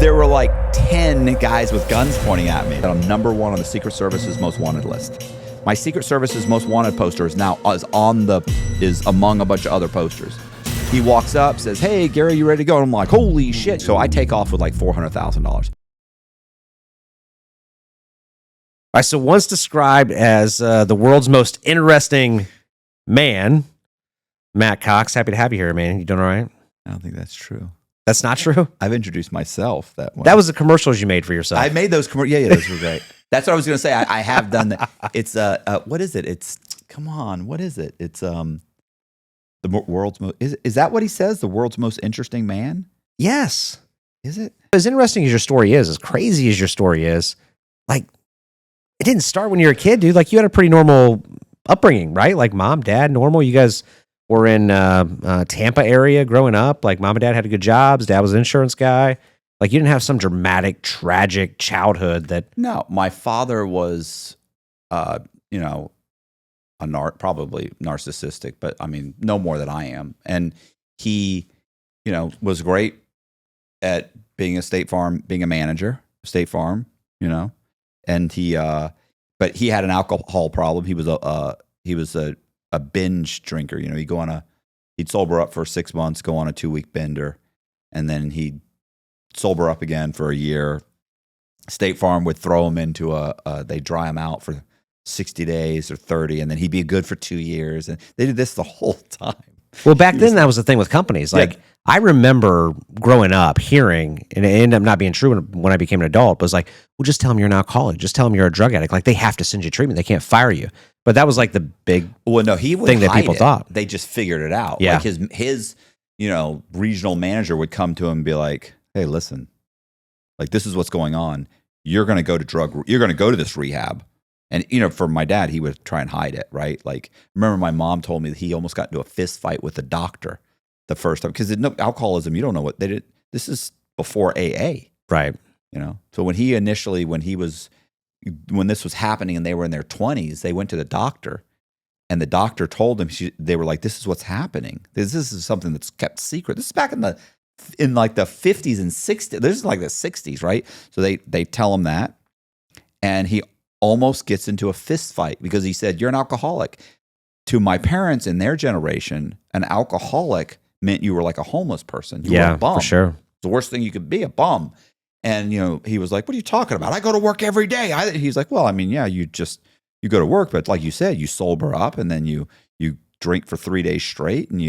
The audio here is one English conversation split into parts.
There were like 10 guys with guns pointing at me. I'm number one on the Secret Service's most wanted list. My Secret Service's most wanted poster is now is among a bunch of other posters. He walks up, says, "Hey, Gary, you ready to go?" And I'm like, "Holy shit!" So I take off with like $400,000. All right, so once described as the world's most interesting man, Matt Cox. Happy to have you here, man. You doing all right? I don't think that's true. That's not true? I've introduced myself that way. That was the commercials you made for yourself. I made those commercials. Yeah, those were great. That's what I was going to say. I have done that. It's what is it? It's come on. What is it? It's the world's most. Is that what he says? The world's most interesting man? Yes. Is it? As interesting as your story is, as crazy as your story is, like it didn't start when you were a kid, dude. Like you had a pretty normal upbringing, right? Like mom, dad, normal. You guys were in Tampa area growing up. Like mom and dad had good jobs. Dad was an insurance guy. Like you didn't have some dramatic, tragic childhood that. No, my father was, probably narcissistic, but I mean, no more than I am. And he, was great at being being a manager, State Farm, and but he had an alcohol problem. He was a binge drinker. He'd sober up for 6 months, go on a 2-week bender, and then he'd sober up again for a year. State Farm would throw him into they'd dry him out for 60 days or 30, and then he'd be good for 2 years. And they did this the whole time. Well, back then that was the thing with companies. Like I remember growing up hearing, and it ended up not being true when I became an adult, but it was like, well, just tell them you're an alcoholic. Just tell them you're a drug addict. Like they have to send you treatment. They can't fire you. But that was like the big thing that people thought. They just figured it out. Yeah. Like his regional manager would come to him and be like, "Hey, listen, like this is what's going on. You're going to go to this rehab." And for my dad, he would try and hide it, right? Like, remember my mom told me that he almost got into a fist fight with the doctor the first time because alcoholism, you don't know what they did. This is before AA, right? So when this was happening and they were in their 20s, they went to the doctor, and the doctor told them they were like, "This is what's happening. This is something that's kept secret." This is back in like the 50s and 60s. This is like the 60s, right? So they tell him that, and he almost gets into a fist fight because he said, "You're an alcoholic." To my parents in their generation, an alcoholic meant you were like a homeless person. You were a bum. For sure. The worst thing you could be, a bum. And he was like, "What are you talking about? I go to work every day." He's like, "Well, I mean, yeah, you go to work, but like you said, you sober up and then you drink for 3 days straight, and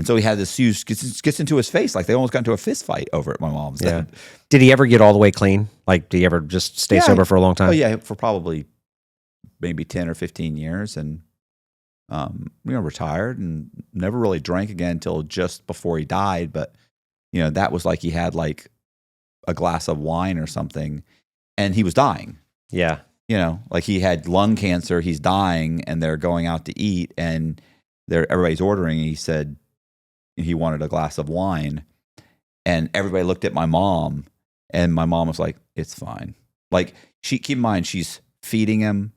so he had this huge gets into his face, like they almost got into a fist fight over it." My mom said. Yeah. Did he ever get all the way clean? Like, did he ever just stay sober for a long time? Oh yeah, for probably maybe 10 or 15 years, and retired and never really drank again until just before he died. But that was like he had like a glass of wine or something, and he was dying. Yeah. Like he had lung cancer, he's dying, and they're going out to eat, and everybody's ordering. And he said he wanted a glass of wine, and everybody looked at my mom, and my mom was like, "It's fine." Like keep in mind, she's feeding him,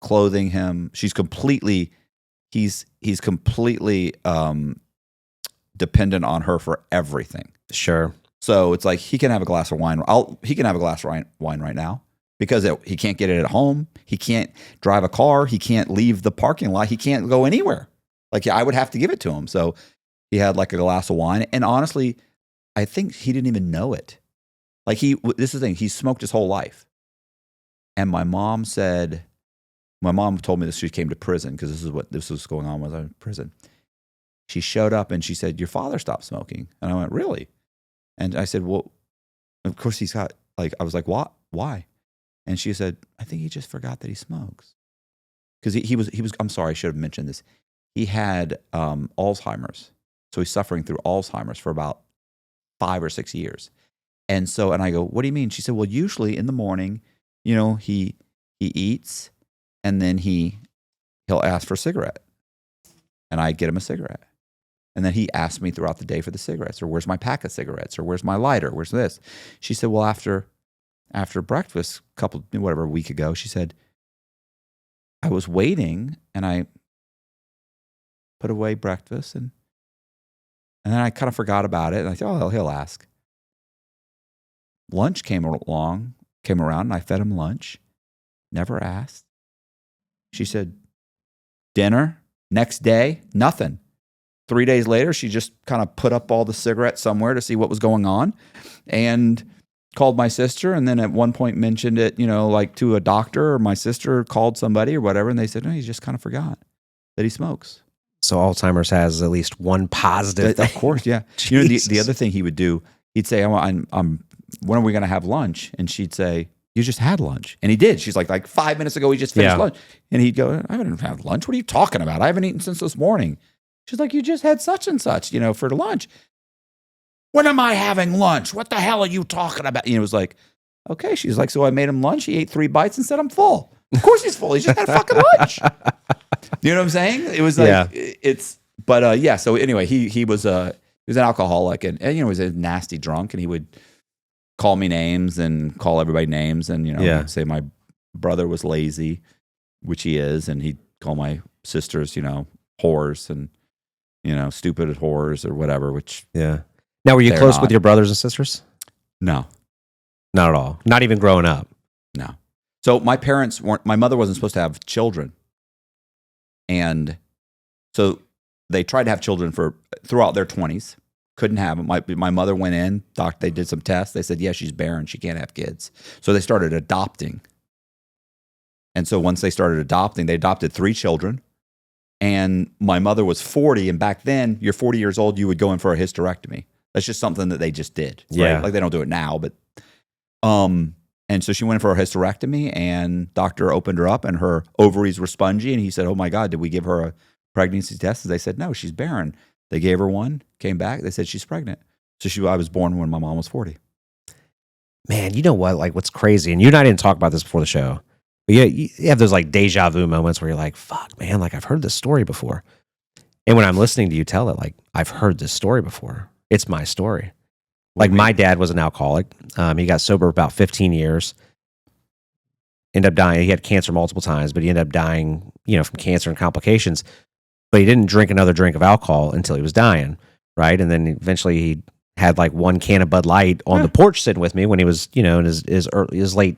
clothing him. He's completely dependent on her for everything. Sure. So it's like he can have a glass of wine. He can have a glass of wine right now because he can't get it at home. He can't drive a car. He can't leave the parking lot. He can't go anywhere. Like I would have to give it to him. So he had like a glass of wine. And honestly, I think he didn't even know it. Like this is the thing. He smoked his whole life. And my mom told me this. She came to prison because this was going on when I was in prison. She showed up and she said, "Your father stopped smoking." And I went, "Really?" And I said, "Well, of course he's got like." I was like, "What? Why?" And she said, "I think he just forgot that he smokes." Because he was. I'm sorry, I should have mentioned this. He had Alzheimer's, so he's suffering through Alzheimer's for about 5 or 6 years. And I go, "What do you mean?" She said, "Well, usually in the morning, he eats, and then he'll ask for a cigarette, and I get him a cigarette." And then he asked me throughout the day for the cigarettes, or "Where's my pack of cigarettes?" or "Where's my lighter? Where's this?" She said, "Well, after breakfast, a week ago," she said, "I was waiting and I put away breakfast and then I kind of forgot about it. And I thought, oh, he'll ask." lunch came around, and I fed him lunch. Never asked. She said, dinner. Next day, nothing. 3 days later, she just kind of put up all the cigarettes somewhere to see what was going on and called my sister. And then at one point mentioned it, like to a doctor, or my sister called somebody or whatever. And they said, no, he just kind of forgot that he smokes. So Alzheimer's has at least one positive thing. Of course, yeah. The other thing he would do, he'd say, when are we going to have lunch? And she'd say, you just had lunch. And he did. She's like 5 minutes ago, he just finished lunch. And he'd go, I haven't had lunch. What are you talking about? I haven't eaten since this morning. She's like, you just had such and such, for lunch. When am I having lunch? What the hell are you talking about? It was like, okay. She's like, so I made him lunch. He ate 3 bites and said, I'm full. Of course he's full. He just had fucking lunch. You know what I'm saying? It was like, So anyway, he was an alcoholic and he was a nasty drunk, and he would call me names and call everybody names. And, he'd say my brother was lazy, which he is. And he'd call my sisters, whores and, stupid whores or whatever, which. Yeah. Now, were you close with your brothers and sisters? No. Not at all. Not even growing up? No. So my mother wasn't supposed to have children. And so they tried to have children throughout their 20s. Couldn't have them. My mother went in, they did some tests. They said, yeah, she's barren. She can't have kids. So they started adopting. And so once they started adopting, they adopted 3 children. And my mother was 40. And back then, you're 40 years old, you would go in for a hysterectomy. That's just something that they just did. Yeah. Right? Like they don't do it now, but, and so she went in for a hysterectomy, and doctor opened her up and her ovaries were spongy. And he said, oh my God, did we give her a pregnancy test? And they said, no, she's barren. They gave her one, came back. They said she's pregnant. So I was born when my mom was 40. Man, you know what? Like, what's crazy, and you and I didn't talk about this before the show, but you have those like deja vu moments where you're like, fuck, man, like I've heard this story before. And when I'm listening to you tell it, like, I've heard this story before. It's my story. Like, my dad was an alcoholic. He got sober about 15 years. Ended up dying. He had cancer multiple times, but he ended up dying, from cancer and complications. But he didn't drink another drink of alcohol until he was dying, right? And then eventually he had like 1 can of Bud Light on the porch sitting with me when he was, in his late,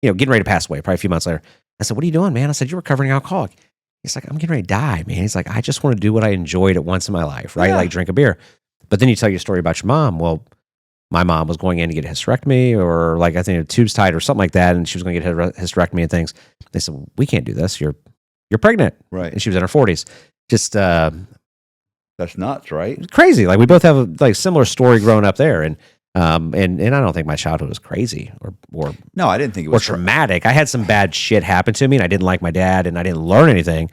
getting ready to pass away, probably a few months later. I said, what are you doing, man? I said, you're a recovering alcoholic. He's like, I'm getting ready to die, man. He's like, I just want to do what I enjoyed at once in my life, right? Like drink a beer. But then you tell your story about your mom. Well, my mom was going in to get a hysterectomy, or like I think a tube's tied or something like that, and she was going to get a hysterectomy and things. They said, we can't do this. You're pregnant. Right. And she was in her 40s. Just that's nuts, right? Crazy. Like we both have a like similar story growing up there, and I don't think my childhood was crazy or no, I didn't think it was traumatic. I had some bad shit happen to me, and I didn't like my dad, and I didn't learn anything.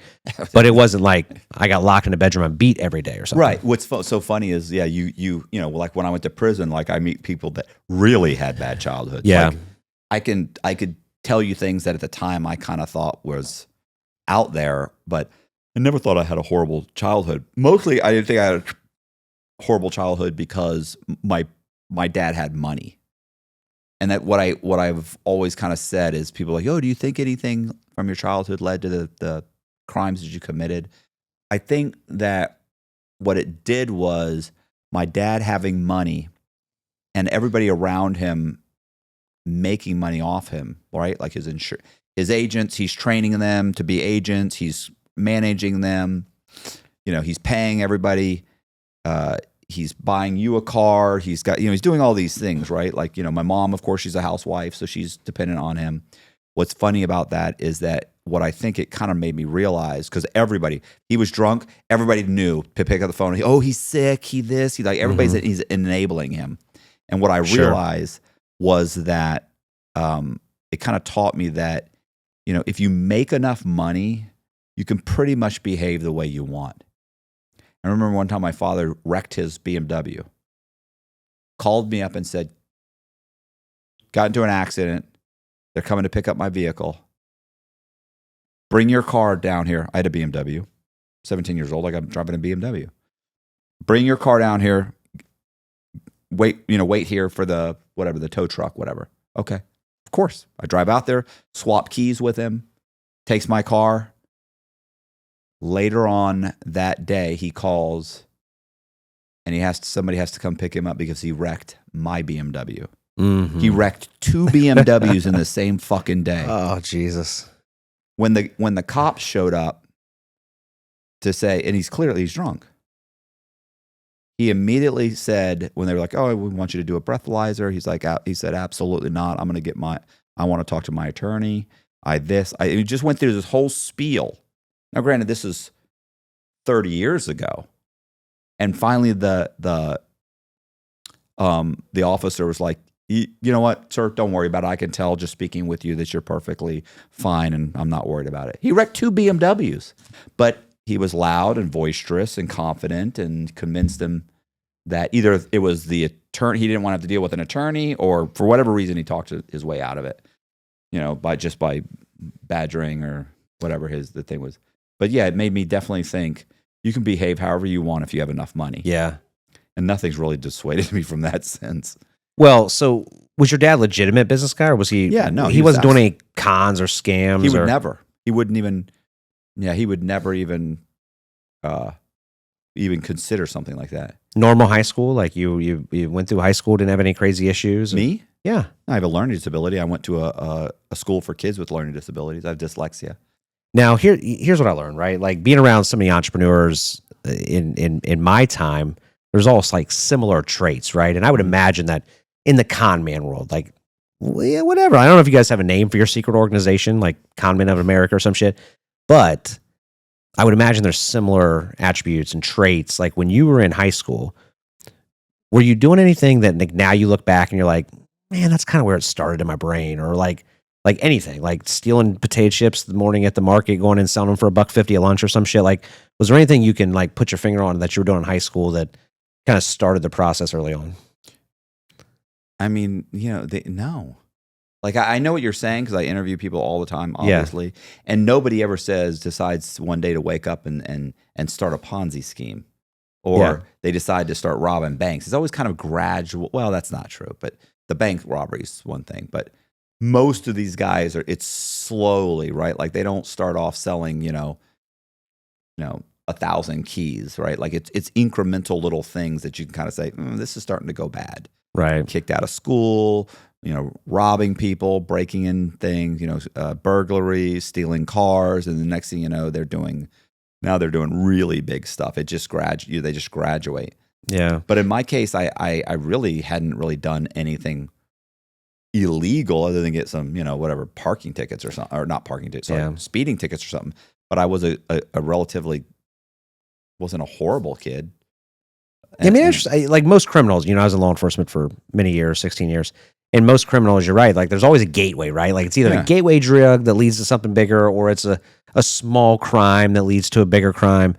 But it wasn't like I got locked in a bedroom and beat every day or something. Right. What's so funny is, you like when I went to prison, like I meet people that really had bad childhoods. Yeah. Like, I could tell you things that at the time I kind of thought was out there, but I never thought I had a horrible childhood. Mostly, I didn't think I had a horrible childhood because my dad had money. And that what I've always kind of said is people are like, oh, do you think anything from your childhood led to the crimes that you committed? I think that what it did was my dad having money and everybody around him making money off him, right? Like his agents, he's training them to be agents. He's managing them. He's paying everybody. He's buying you a car. He's got, he's doing all these things, right? Like, my mom, of course, she's a housewife, so she's dependent on him. What's funny about that is that what I think it kind of made me realize, because he was drunk, everybody knew to pick up the phone. Oh, he's sick. He's enabling him. And what I realized was that it kind of taught me that, if you make enough money, you can pretty much behave the way you want. I remember one time my father wrecked his BMW, called me up and said, got into an accident. They're coming to pick up my vehicle. Bring your car down here. I had a BMW, 17 years old. Like I'm driving a BMW. Bring your car down here. Wait here for the tow truck, whatever. Okay. Of course. I drive out there, swap keys with him, takes my car. Later on that day, he calls and somebody has to come pick him up because he wrecked my BMW. He wrecked 2 BMWs in the same fucking day. Oh, Jesus. When the cops showed up to say, and he's drunk. He immediately said, when they were like, "Oh, we want you to do a breathalyzer," he said, "Absolutely not. I'm going to get I want to talk to my attorney. He just went through this whole spiel. Now, granted, this is 30 years ago. And finally the officer was like, you know what, sir, don't worry about it. I can tell just speaking with you that you're perfectly fine and I'm not worried about it. He wrecked 2 BMWs, but he was loud and boisterous and confident and convinced them that either it was the attorney, he didn't want to have to deal with an attorney, or for whatever reason he talked his way out of it, by badgering or whatever the thing was. But yeah, it made me definitely think you can behave however you want if you have enough money. Yeah. And nothing's really dissuaded me from that sense. Well, so was your dad a legitimate business guy, or was he? Yeah, no. He wasn't doing any cons or scams. He would never. He wouldn't even. Yeah, he would never even consider something like that. Normal high school, like you went through high school, didn't have any crazy issues. Me? Yeah, I have a learning disability. I went to a school for kids with learning disabilities. I have dyslexia. Now here's what I learned. Right, like being around so many entrepreneurs in my time, there's all like similar traits, right? And I would imagine that in the con man world, like, yeah, whatever. I don't know if you guys have a name for your secret organization, like Con Men of America or some shit, but I would imagine there's similar attributes and traits. Like when you were in high school, were you doing anything that like now you look back and you're like, man, that's kind of where it started in my brain, or like anything, like stealing potato chips the morning at the market, going and selling them for $1.50 at lunch or some shit? Like, was there anything you can like put your finger on that you were doing in high school that kind of started the process early on? I mean, no. Like, I know what you're saying because I interview people all the time, obviously. Yeah. And nobody ever decides one day to wake up and start a Ponzi scheme. Or they decide to start robbing banks. It's always kind of gradual. Well, that's not true. But the bank robbery is one thing. But most of these guys it's slowly, right? Like they don't start off selling, 1,000 keys, right? Like it's incremental little things that you can kind of say, this is starting to go bad. Right. Kicked out of school, robbing people, breaking in things, burglaries, stealing cars, and the next thing you know, they're doing really big stuff. It just they just graduate. Yeah. But in my case, I really hadn't really done anything illegal other than get some, whatever parking tickets or something, or not parking tickets, speeding tickets or something. But I was a relatively wasn't a horrible kid. I mean, like most criminals, I was in law enforcement for many years, 16 years. And most criminals, you're right. Like there's always a gateway, right? Like it's either a gateway drug that leads to something bigger, or it's a small crime that leads to a bigger crime.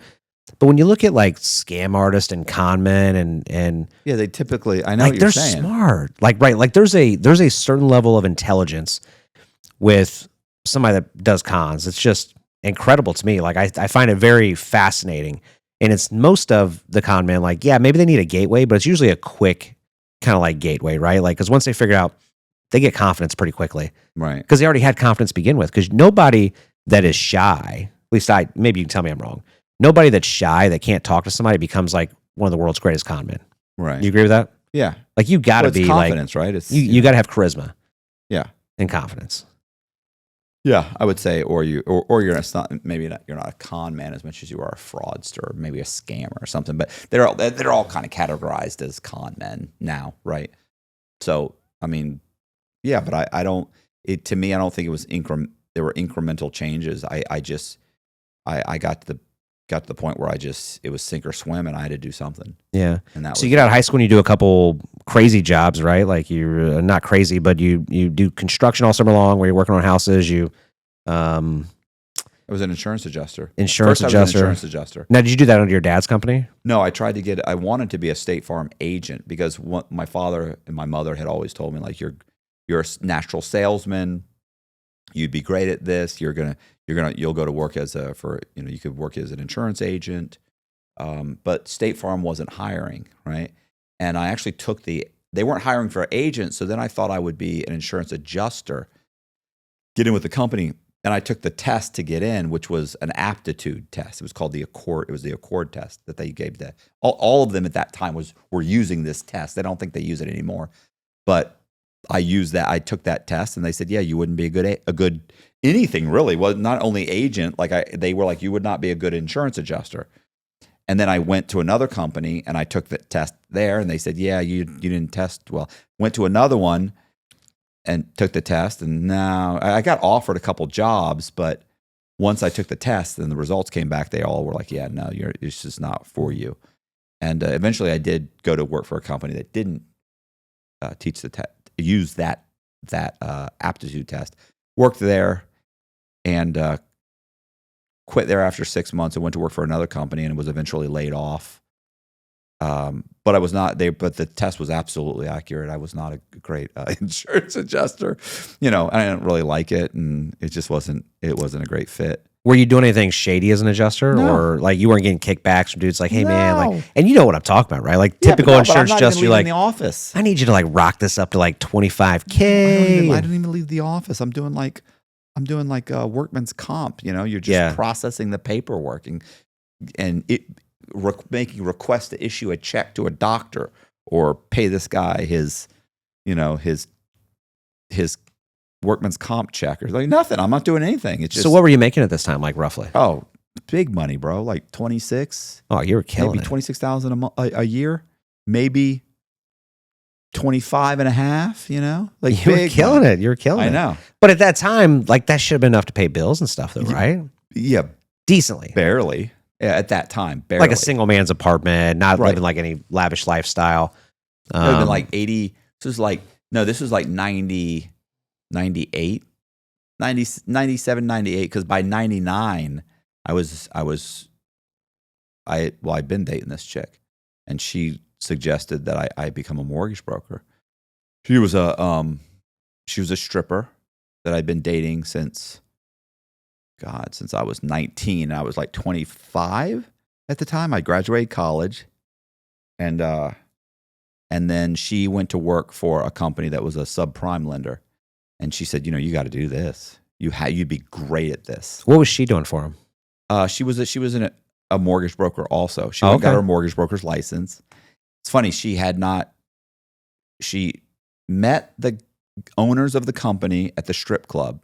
But when you look at like scam artists and con men and yeah, they typically, I know like what you're they're saying. Smart. Like, right. Like there's a certain level of intelligence with somebody that does cons. It's just incredible to me. Like I find it very fascinating. And it's most of the con men, like, yeah, maybe they need a gateway, but it's usually a quick kind of like gateway, right? Like, because once they figure out, they get confidence pretty quickly. Right. Because they already had confidence to begin with. Because nobody that is shy, at least maybe you can tell me I'm wrong, nobody that's shy that can't talk to somebody becomes like one of the world's greatest con men. Right. You agree with that? Yeah. Like you got to be confidence, like, right? It's you got to have charisma. Yeah. And confidence. Yeah, I would say, or you're not you're not a con man as much as you are a fraudster, or maybe a scammer or something. But they're all kind of categorized as con men now, right? So I mean, yeah, but I don't. To me, I don't think it was there were incremental changes. I got to the point where it was sink or swim, and I had to do something. Yeah, and so you get out of high school and you do a couple crazy jobs, right? Like you're not crazy, but you do construction all summer long, where you're working on houses. I was an insurance adjuster. Insurance adjuster. Now, did you do that under your dad's company? No, I wanted to be a State Farm agent because my father and my mother had always told me, like, you're a natural salesman. You'd be great at this. You'll go to work you could work as an insurance agent. But State Farm wasn't hiring, right? And I actually they weren't hiring for agents. So then I thought I would be an insurance adjuster, get in with the company. And I took the test to get in, which was an aptitude test. It was called the Accord. It was the Accord test that they gave to all of them at that time were using this test. I don't think they use it anymore. But I used that. I took that test, and they said, yeah, you wouldn't be a good anything really. Well, not only agent, they were like, you would not be a good insurance adjuster. And then I went to another company and I took the test there, and they said, yeah, you didn't test well. Went to another one and took the test, and now I got offered a couple jobs, but once I took the test and the results came back, they all were like, yeah, no, it's just not for you. And eventually I did go to work for a company that didn't teach use that aptitude test. Worked there and quit there after 6 months and went to work for another company and was eventually laid off. But I was not there, but the test was absolutely accurate. I was not a great insurance adjuster, I didn't really like it, and it just wasn't a great fit. Were you doing anything shady as an adjuster, No. or like you weren't getting kickbacks from dudes like, hey man, No. like, and you know what I'm talking about, right? Like Yeah, typical but insurance I'm not adjuster, even you're like, leaving the office. I need you to like rock this up to like 25K. I don't even leave the office. I'm doing like workman's comp. You're just processing the paperwork and making requests to issue a check to a doctor or pay this guy his workman's comp check or like nothing. I'm not doing anything. It's just, so what were you making at this time, like roughly? Oh, big money, bro. Like 26. Oh, you were killing maybe it. 26,000 a year, maybe 25 and a half, like you were killing money. it. You were killing it. I know. But at that time, like that should have been enough to pay bills and stuff though, right? Yeah. Decently. Barely. Yeah, at that time, barely. Like a single man's apartment, not living like any lavish lifestyle. It would have been like 80. This was like 90, 98, 90, 97, 98. Because by 99, I'd been dating this chick, and she suggested that I become a mortgage broker. She was a stripper that I'd been dating since I was 19. I was like 25 at the time. I graduated college, and then she went to work for a company that was a subprime lender, and she said, you got to do this. You'd be great at this. What was she doing for him? She was a mortgage broker also. She got her mortgage broker's license. It's funny, she met the owners of the company at the strip club,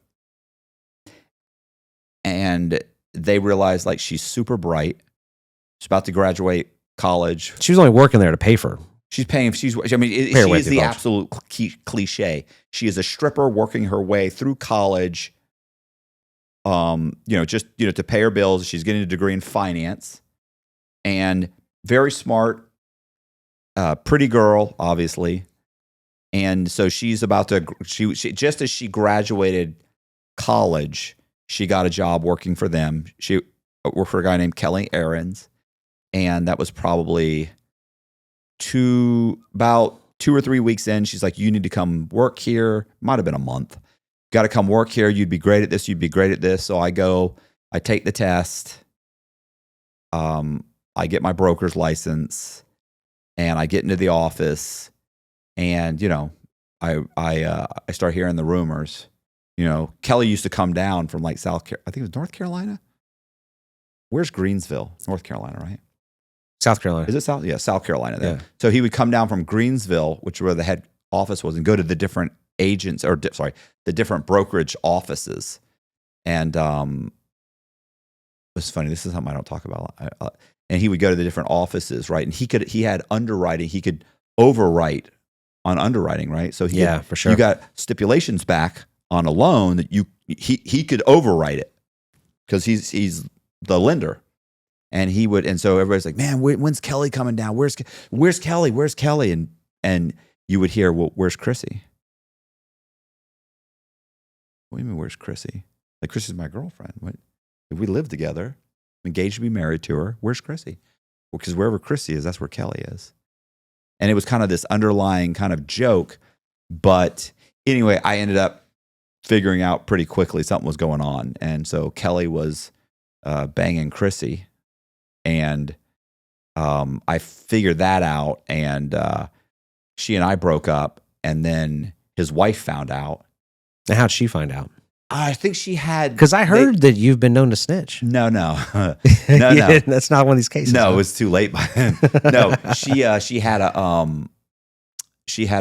and they realized like she's super bright. She's about to graduate college. She was only working there to pay for. She is the absolute cliche. She is a stripper working her way through college. To pay her bills. She's getting a degree in finance, and very smart, pretty girl, obviously. And so she's about to. She just as she graduated college, she got a job working for them. She worked for a guy named Kelly Aarons, and that was probably about 2 or 3 weeks in. She's like, "You need to come work here." Might have been a month. Got to come work here. You'd be great at this. You'd be great at this. So I go. I take the test. I get my broker's license, and I get into the office, and I start hearing the rumors. Kelly used to come down from like I think it was North Carolina. Where's Greensville? North Carolina, right? South Carolina. Is it South? Yeah, South Carolina. There. Yeah. So he would come down from Greensville, which is where the head office was, and go to the different agents, the different brokerage offices. And it's funny. This is something I don't talk about. And he would go to the different offices, right? And he had underwriting. He could overwrite on underwriting, right? So for sure. You got stipulations back on a loan that he could overwrite it because he's the lender. And he would, and so everybody's like, man, when's Kelly coming down? Where's Kelly? Where's Kelly? And you would hear, well, where's Chrissy? What do you mean, where's Chrissy? Like, Chrissy's my girlfriend. What? If we live together, engaged to be married to her, where's Chrissy? Well, because wherever Chrissy is, that's where Kelly is. And it was kind of this underlying kind of joke. But anyway, I ended up figuring out pretty quickly something was going on. And so Kelly was banging Chrissy. And I figured that out. And she and I broke up. And then his wife found out. And how'd she find out? I think she had, because I heard that you've been known to snitch. No, no, That's not one of these cases. No, it was too late by then. No, she had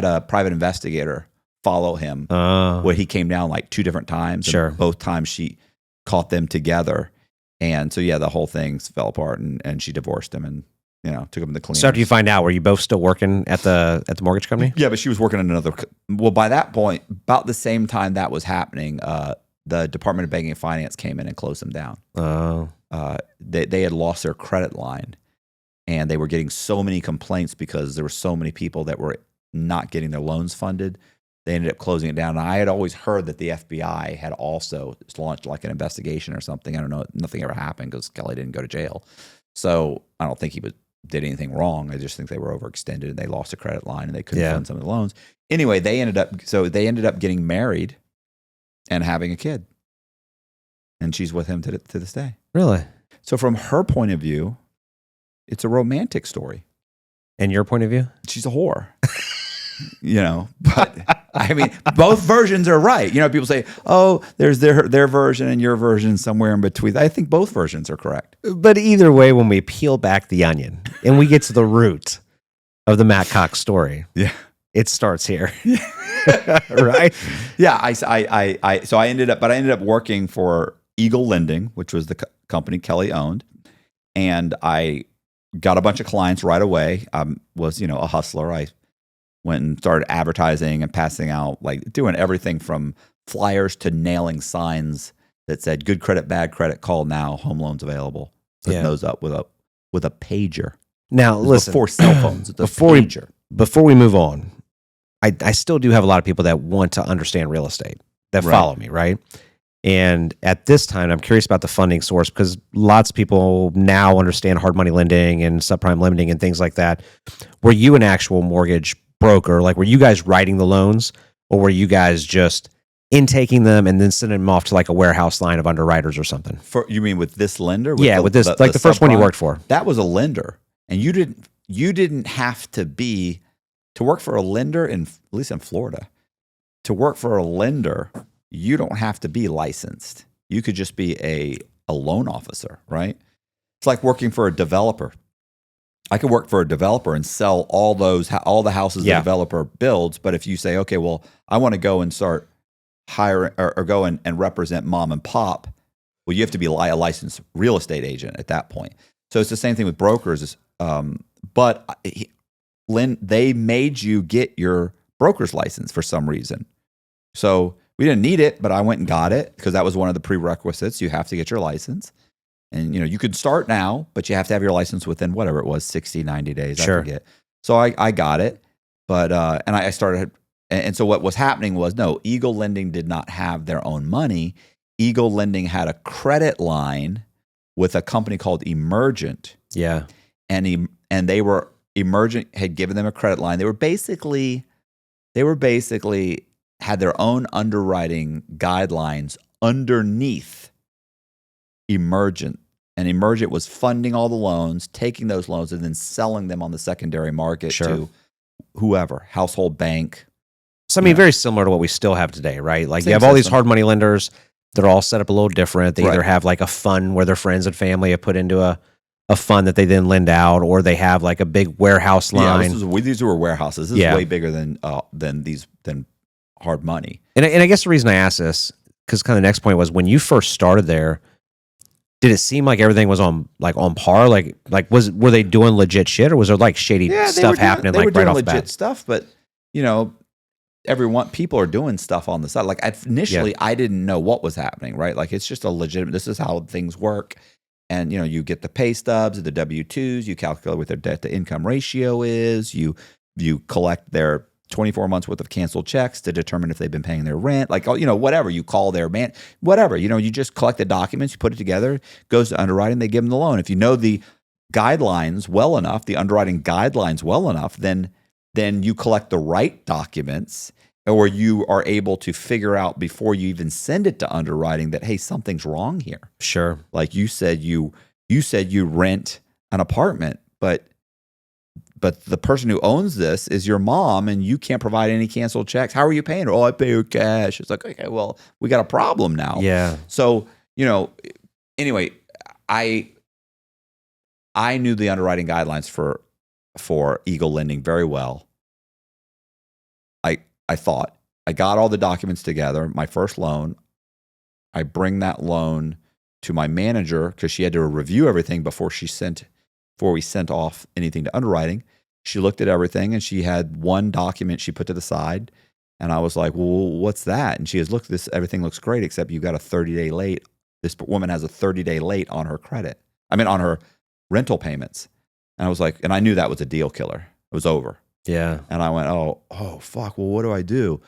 a private investigator follow him. Oh, Where he came down like 2 different times. Sure. And both times she caught them together. And so, yeah, the whole thing fell apart and she divorced him and, took him to the cleaners. so after you find out, were you both still working at the mortgage company? Yeah, but she was working in another. Well, by that point, about the same time that was happening, the Department of Banking and Finance came in and closed them down. Oh, They had lost their credit line, and they were getting so many complaints because there were so many people that were not getting their loans funded. They ended up closing it down. And I had always heard that the FBI had also launched like an investigation or something. I don't know. Nothing ever happened because Kelly didn't go to jail. So I don't think he did anything wrong. I just think they were overextended and they lost a credit line and they couldn't fund some of the loans. Anyway, they ended up getting married and having a kid. And she's with him to this day. really? So from her point of view, it's a romantic story. And your point of view? She's a whore. But I mean, both versions are right. People say, oh, there's their version and your version somewhere in between. I think both versions are correct. But either way, when we peel back the onion and we get to the root of the Matt Cox story, it starts here. Right? Yeah. So I ended up working for Eagle Lending, which was the company Kelly owned. And I got a bunch of clients right away. I was, a hustler. I went and started advertising and passing out, like doing everything from flyers to nailing signs that said "Good credit, bad credit, call now, home loans available." Putting those up with a pager. Now, listen, before cell phones, it's a pager. Before we move on, I still do have a lot of people that want to understand real estate that follow me, right? And at this time, I'm curious about the funding source because lots of people now understand hard money lending and subprime lending and things like that. Were you an actual mortgage broker? Like, were you guys writing the loans, or were you guys just intaking them and then sending them off to like a warehouse line of underwriters or something? You mean with this lender? With this, the first one you worked for. That was a lender, and you didn't have to work for a lender at least in Florida. To work for a lender, you don't have to be licensed. You could just be a loan officer, right? It's like working for a developer. I could work for a developer and sell all the houses the developer builds. But if you say, okay, well, I want to go and start hiring or go and represent mom and pop, well, you have to be a licensed real estate agent at that point. So it's the same thing with brokers. But Lynn, they made you get your broker's license for some reason. So we didn't need it, but I went and got it because that was one of the prerequisites. You have to get your license. And, you could start now, but you have to have your license within whatever it was, 60, 90 days. Sure. I forget. So I got it. But, and I started, and so what was happening was, no, Eagle Lending did not have their own money. Eagle Lending had a credit line with a company called Emergent. Yeah. And Emergent had given them a credit line. They were basically had their own underwriting guidelines underneath Emergent. And Emergent was funding all the loans, taking those loans, and then selling them on the secondary market to whoever, household bank. So, I mean, very similar to what we still have today, right? Like, Same you have all these system. hard money lenders. They're all set up a little different. They either have like a fund where their friends and family have put into a fund that they then lend out, or they have like a big warehouse line. Yeah, these were warehouses. This is way bigger than hard money. And I guess the reason I asked this, because kind of the next point was, when you first started there, did it seem like everything was on par? Like were they doing legit shit, or was there like shady stuff happening like right off the bat? Legit stuff, but people are doing stuff on the side. Like initially, I didn't know what was happening. Right, like it's just a legitimate. This is how things work, and you get the pay stubs, the W-2s, you calculate what their debt to income ratio is, you collect their 24 months worth of canceled checks to determine if they've been paying their rent, whatever. You call their man, whatever, you just collect the documents, you put it together, goes to underwriting, they give them the loan. If you know the guidelines well enough, the underwriting guidelines well enough, then you collect the right documents, or you are able to figure out before you even send it to underwriting that, hey, something's wrong here. Sure. Like you said you rent an apartment, but the person who owns this is your mom, and you can't provide any canceled checks. How are you paying her? Oh, I pay her cash. It's like, okay, well, we got a problem now. Yeah. So, anyway, I knew the underwriting guidelines for Eagle Lending very well. I thought, I got all the documents together, my first loan. I bring that loan to my manager because she had to review everything before we sent off anything to underwriting. She looked at everything and she had one document she put to the side. And I was like, well, what's that? And she goes, look, everything looks great, except you got a 30-day late. This woman has a 30-day late on her on her rental payments. And I was like, and I knew that was a deal killer. It was over. Yeah. And I went, oh, fuck. Well, what do I do?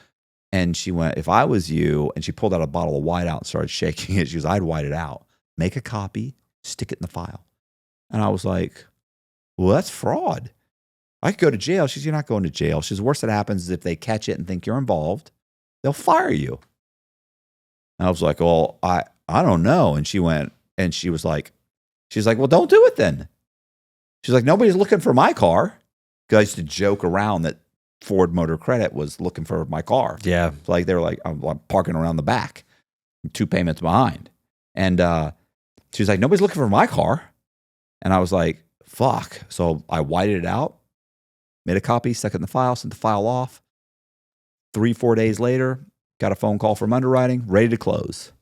And she went, if I was you, and she pulled out a bottle of white out and started shaking it. She goes, I'd white it out, make a copy, stick it in the file. And I was like, well, that's fraud. I could go to jail. She says, you're not going to jail. She says, worst that happens is if they catch it and think you're involved, they'll fire you. And I was like, well, I don't know. And she went, and she's like, well, don't do it then. She's like, nobody's looking for my car. Because I used to joke around that Ford Motor Credit was looking for my car. Yeah. So like they were like, I'm parking around the back, 2 payments behind. And she was like, nobody's looking for my car. And I was like, fuck. So I whited it out, made a copy, stuck it in the file, sent the file off. 3-4 days later, got a phone call from underwriting, ready to close.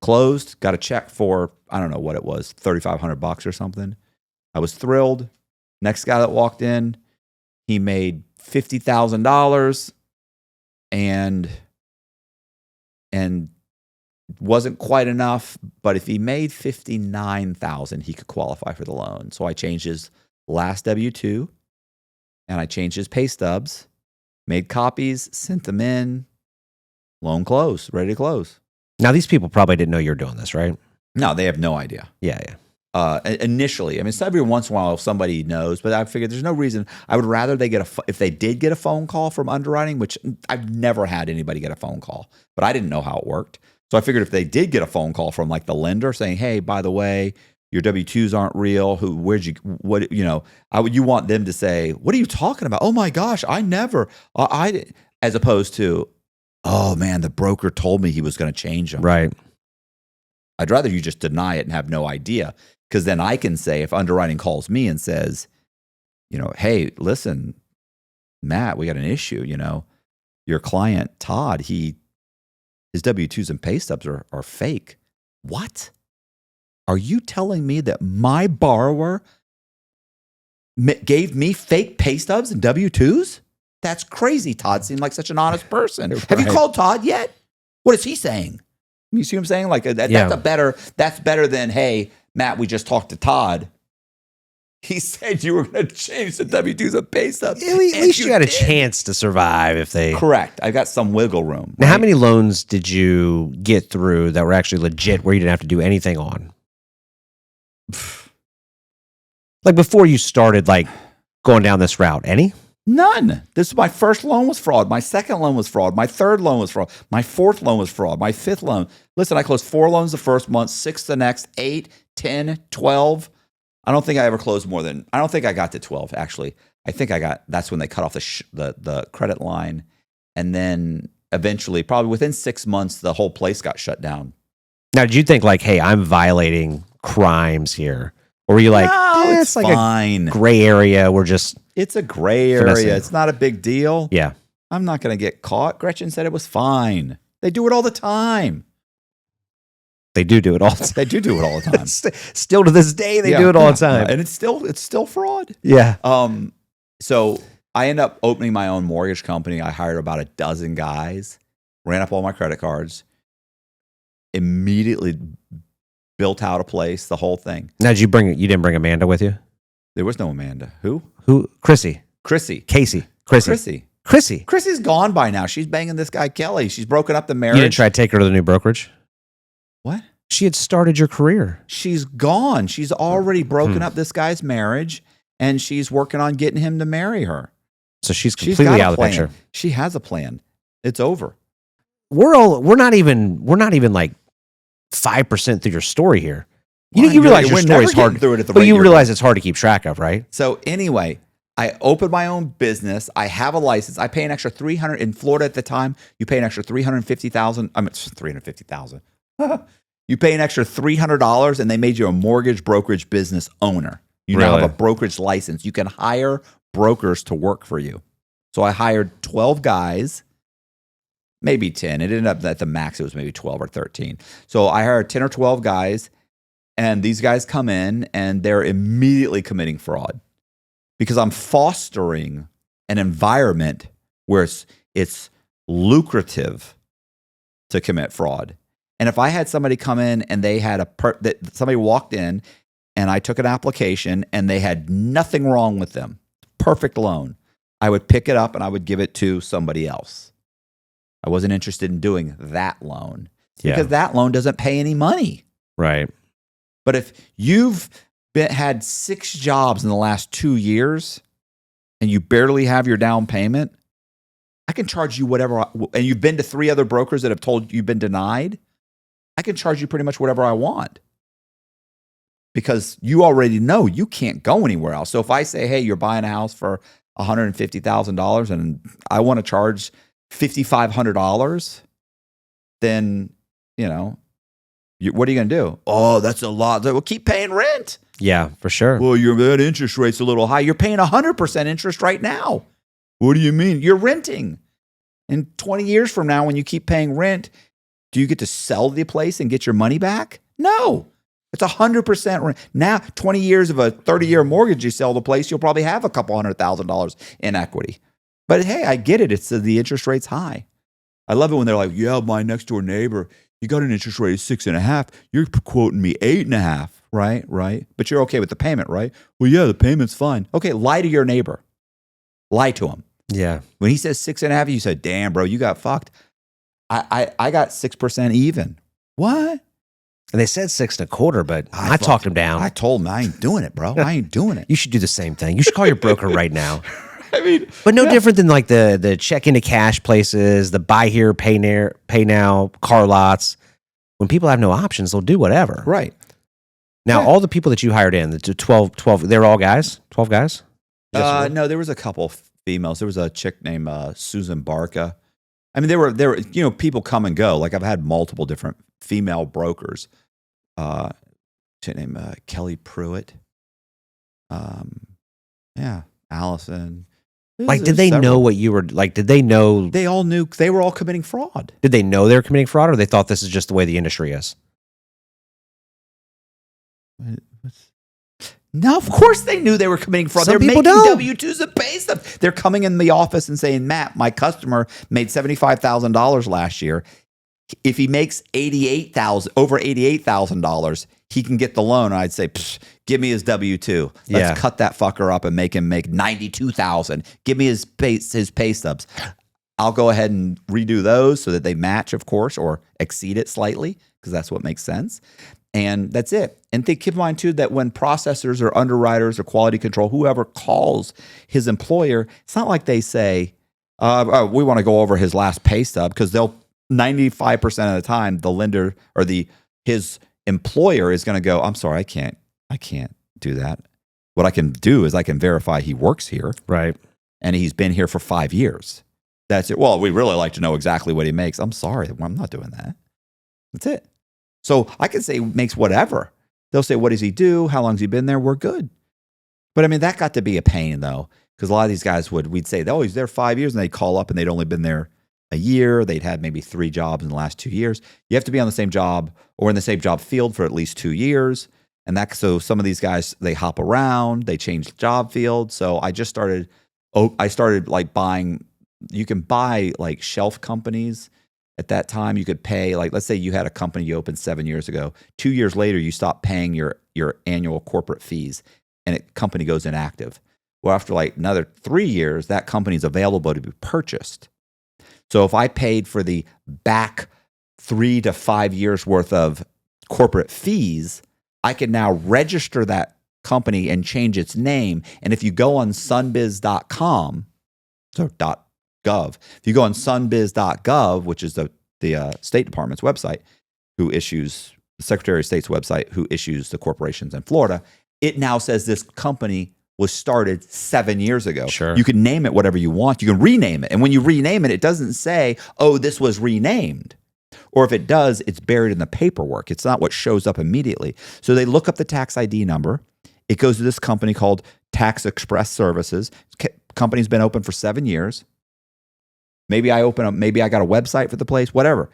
Closed, got a check for, I don't know what it was, $3,500 or something. I was thrilled. Next guy that walked in, he made $50,000 and wasn't quite enough, but if he made $59,000, he could qualify for the loan. So I changed his last W-2 and I changed his pay stubs, made copies, sent them in, loan closed, ready to close. Now, these people probably didn't know you were doing this, right? No, they have no idea. Yeah. Initially, I mean, it's every once in a while somebody knows, but I figured there's no reason. I would rather they if they did get a phone call from underwriting, which I've never had anybody get a phone call, but I didn't know how it worked. So I figured if they did get a phone call from like the lender saying, "Hey, by the way, your W-2s aren't real. You want them to say, "What are you talking about? Oh my gosh, I never." As opposed to, "Oh man, the broker told me he was going to change them." Right. I'd rather you just deny it and have no idea. Because then I can say, if underwriting calls me and says, hey, listen, Matt, we got an issue. Your client, Todd, his W-2s and pay stubs are fake. What? Are you telling me that my borrower gave me fake pay stubs and W-2s? That's crazy. Todd seemed like such an honest person. Right. Have you called Todd yet? What is he saying? You see what I'm saying? Like that's better than, hey, Matt, we just talked to Todd. He said you were going to change the W-2s and pay stubs. At least you had a chance to survive if they... Correct. I got some wiggle room. Now, how many loans did you get through that were actually legit where you didn't have to do anything on? Like before you started like going down this route, any? None. My first loan was fraud. My second loan was fraud. My third loan was fraud. My fourth loan was fraud. My fifth loan. Listen, I closed 4 loans the first month, 6 the next, 8, 10, 12. I don't think I ever closed more than, I don't think I got to 12, actually. I think that's when they cut off the credit line. And then eventually, probably within 6 months, the whole place got shut down. Now, did you think like, hey, I'm violating crimes here? Or were you like, no, it's like fine. A gray area. It's a gray area. finessing. It's not a big deal. Yeah. I'm not going to get caught. Gretchen said it was fine. They do it all the time. They do it all the time. They do it all the time. Still to this day, they do it all the time. And it's still fraud. Yeah. So I end up opening my own mortgage company. I hired about a dozen guys, ran up all my credit cards, immediately built out a place, the whole thing. Now, you didn't bring Amanda with you? There was no Amanda. Who? Chrissy. Chrissy's gone by now. She's banging this guy, Kelly. She's broken up the marriage. You didn't try to take her to the new brokerage? What? She had started your career. She's gone. She's already broken up this guy's marriage, and she's working on getting him to marry her. So she's completely out of the picture. She has a plan. It's over. We're not even like 5% through your story here. You realize your story is hard, but you realize it's hard to keep track of, right? So anyway, I opened my own business. I have a license. I pay an extra $300 in Florida at the time. You pay an extra $350,000. I mean, $350,000. You pay an extra $300, and they made you a mortgage brokerage business owner. You now have a brokerage license. You can hire brokers to work for you. So I hired 12 guys, maybe 10. It ended up at the max, it was maybe 12 or 13. So I hired 10 or 12 guys, and these guys come in and they're immediately committing fraud because I'm fostering an environment where it's lucrative to commit fraud. And if I had somebody come in and they had somebody walked in and I took an application and they had nothing wrong with them, perfect loan, I would pick it up and I would give it to somebody else. I wasn't interested in doing that loan because that loan doesn't pay any money. Right. But if you've had 6 jobs in the last 2 years and you barely have your down payment, I can charge you whatever, and you've been to 3 other brokers that have told you've been denied, I can charge you pretty much whatever I want because you already know you can't go anywhere else. So if I say, hey, you're buying a house for $150,000 and I want to charge $5,500, then, what are you going to do? Oh, that's a lot. Well, keep paying rent. Yeah, for sure. Well, that interest rate's a little high. You're paying 100% interest right now. What do you mean? You're renting. And 20 years from now, when you keep paying rent, do you get to sell the place and get your money back? No. It's 100% rent. Now, 20 years of a 30-year mortgage, you sell the place, you'll probably have a couple $100,000 in equity. But hey, I get it. It's the interest rate's high. I love it when they're like, yeah, my next door neighbor, you got an interest rate of 6.5. You're quoting me 8.5. Right. But you're okay with the payment, right? Well, yeah, the payment's fine. Okay, lie to your neighbor. Lie to him. Yeah. When he says 6.5, you said, damn, bro, you got fucked. I got 6% even. What? And they said 6.25, but I talked him down. I told him I ain't doing it, bro. I ain't doing it. You should do the same thing. You should call your broker right now. I mean, but no different than like the check into cash places, the buy here, pay now, car lots. When people have no options, they'll do whatever. Right. Now, all the people that you hired in, the 12, they're all guys? 12 guys? No, there was a couple females. There was a chick named Susan Barca. I mean, there were people come and go. Like I've had multiple different female brokers. Chick named Kelly Pruitt. Allison. Like, did they know what you were like? Did they know? They all knew they were all committing fraud. Did they know they were committing fraud, or they thought this is just the way the industry is? No, of course they knew they were committing fraud. Some They're people making don't. W-2s and pay stuff. They're coming in the office and saying, Matt, my customer made $75,000 last year. If he makes over $88,000, he can get the loan. I'd say, give me his W-2. Let's cut that fucker up and make him make $92,000. Give me his pay stubs. I'll go ahead and redo those so that they match, of course, or exceed it slightly because that's what makes sense. And that's it. And keep in mind, too, that when processors or underwriters or quality control, whoever calls his employer, it's not like they say, we want to go over his last pay stub because 95% of the time, the lender or his employer is going to go, I'm sorry, I can't do that. What I can do is I can verify he works here. Right. And he's been here for 5 years. That's it. Well, we really like to know exactly what he makes. I'm sorry. I'm not doing that. That's it. So I can say makes whatever. They'll say, what does he do? How long has he been there? We're good. But I mean, that got to be a pain though, because a lot of these guys we'd say, oh, he's there 5 years, and they'd call up and they'd only been there a year. They'd had maybe 3 jobs in the last 2 years. You have to be on the same job or in the same job field for at least 2 years. And so some of these guys, they hop around, they change job field. So I started like buying, you can buy like shelf companies. At that time, you could pay, like, let's say you had a company you opened 7 years ago. 2 years later, you stop paying your annual corporate fees, and company goes inactive. Well, after like another 3 years, that company is available to be purchased. So if I paid for the back 3 to 5 years worth of corporate fees, I can now register that company and change its name. And if you go on sunbiz.com, so .gov. If you go on sunbiz.gov, which is the State Department's website, the Secretary of State's website, who issues the corporations in Florida, it now says this company was started 7 years ago. Sure. You can name it whatever you want. You can rename it. And when you rename it, it doesn't say, oh, this was renamed. Or if it does, it's buried in the paperwork. It's not what shows up immediately. So they look up the tax ID number. It goes to this company called Tax Express Services. Company's been open for 7 years. Maybe I got a website for the place, whatever.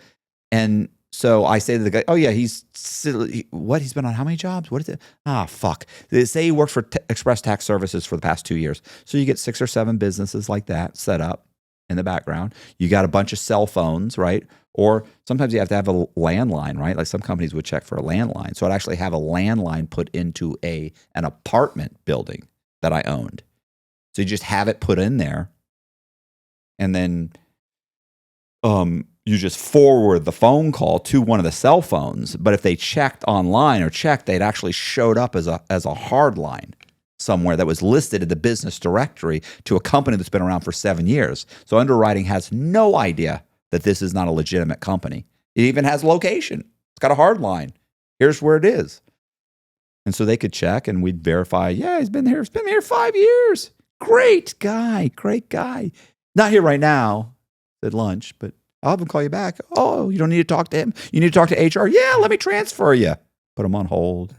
And so I say to the guy, oh yeah, he's been on how many jobs? What is it? Fuck. They say he worked for Express Tax Services for the past 2 years. So you get 6 or 7 businesses like that set up in the background. You got a bunch of cell phones, right? Or sometimes you have to have a landline, right? Like some companies would check for a landline. So I'd actually have a landline put into an apartment building that I owned. So you just have it put in there. And then you just forward the phone call to one of the cell phones. But if they checked online they'd actually showed up as a hard line somewhere that was listed in the business directory to a company that's been around for 7 years. So underwriting has no idea that this is not a legitimate company. It even has location. It's got a hard line. Here's where it is. And so they could check and we'd verify, yeah, he's been here 5 years. Great guy. Not here right now at lunch, but I'll have him call you back. Oh, you don't need to talk to him. You need to talk to HR. Yeah, let me transfer you. Put him on hold.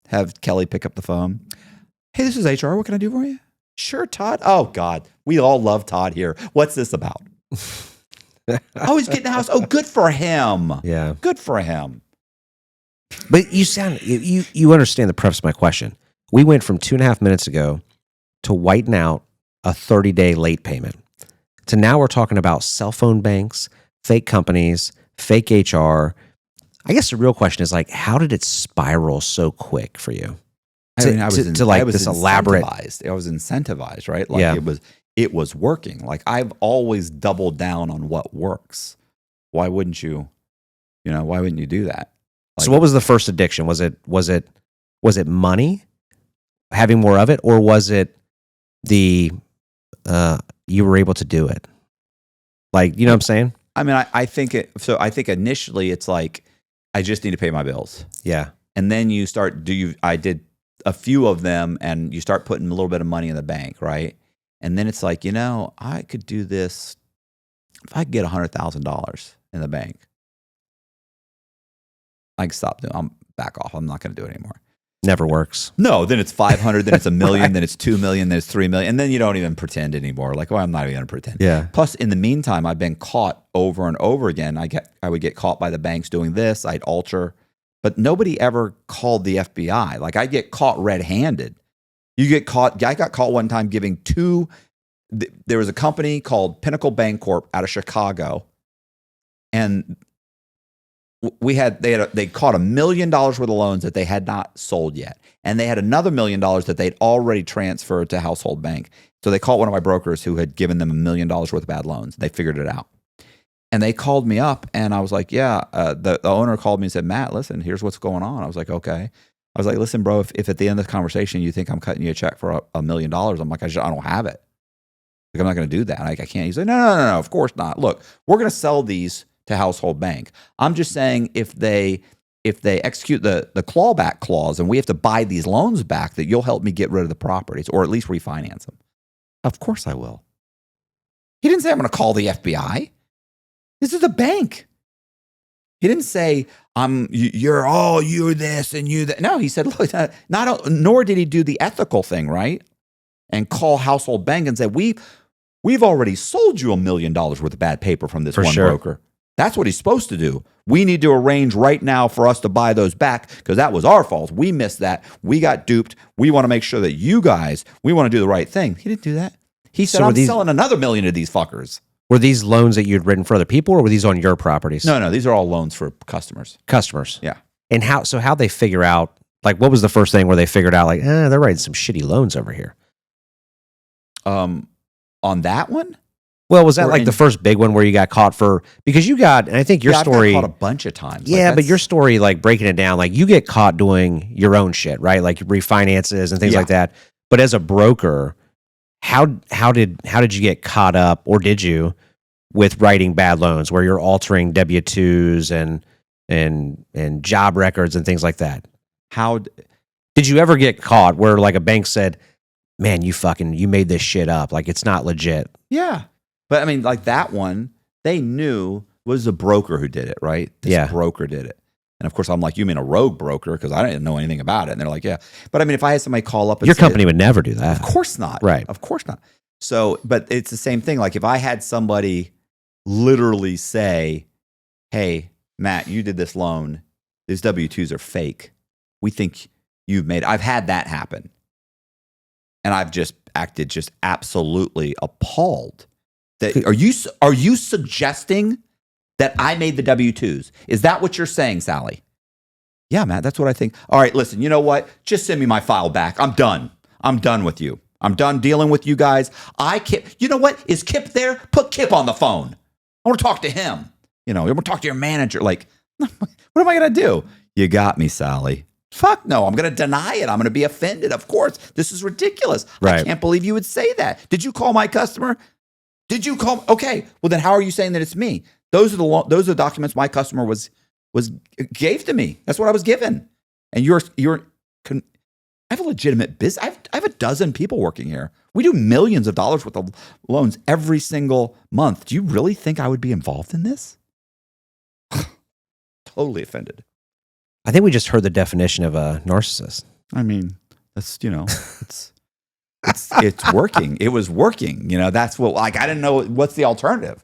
Have Kelly pick up the phone. Hey, this is HR. What can I do for you? Sure, Todd. Oh, God. We all love Todd here. What's this about? Oh, he's getting the house. Oh, good for him. Yeah. Good for him. But you understand the preface of my question. We went from 2.5 minutes ago to whiting out a 30-day late payment to now we're talking about cell phone banks, fake companies, fake HR. I guess the real question is like, how did it spiral so quick for you? I was elaborate. I was incentivized, right? Like it was working. Like I've always doubled down on what works. Why wouldn't you? Why wouldn't you do that? Like, so what was the first addiction? Was it money, having more of it, or was it the you were able to do it? Like, you know what I'm saying? I mean, I think initially it's like I just need to pay my bills. Yeah. And then you start I did a few of them and you start putting a little bit of money in the bank, right? And then it's like, I could do this if I could get $100,000 in the bank. I can stop doing. I'm back off. I'm not going to do it anymore. Never works. No, then it's 500, then it's $1 million, right. Then it's 2 million, then it's 3 million, and then you don't even pretend anymore. Like, I'm not even going to pretend. Yeah. Plus, in the meantime, I've been caught over and over again. I would get caught by the banks doing this. I'd alter, but nobody ever called the FBI. Like, I get caught red-handed. You get caught. I got caught one time giving there was a company called Pinnacle Bancorp out of Chicago, and they caught $1 million worth of loans that they had not sold yet. And they had another $1 million that they'd already transferred to Household Bank. So they called one of my brokers who had given them $1 million worth of bad loans. They figured it out. And they called me up and I was like, yeah, the owner called me and said, Matt, listen, here's what's going on. I was like, okay. I was like, listen, bro, if at the end of the conversation you think I'm cutting you a check for $1 million, I'm like, I don't have it. Like, I'm not going to do that. Like, I can't. He's like, no, of course not. Look, we're going to sell these to Household Bank. I'm just saying if they execute the clawback clause and we have to buy these loans back, that you'll help me get rid of the properties or at least refinance them. Of course I will. He didn't say I'm going to call the FBI. This is a bank. He didn't say you're this and you that. No, he said, look, nor did he do the ethical thing, right? And call Household Bank and say, we've already sold you $1 million worth of bad paper from this one broker. That's what he's supposed to do. We need to arrange right now for us to buy those back because that was our fault. We missed that. We got duped. We want to make sure that we want to do the right thing. He didn't do that. He said, I'm selling another $1 million to these fuckers. Were these loans that you'd written for other people or were these on your properties? No, these are all loans for customers. Yeah. And how'd they figure out, like, what was the first thing where they figured out, like, they're writing some shitty loans over here? On that one? Well, was that like the first big one where you got caught because you got, and I think your story. I've got caught a bunch of times. Yeah, but your story, like breaking it down, like you get caught doing your own shit, right? Like refinances and things like that. But as a broker, how did you get caught up, or did you, with writing bad loans where you're altering W-2s and job records and things like that? How did you ever get caught where like a bank said, man, you made this shit up, like it's not legit? Yeah. But I mean, like that one, they knew was a broker who did it, right? This broker did it. And of course, I'm like, you mean a rogue broker? Because I didn't know anything about it. And they're like, yeah. But I mean, if I had somebody call up and your company would never do that. Of course not. Right. Of course not. So, but it's the same thing. Like if I had somebody literally say, hey, Matt, you did this loan. These W-2s are fake. We think you've made, I've had that happen. And I've just acted just absolutely appalled. That are you suggesting that I made the W-2s? Is that what you're saying, Sally? Yeah, Matt, that's what I think. All right, listen, you know what? Just send me my file back. I'm done. I'm done with you. I'm done dealing with you guys. You know what? Is Kip there? Put Kip on the phone. I want to talk to him. I want to talk to your manager. Like, what am I going to do? You got me, Sally. Fuck no. I'm going to deny it. I'm going to be offended. Of course. This is ridiculous. Right. I can't believe you would say that. Did you call my customer? Did you call? Okay. Well, then how are you saying that it's me? Those are the documents my customer gave to me. That's what I was given. And I have a legitimate business. I have a dozen people working here. We do millions of dollars worth of loans every single month. Do you really think I would be involved in this? Totally offended. I think we just heard the definition of a narcissist. I mean, that's, it's working. It was working. That's what, like, I didn't know what's the alternative.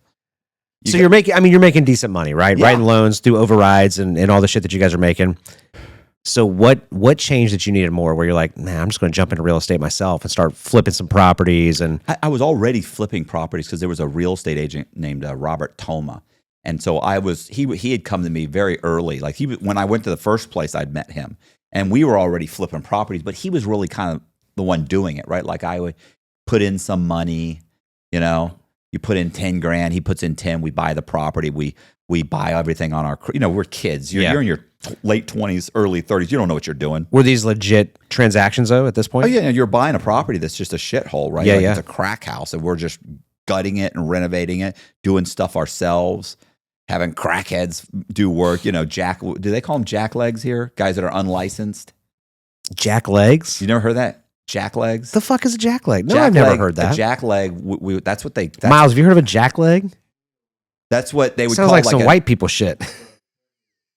You're making decent money, right? Yeah. Writing loans, do overrides and all the shit that you guys are making. So what changed that you needed more where you're like, man, I'm just going to jump into real estate myself and start flipping some properties? And I was already flipping properties because there was a real estate agent named Robert Toma. And so he had come to me very early. Like when I went to the first place, I'd met him and we were already flipping properties, but he was really kind of the one doing it, right? Like I would put in some money, you put in 10 grand, he puts in 10, we buy the property, we buy everything on our, we're kids. You're in your late 20s, early 30s. You don't know what you're doing. Were these legit transactions though at this point? Oh yeah, you're buying a property that's just a shithole, right? Yeah, It's a crack house and we're just gutting it and renovating it, doing stuff ourselves. Having crackheads do work, do they call them jack legs here? Guys that are unlicensed. Jack legs? You never heard that? Jack legs? The fuck is a jack leg? No, I've never heard that. A jack leg, that's what they... Miles, have you heard of a jack leg? That's what they would Sounds call like some white people shit.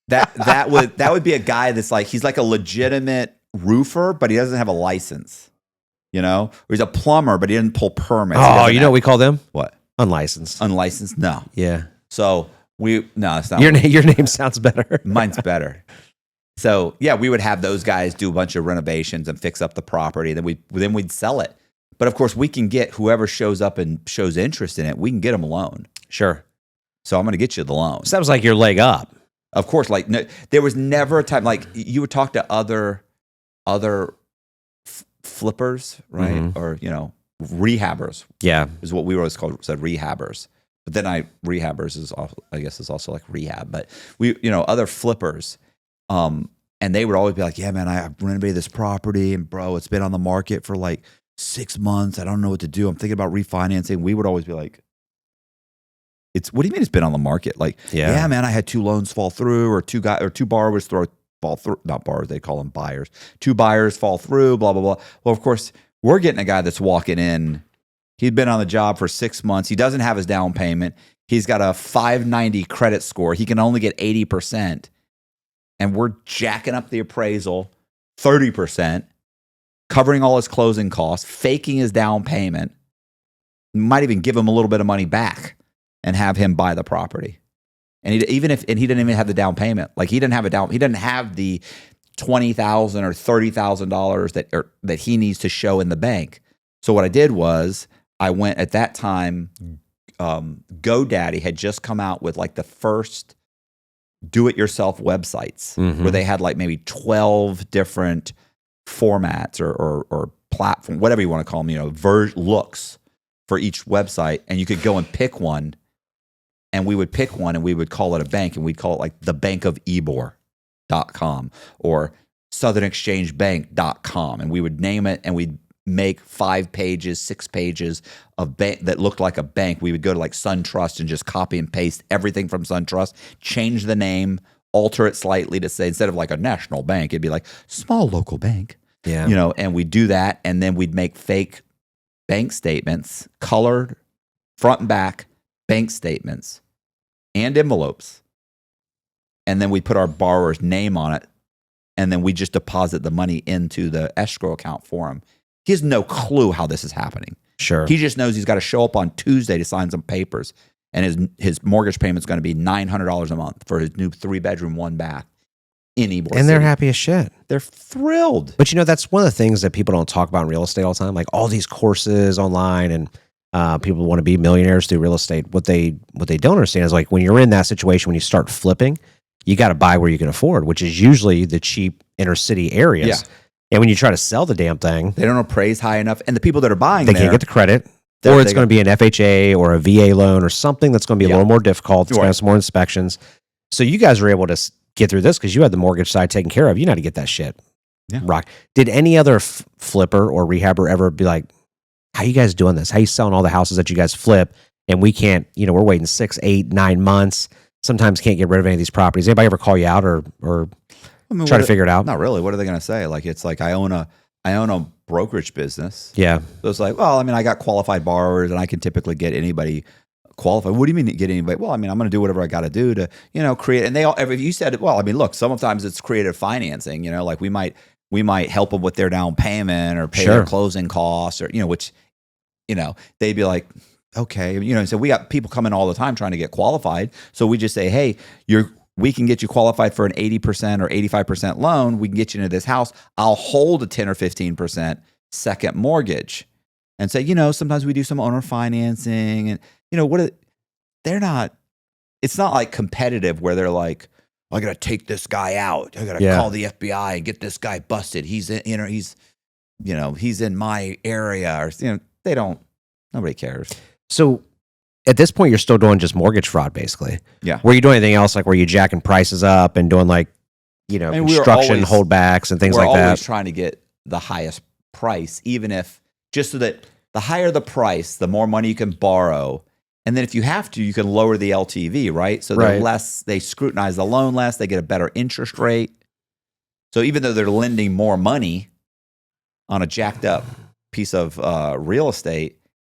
That would be a guy that's like, he's like a legitimate roofer, but he doesn't have a license. Or he's a plumber, but he didn't pull permits. Oh, you know what we call them? What? Unlicensed. Unlicensed? No. Yeah. So... No, it's not. Your name sounds better. Mine's better. So yeah, we would have those guys do a bunch of renovations and fix up the property. Then we'd sell it. But of course, we can get whoever shows up and shows interest in it. We can get them a loan. Sure. So I'm going to get you the loan. So that was like your leg up. Of course, like there was never a time like you would talk to other flippers, right? Mm-hmm. Or rehabbers. Yeah, is what we always said rehabbers. But then rehabbers is also like rehab. But we, other flippers, and they would always be like, yeah, man, I renovated this property and bro, it's been on the market for like 6 months. I don't know what to do. I'm thinking about refinancing. We would always be like, what do you mean it's been on the market? Like, yeah man, I had 2 loans fall through or two borrowers fall through, not borrowers, they call them buyers. 2 buyers fall through, blah, blah, blah. Well, of course, we're getting a guy that's walking in. He'd been on the job for 6 months. He doesn't have his down payment. He's got a 590 credit score. He can only get 80%. And we're jacking up the appraisal 30%, covering all his closing costs, faking his down payment. Might even give him a little bit of money back and have him buy the property. And he didn't even have the down payment. Like he didn't have the $20,000 or $30,000 that he needs to show in the bank. So what I did was I went at that time, GoDaddy had just come out with like the first do-it-yourself websites where they had like maybe 12 different formats or platform, whatever you want to call them, looks for each website. And you could go and pick one and we would pick one and we would call it a bank and we'd call it like the Bank of Ybor.com or southernexchangebank.com. And we would name it and we'd make 5 pages, 6 pages of bank that looked like a bank. We would go to like SunTrust and just copy and paste everything from SunTrust, change the name, alter it slightly to say instead of like a national bank, it'd be like small local bank. Yeah. And we'd do that and then we'd make fake bank statements, colored front and back bank statements and envelopes. And then we put our borrower's name on it and then we just deposit the money into the escrow account for him. He has no clue how this is happening. Sure. He just knows he's got to show up on Tuesday to sign some papers, and his mortgage payment's going to be $900 a month for his new 3-bedroom, 1-bath in Ybor And they're City. happy as shit. They're thrilled. But that's one of the things that people don't talk about in real estate all the time. Like all these courses online and people want to be millionaires through real estate. What they don't understand is like when you're in that situation, when you start flipping, you got to buy where you can afford, which is usually the cheap inner city areas. Yeah. And when you try to sell the damn thing, They don't appraise high enough, and the people that are buying they can't get the credit. Or it's going to be an FHA or a VA loan or something that's going to be a little more difficult. It's going to have some more inspections. So you guys were able to get through this because you had the mortgage side taken care of. You know how to get that shit. Yeah. Rock. Did any other flipper or rehabber ever be like, how you guys doing this? How you selling all the houses that you guys flip? And we can't, we're waiting 6, 8, 9 months. Sometimes can't get rid of any of these properties. Anybody ever call you out or try to figure it out? Not really. What are they going to say? Like, it's like I own a brokerage business. Yeah. So it's like, well, I got qualified borrowers, and I can typically get anybody qualified. What do you mean get anybody? Well, I'm going to do whatever I got to do to, create. And if you said, well, look, sometimes it's creative financing. Like we might help them with their down payment or pay their closing costs, or which, they'd be like, okay, so we got people coming all the time trying to get qualified. So we just say, hey, we can get you qualified for an 80% or 85% loan. We can get you into this house. I'll hold a 10 or 15% second mortgage, and say, sometimes we do some owner financing, and they're not. It's not like competitive where they're like, I got to take this guy out. I got to call the FBI and get this guy busted. He's in my area, or they don't. Nobody cares. So at this point, you're still doing just mortgage fraud, basically. Yeah. Were you doing anything else? Like, were you jacking prices up and doing like, construction holdbacks and things like that? We're always trying to get the highest price, even if just so that the higher the price, the more money you can borrow. And then if you have to, you can lower the LTV, right? So they scrutinize the loan less, they get a better interest rate. So even though they're lending more money on a jacked up piece of real estate,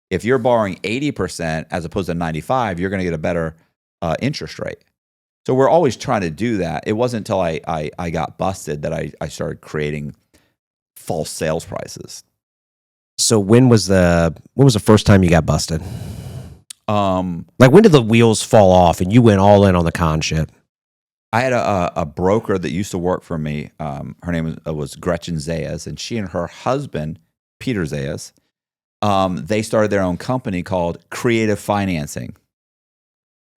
if you're borrowing 80% as opposed to 95%, you're going to get a better interest rate. So we're always trying to do that. It wasn't until I got busted that I started creating false sales prices. So when was the first time you got busted? Like when did the wheels fall off and you went all in on the con shit? I had a broker that used to work for me. Her name was Gretchen Zayas, and she and her husband, Peter Zayas, they started their own company called Creative Financing.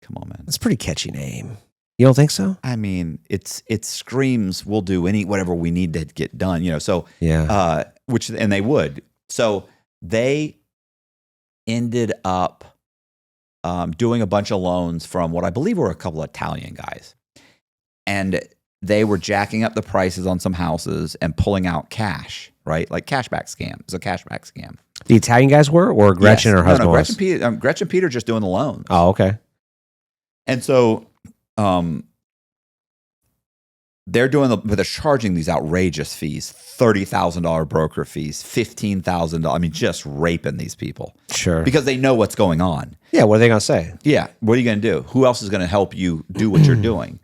Come on, man. That's a pretty catchy name. You don't think so? It screams we'll do whatever we need to get done, So yeah, and they would. So they ended up doing a bunch of loans from what I believe were a couple of Italian guys, and they were jacking up the prices on some houses and pulling out cash, right? Like cashback scam. It's a cashback scam. The Italian guys were, or Gretchen and her husband? No, Gretchen Peter just doing the loans. Oh, okay. And so they're but they're charging these outrageous fees, $30,000 broker fees, $15,000. Just raping these people. Sure. Because they know what's going on. Yeah, what are they going to say? Yeah, what are you going to do? Who else is going to help you do what you're doing?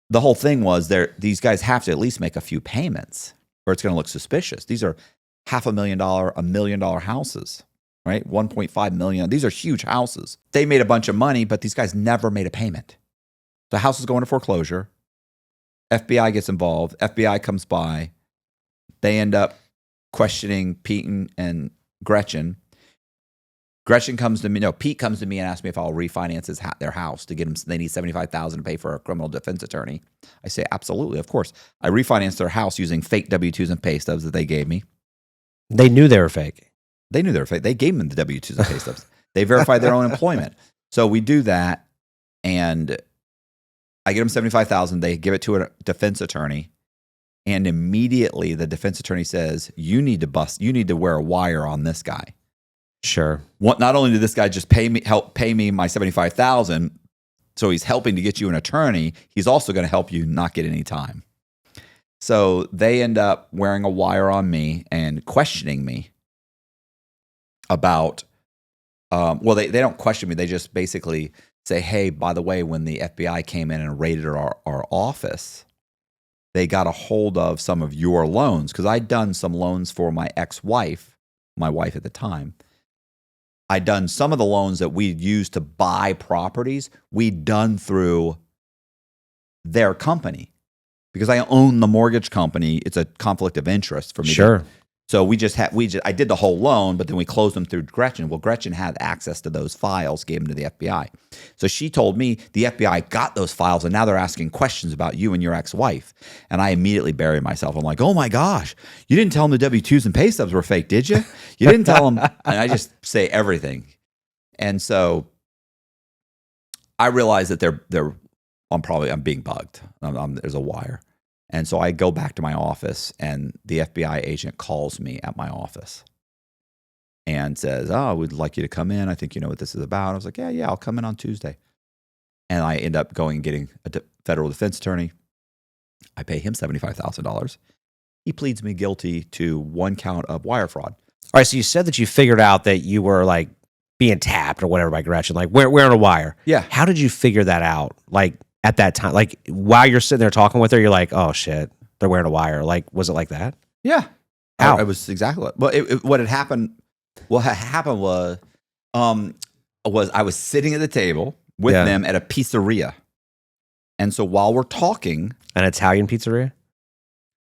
The whole thing was these guys have to at least make a few payments or it's going to look suspicious. These are $500,000, $1 million houses, right? 1.5 million. These are huge houses. They made a bunch of money, but these guys never made a payment. The house is going to foreclosure. FBI gets involved. FBI comes by. They end up questioning Pete and Gretchen. Gretchen comes to me. No, Pete comes to me and asks me if I'll refinance their house to get them. They need $75,000 to pay for a criminal defense attorney. I say absolutely, of course. I refinanced their house using fake W-2s and pay stubs that they gave me. They knew they were fake. They knew they were fake. They gave them the W-2s and pay stubs. They verified their own employment. So we do that, and I get them $75,000. They give it to a defense attorney, and immediately the defense attorney says, "You need to wear a wire on this guy." Sure. Not only did this guy just help pay me my $75,000, so he's helping to get you an attorney, he's also going to help you not get any time. So they end up wearing a wire on me and questioning me about, they don't question me. They just basically say, hey, by the way, when the FBI came in and raided our office, they got a hold of some of your loans. Because I'd done some loans for my ex-wife, my wife at the time. I'd done some of the loans that we'd used to buy properties, we'd done through their company because I own the mortgage company. It's a conflict of interest for me. Sure. So I did the whole loan, but then we closed them through Gretchen. Well, Gretchen had access to those files, gave them to the FBI. So she told me the FBI got those files and now they're asking questions about you and your ex-wife. And I immediately buried myself. I'm like, oh my gosh, you didn't tell them the W-2s and pay stubs were fake, did you? You didn't tell them. And I just say everything. And so I realized that I'm being bugged. There's a wire. And so I go back to my office and the FBI agent calls me at my office and says, oh, we'd like you to come in. I think you know what this is about. I was like, yeah, I'll come in on Tuesday. And I end up going and getting a federal defense attorney. I pay him $75,000. He pleads me guilty to 1 count of wire fraud. All right. So you said that you figured out that you were like being tapped or whatever by Gretchen, like wearing a wire. Yeah. How did you figure that out? Like at that time, like while you're sitting there talking with her, you're like, oh shit, they're wearing a wire. Like, was it like that? Yeah. How? It was exactly what had happened. What had happened was I was sitting at the table with them at a pizzeria. And so while we're talking, an Italian pizzeria?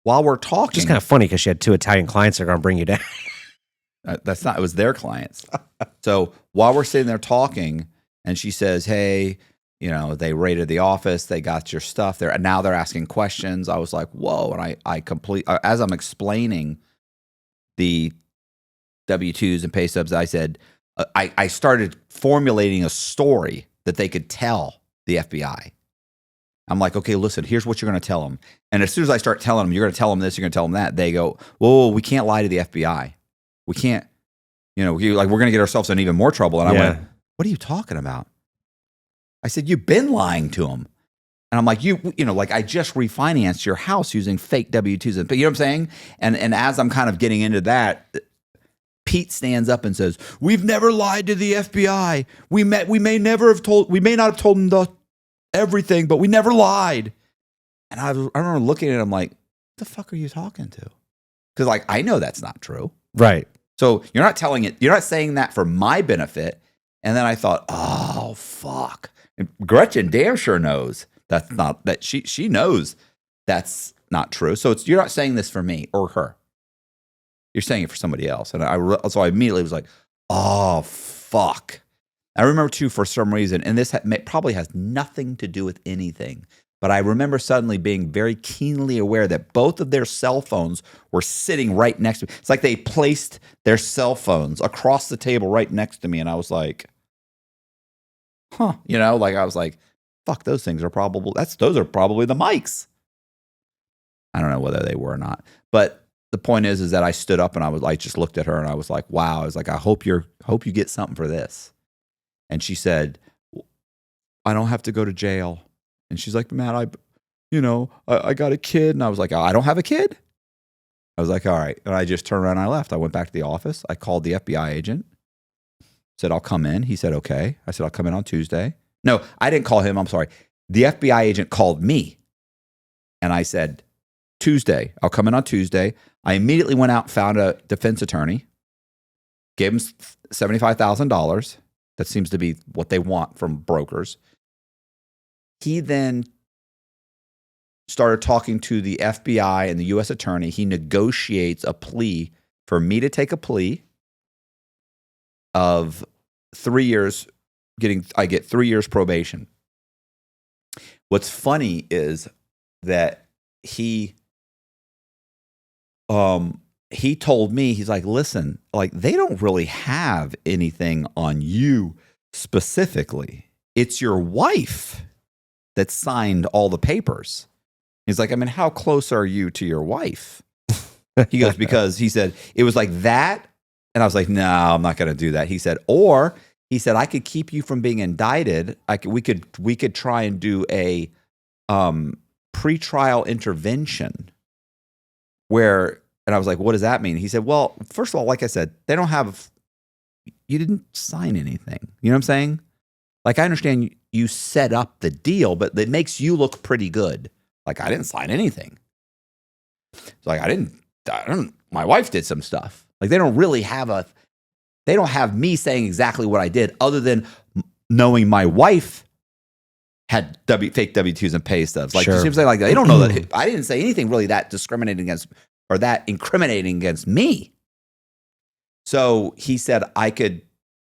Just kind of funny because she had 2 Italian clients that are going to bring you down. It was their clients. So while we're sitting there talking and she says, hey, they raided the office. They got your stuff there. And now they're asking questions. I was like, whoa. And as I'm explaining the W-2s and pay stubs, I said, I started formulating a story that they could tell the FBI. I'm like, okay, listen, here's what you're going to tell them. And as soon as I start telling them, you're going to tell them this, you're going to tell them that, they go, whoa, we can't lie to the FBI. We can't, we're going to get ourselves in even more trouble. And I went, what are you talking about? I said, you've been lying to them. And I'm like, I just refinanced your house using fake W-2s. And, you know what I'm saying? And as I'm kind of getting into that, Pete stands up and says, we've never lied to the FBI. We may not have told them everything, but we never lied. And I remember looking at him like, what the fuck are you talking to? Because I know that's not true. Right. So you're not saying that for my benefit. And then I thought, oh, fuck. And Gretchen damn sure knows that she knows that's not true. So you're not saying this for me or her. You're saying it for somebody else. And so I immediately was like, oh, fuck. I remember too, for some reason, and this probably has nothing to do with anything, but I remember suddenly being very keenly aware that both of their cell phones were sitting right next to me. It's like they placed their cell phones across the table right next to me. And I was like, huh, I was like, fuck, those are probably the mics. I don't know whether they were or not, but the point is that I stood up and I just looked at her and I was like, wow. I was like, I hope you get something for this. And she said, I don't have to go to jail. And she's like, Matt, I got a kid. And I was like, I don't have a kid. I was like, all right. And I just turned around and I left. I went back to the office. I called the FBI agent, said, I'll come in. He said, okay. I said, I'll come in on Tuesday. No, I didn't call him. I'm sorry. The FBI agent called me and I said, Tuesday, I'll come in on Tuesday. I immediately went out, found a defense attorney, gave him $75,000. That seems to be what they want from brokers. He then started talking to the FBI and the U.S. attorney. He negotiates a plea for me to take a plea of 3 years. I get 3 years probation. What's funny is that he told me, he's like, listen, they don't really have anything on you specifically. It's your wife that signed all the papers. He's like, how close are you to your wife? He goes, because he said, it was like that. And I was like, no, I'm not going to do that. He said, I could keep you from being indicted. We could try and do a pretrial intervention and I was like, what does that mean? He said, well, first of all, like I said, you didn't sign anything. You know what I'm saying? I understand you set up the deal, but it makes you look pretty good. I didn't sign anything. It's my wife did some stuff. They don't really have They don't have me saying exactly what I did, other than knowing my wife had fake W-2s and pay stubs. Like, Sure. you see what I'm saying? Like, they don't know that. I didn't say anything really that discriminating against or that incriminating against me. So he said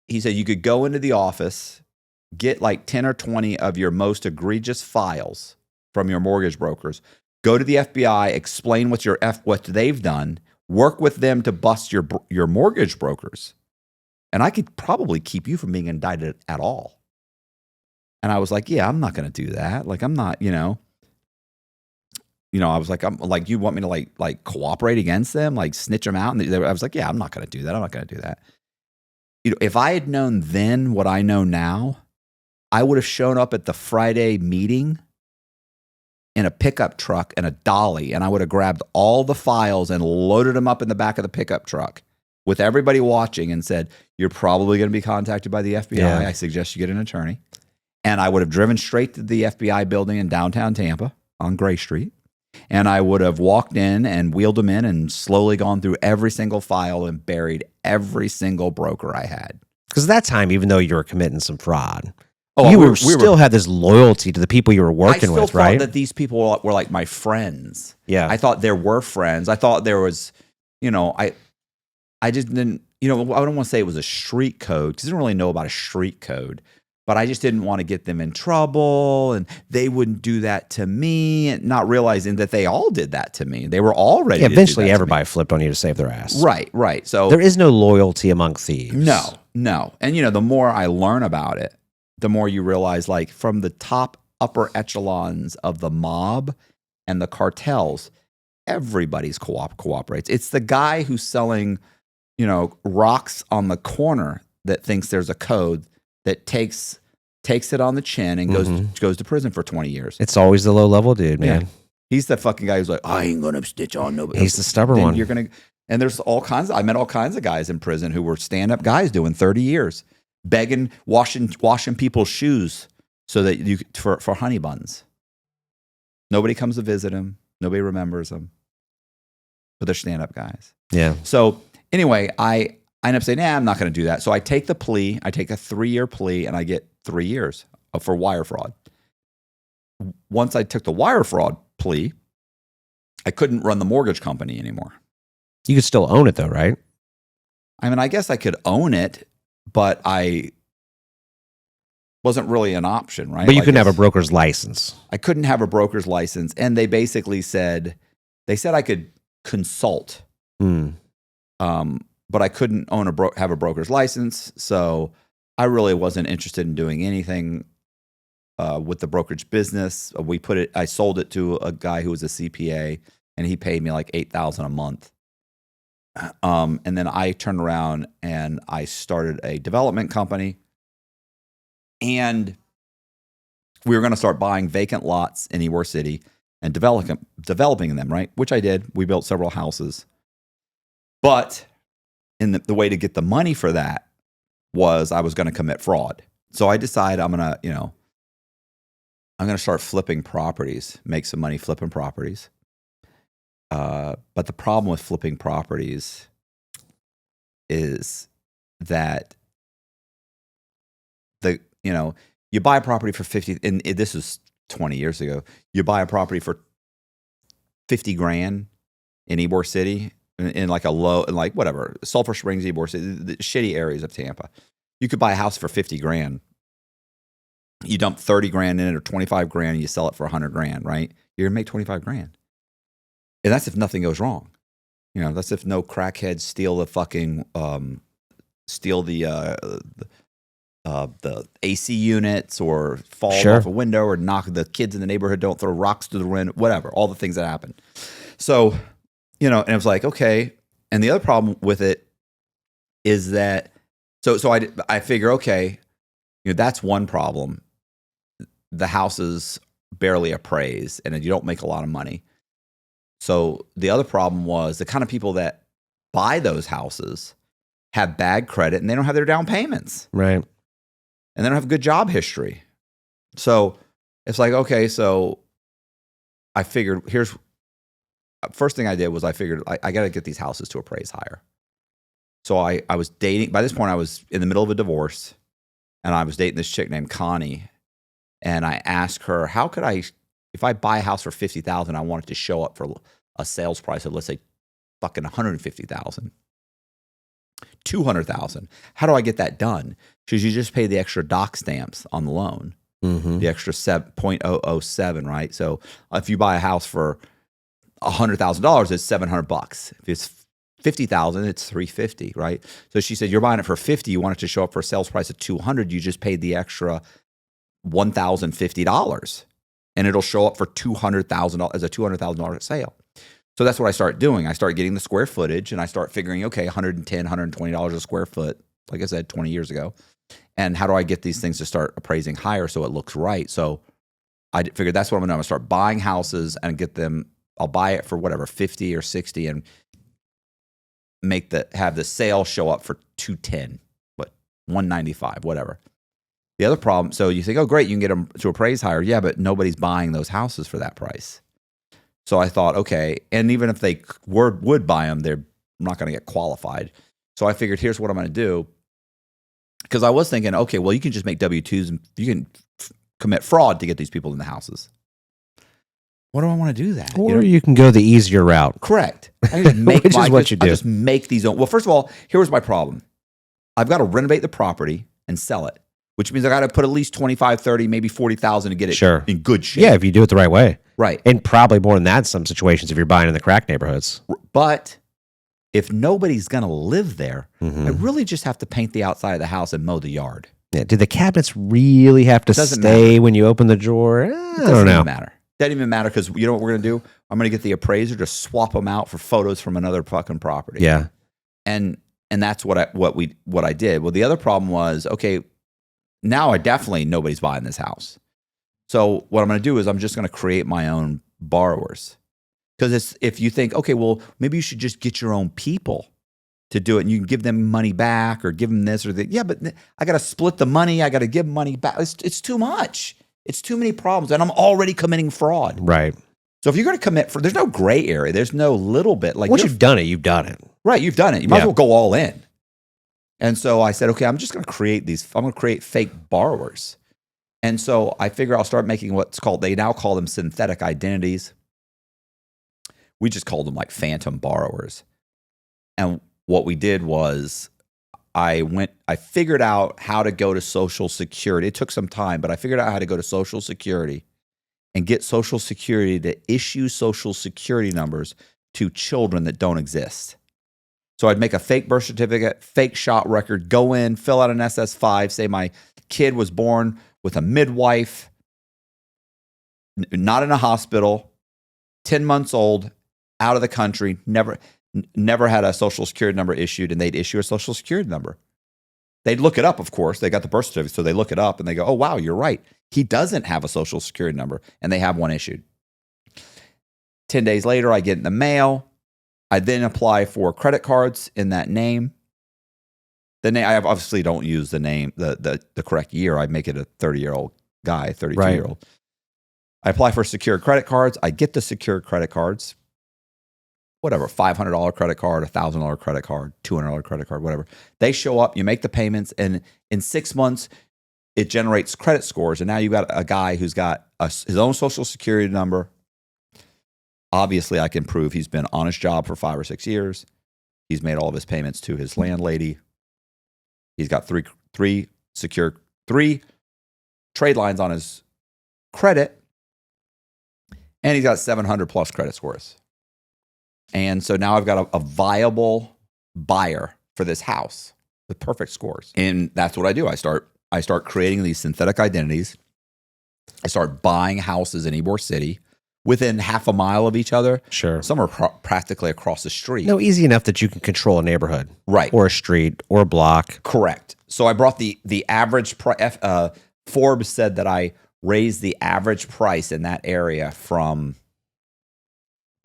you could go into the office, get like 10 or 20 of your most egregious files from your mortgage brokers, go to the FBI, explain what they've done, work with them to bust your mortgage brokers. And I could probably keep you from being indicted at all. And I was like, yeah, I'm not going to do that. Like, I'm not, I was like, I'm like, you want me to like cooperate against them, like snitch them out? And I was like, yeah, I'm not going to do that. I'm not going to do that. If I had known then what I know now, I would have shown up at the Friday meeting in a pickup truck and a dolly, and I would have grabbed all the files and loaded them up in the back of the pickup truck with everybody watching and said, you're probably going to be contacted by the FBI. Yeah. I suggest you get an attorney. And I would have driven straight to the FBI building in downtown Tampa on Gray Street. And I would have walked in and wheeled them in and slowly gone through every single file and buried every single broker I had. Because at that time, even though you were committing some fraud, Oh, you still had this loyalty to the people you were working with, right? I still thought that these people were like my friends. Yeah. I thought there were friends. I thought there was, I just didn't, I don't want to say it was a street code because I didn't really know about a street code, but I just didn't want to get them in trouble, and they wouldn't do that to me, and not realizing that they all did that to me. They were all ready to do eventually that to everybody flipped on you to save their ass. Right. So there is no loyalty among thieves. No. And the more I learn about it, the more you realize, like, from the top upper echelons of the mob and the cartels, everybody's cooperates. It's the guy who's selling, rocks on the corner that thinks there's a code that takes it on the chin and goes to prison for 20 years. It's always the low level dude, man. Yeah. He's the fucking guy who's like, I ain't gonna stitch on nobody. He's the stubborn one. And there's I met all kinds of guys in prison who were stand-up guys doing 30 years, begging, washing people's shoes so that for honey buns. Nobody comes to visit him. Nobody remembers him. But they're stand-up guys. Yeah. So anyway, I end up saying, I'm not going to do that. So I take the plea. I take a 3-year plea, and I get 3 years for wire fraud. Once I took the wire fraud plea, I couldn't run the mortgage company anymore. You could still own it, though, right? I mean, I guess I could own it, but I wasn't really an option, right? But you couldn't have a broker's license. I couldn't have a broker's license. And they basically said I could consult. But I couldn't have a broker's license, so I really wasn't interested in doing anything with the brokerage business. I sold it to a guy who was a CPA, and he paid me like $8,000 a month. And then I turned around and I started a development company, and we were going to start buying vacant lots in Ybor City and developing them, right? Which I did. We built several houses, but the way to get the money for that was I was going to commit fraud. So I decided I'm going to start flipping properties, make some money flipping properties. But the problem with flipping properties is that you buy a property for 50, and this was 20 years ago. You buy a property for 50 grand in Ybor City, in like whatever, Sulphur Springs, Ybor City, the shitty areas of Tampa. You could buy a house for 50 grand. You dump 30 grand in it or 25 grand and you sell it for 100 grand, right? You're gonna make 25 grand. And that's if nothing goes wrong. That's if no crackheads steal the fucking, the AC units or fall off a window or knock the kids in the neighborhood, don't throw rocks to the window, whatever, all the things that happen. So, and it was like, okay. And the other problem with it is that, so I figure, okay, that's one problem. The house is barely appraised and you don't make a lot of money. So the other problem was the kind of people that buy those houses have bad credit and they don't have their down payments. Right. And they don't have a good job history. So it's like, okay, so I figured first thing I did was I figured I got to get these houses to appraise higher. So I was dating, by this point I was in the middle of a divorce, and I was dating this chick named Connie, and I asked her, how could I, if I buy a house for $50,000, I want it to show up for a sales price of, let's say, fucking $150,000, $200,000. How do I get that done? Because you just pay the extra doc stamps on the loan, the extra 0.007, right? So if you buy a house for $100,000, it's $700. If it's $50,000, it's $350, right? So she said, you're buying it for $50, you want it to show up for a sales price of $200, you just paid the extra $1,050, and it'll show up for $200,000 as a $200,000 sale. So that's what I start doing. I start getting the square footage, and I start figuring, okay, $110, $120 a square foot, like I said, 20 years ago. And how do I get these things to start appraising higher so it looks right? So I figured that's what I'm going to do. I'm going to start buying houses and get them. I'll buy it for whatever, 50 or 60, and have the sale show up for 210, what, 195, whatever. The other problem, so you think, oh, great, you can get them to appraise higher. Yeah, but nobody's buying those houses for that price. So I thought, okay, and even if they would buy them, they're not going to get qualified. So I figured, here's what I'm going to do. Because I was thinking, okay, well, you can just make W-2s and you can commit fraud to get these people in the houses. What do I want to do that? Or you can go the easier route. Correct. I just make Which is what you do. I just make these own. Well, first of all, here was my problem. I've got to renovate the property and sell it, which means I got to put at least 25, 30, maybe 40,000 to get it in good shape. Yeah, if you do it the right way. Right. And probably more than that in some situations if you're buying in the crack neighborhoods. But if nobody's going to live there, I really just have to paint the outside of the house and mow the yard. Yeah. Do the cabinets really have to stay when you open the drawer? I don't know. Doesn't even matter, because you know what we're going to do? I'm going to get the appraiser to swap them out for photos from another fucking property. Yeah. And that's what I did. Well, the other problem was, okay, now nobody's buying this house. So what I'm going to do is I'm just going to create my own borrowers. Because if you think, okay, well, maybe you should just get your own people to do it, and you can give them money back or give them this or that. Yeah, but I got to split the money. I got to give money back. It's too much. It's too many problems, and I'm already committing fraud. Right. So if you're going to commit there's no gray area. There's no little bit. Like once you've done it, you've done it. Right, you've done it. You might as well go all in. And so I said, okay, I'm just going to create I'm going to create fake borrowers. And so I figure I'll start making they now call them synthetic identities. We just called them like phantom borrowers. And what we did was I figured out how to go to Social Security. It took some time, but I figured out how to go to Social Security and get Social Security to issue Social Security numbers to children that don't exist. So I'd make a fake birth certificate, fake shot record, go in, fill out an SS5, say my kid was born with a midwife, not in a hospital, 10 months old, out of the country, never had a Social Security number issued, and they'd issue a Social Security number. They'd look it up, of course. They got the birth certificate, so they look it up, and they go, oh, wow, you're right. He doesn't have a Social Security number, and they have one issued. 10 days later, I get in the mail. I then apply for credit cards in that name. The name, I obviously don't use the name, the correct year. I make it a 30-year-old guy, 32-year-old. I apply for secured credit cards. I get the secured credit cards. Whatever, $500 credit card, $1,000 credit card, $200 credit card, whatever. They show up, you make the payments, and in 6 months, it generates credit scores. And now you've got a guy who's got his own Social Security number. Obviously, I can prove he's been on his job for 5 or 6 years. He's made all of his payments to his landlady. He's got three trade lines on his credit, and he's got 700 plus credit scores. And so now I've got a viable buyer for this house with perfect scores. And that's what I do. I start creating these synthetic identities. I start buying houses in Ybor City within half a mile of each other. Sure. Some are practically across the street. No, easy enough that you can control a neighborhood. Right. Or a street or a block. Correct. So I brought the average price. Forbes said that I raised the average price in that area from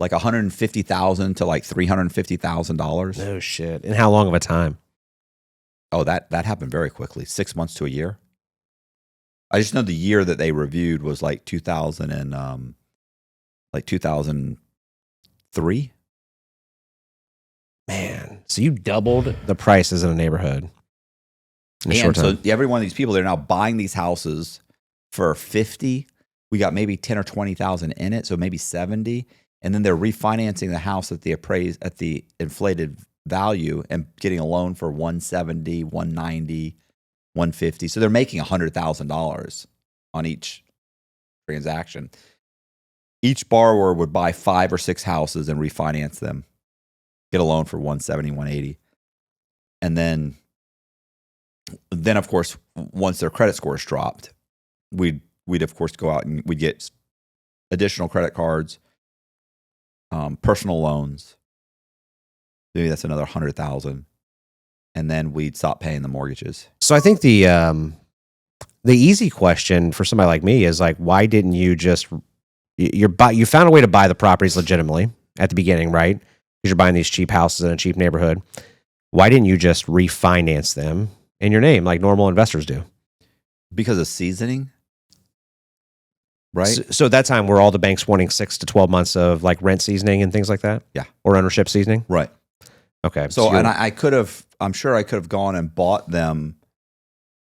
like $150,000 to like $350,000. No shit. And how long of a time? Oh, that happened very quickly. 6 months to a year. I just know the year that they reviewed was like 2003. Man, so you doubled the prices in a neighborhood in a short And time. so every one of these people, they're now buying these houses for 50. We got maybe 10 or 20,000 in it, so maybe 70. And then they're refinancing the house at the inflated value and getting a loan for 170, 190, 150. So they're making $100,000 on each transaction. Each borrower would buy 5 or 6 houses and refinance them, get a loan for 170, 180. And then of course, once their credit scores dropped, we'd of course go out and we'd get additional credit cards, personal loans. Maybe that's another 100,000, and then we'd stop paying the mortgages. So I think the easy question for somebody like me is like, why didn't you just you found a way to buy the properties legitimately at the beginning, right? Because you're buying these cheap houses in a cheap neighborhood. Why didn't you just refinance them in your name like normal investors do? Because of seasoning, right? So at that time, were all the banks wanting 6 to 12 months of like rent seasoning and things like that? Yeah. Or ownership seasoning? Right. Okay. So and I'm sure I could have gone and bought them,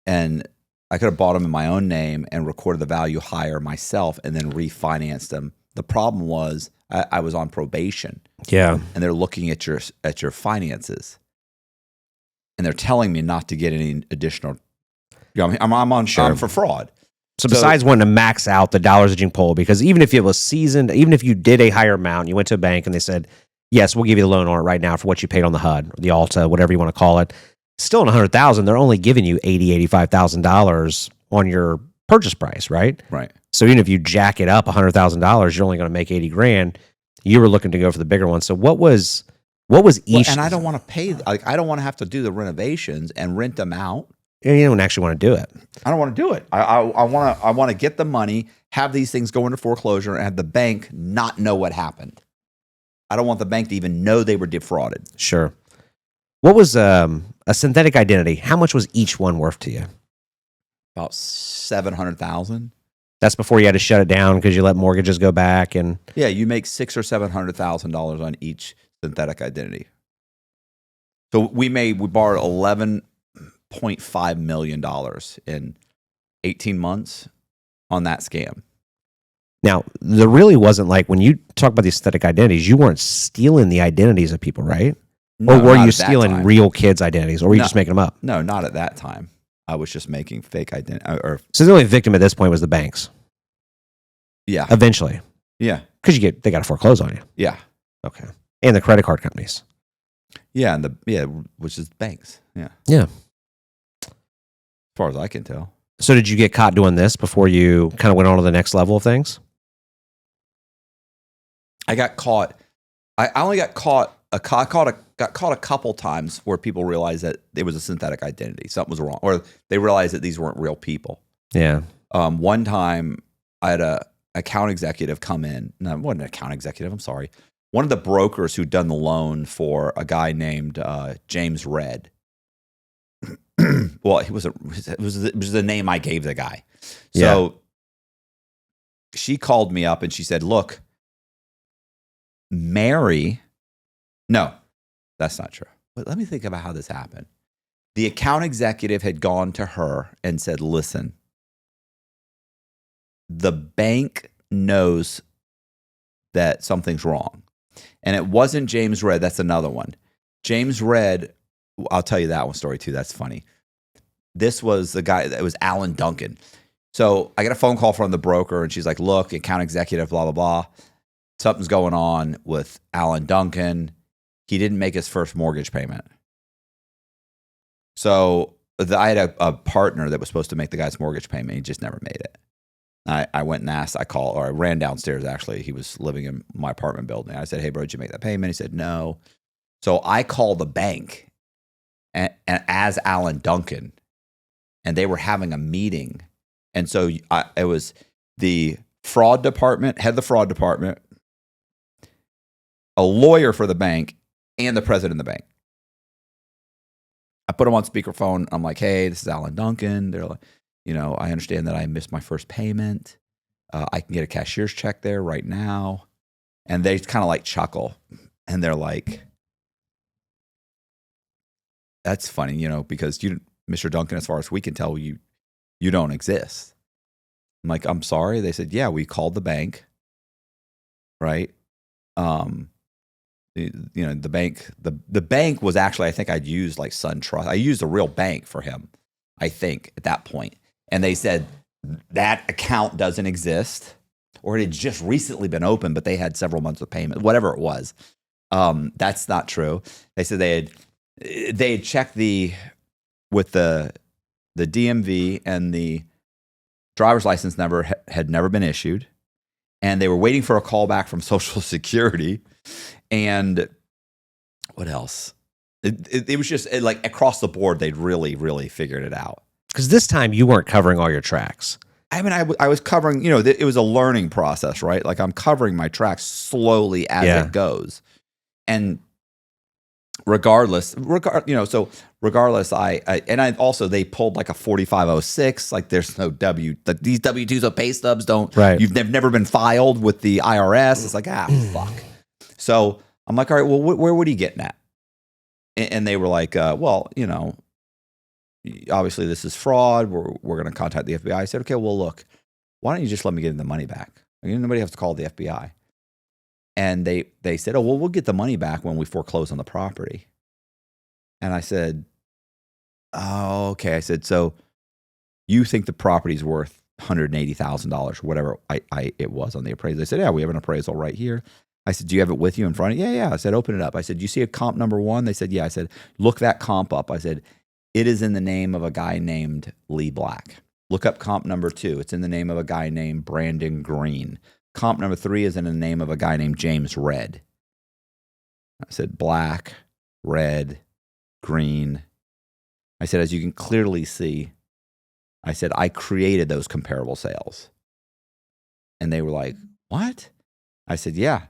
and I could have bought them in my own name and recorded the value higher myself and then refinanced them. The problem was I was on probation, yeah. and they're looking at your finances, and they're telling me not to get any additional. You know, I'm I'm for fraud. So besides wanting to max out the dollars that you can pull, because even if it was seasoned, even if you did a higher amount, you went to a bank and they said, yes, we'll give you the loan on it right now for what you paid on the HUD, or the Alta, whatever you want to call it. Still in $100,000, they're only giving you $85,000 on your purchase price, right? Right. So even if you jack it up $100,000, you're only going to make 80 grand. You were looking to go for the bigger one. So what was each? And I don't want to pay. Like, I don't want to have to do the renovations and rent them out. You don't actually want to do it. I don't want to do it. I want to get the money, have these things go into foreclosure, and have the bank not know what happened. I don't want the bank to even know they were defrauded. Sure. What was a synthetic identity? How much was each one worth to you? About 700,000. That's before you had to shut it down because you let mortgages go back and Yeah, you make $600,000 or $700,000 on each synthetic identity. So we borrowed $11.5 million in 18 months on that scam. Now, there really wasn't like when you talk about these synthetic identities, you weren't stealing the identities of people, right? No, or were not you at that stealing time. real kids' identities, or were you just making them up? No, not at that time. I was just making fake identity. So the only victim at this point was the banks. Yeah, Eventually, yeah, because they got to foreclose on you. yeah, Okay, and the credit card companies. yeah, which is banks. Yeah, Yeah. as far as I can tell. So did you get caught doing this before you kind of went on to the next level of things? I got caught. I only got caught. Got caught a couple times where people realized that it was a synthetic identity. Something was wrong, or they realized that these weren't real people. Yeah. One time, I had a account executive come in. No, it wasn't an account executive. I'm sorry. One of the brokers who'd done the loan for a guy named James Red. Well, it was the name I gave the guy. So she called me up and she said, "Look, Mary." No, that's not true. But let me think about how this happened. The account executive had gone to her and said, "Listen, the bank knows that something's wrong." And it wasn't James Red. That's another one. James Red, I'll tell you that one story too. That's funny. This was the guy, that was Alan Duncan. So I got a phone call from the broker and she's like, "Look, account executive, blah, blah, blah. Something's going on with Alan Duncan. He didn't make his first mortgage payment." So I had a partner that was supposed to make the guy's mortgage payment. He just never made it. I went and asked, I ran downstairs actually. He was living in my apartment building. I said, "Hey bro, did you make that payment?" He said, "No." So I called the bank and as Alan Duncan, and they were having a meeting. And so it was the fraud department, head of the fraud department, a lawyer for the bank, and the president of the bank. I put them on speakerphone. I'm like, "Hey, this is Alan Duncan." They're like, "I understand that I missed my first payment. I can get a cashier's check there right now." And they kind of like chuckle. And they're like, that's funny, because Mr. Duncan, as far as we can tell, you don't exist. I'm like, I'm sorry. They said, yeah, we called the bank, right? The bank, the bank was actually, I think I'd used like SunTrust. I used a real bank for him, I think, at that point. And they said that account doesn't exist, or it had just recently been opened, but they had several months of payment, whatever it was. That's not true. They said they had checked with the DMV, and the driver's license number had never been issued, and they were waiting for a call back from Social Security. And what else? It was just like across the board, they'd really, really figured it out. Because this time you weren't covering all your tracks. I mean, I was covering, it was a learning process, right? Like I'm covering my tracks slowly as it goes. And regardless, I also, they pulled like a 4506, like there's no like these W-2s or pay stubs they've never been filed with the IRS. It's like, fuck. So I'm like, all right, well, where would he getting at? And they were like, well, obviously this is fraud. We're going to contact the FBI. I said, okay, well, look, why don't you just let me get the money back? Nobody has to call the FBI. And they said, oh, well, we'll get the money back when we foreclose on the property. And I said, oh, okay. I said, so you think the property's worth $180,000, whatever it was on the appraisal? They said, yeah, we have an appraisal right here. I said, do you have it with you in front of you? Yeah. I said, open it up. I said, you see a comp number 1? They said, yeah. I said, look that comp up. I said, it is in the name of a guy named Lee Black. Look up comp number 2. It's in the name of a guy named Brandon Green. Comp number 3 is in the name of a guy named James Red. I said, Black, Red, Green. I said, as you can clearly see, I said, I created those comparable sales. And they were like, what? I said, yeah.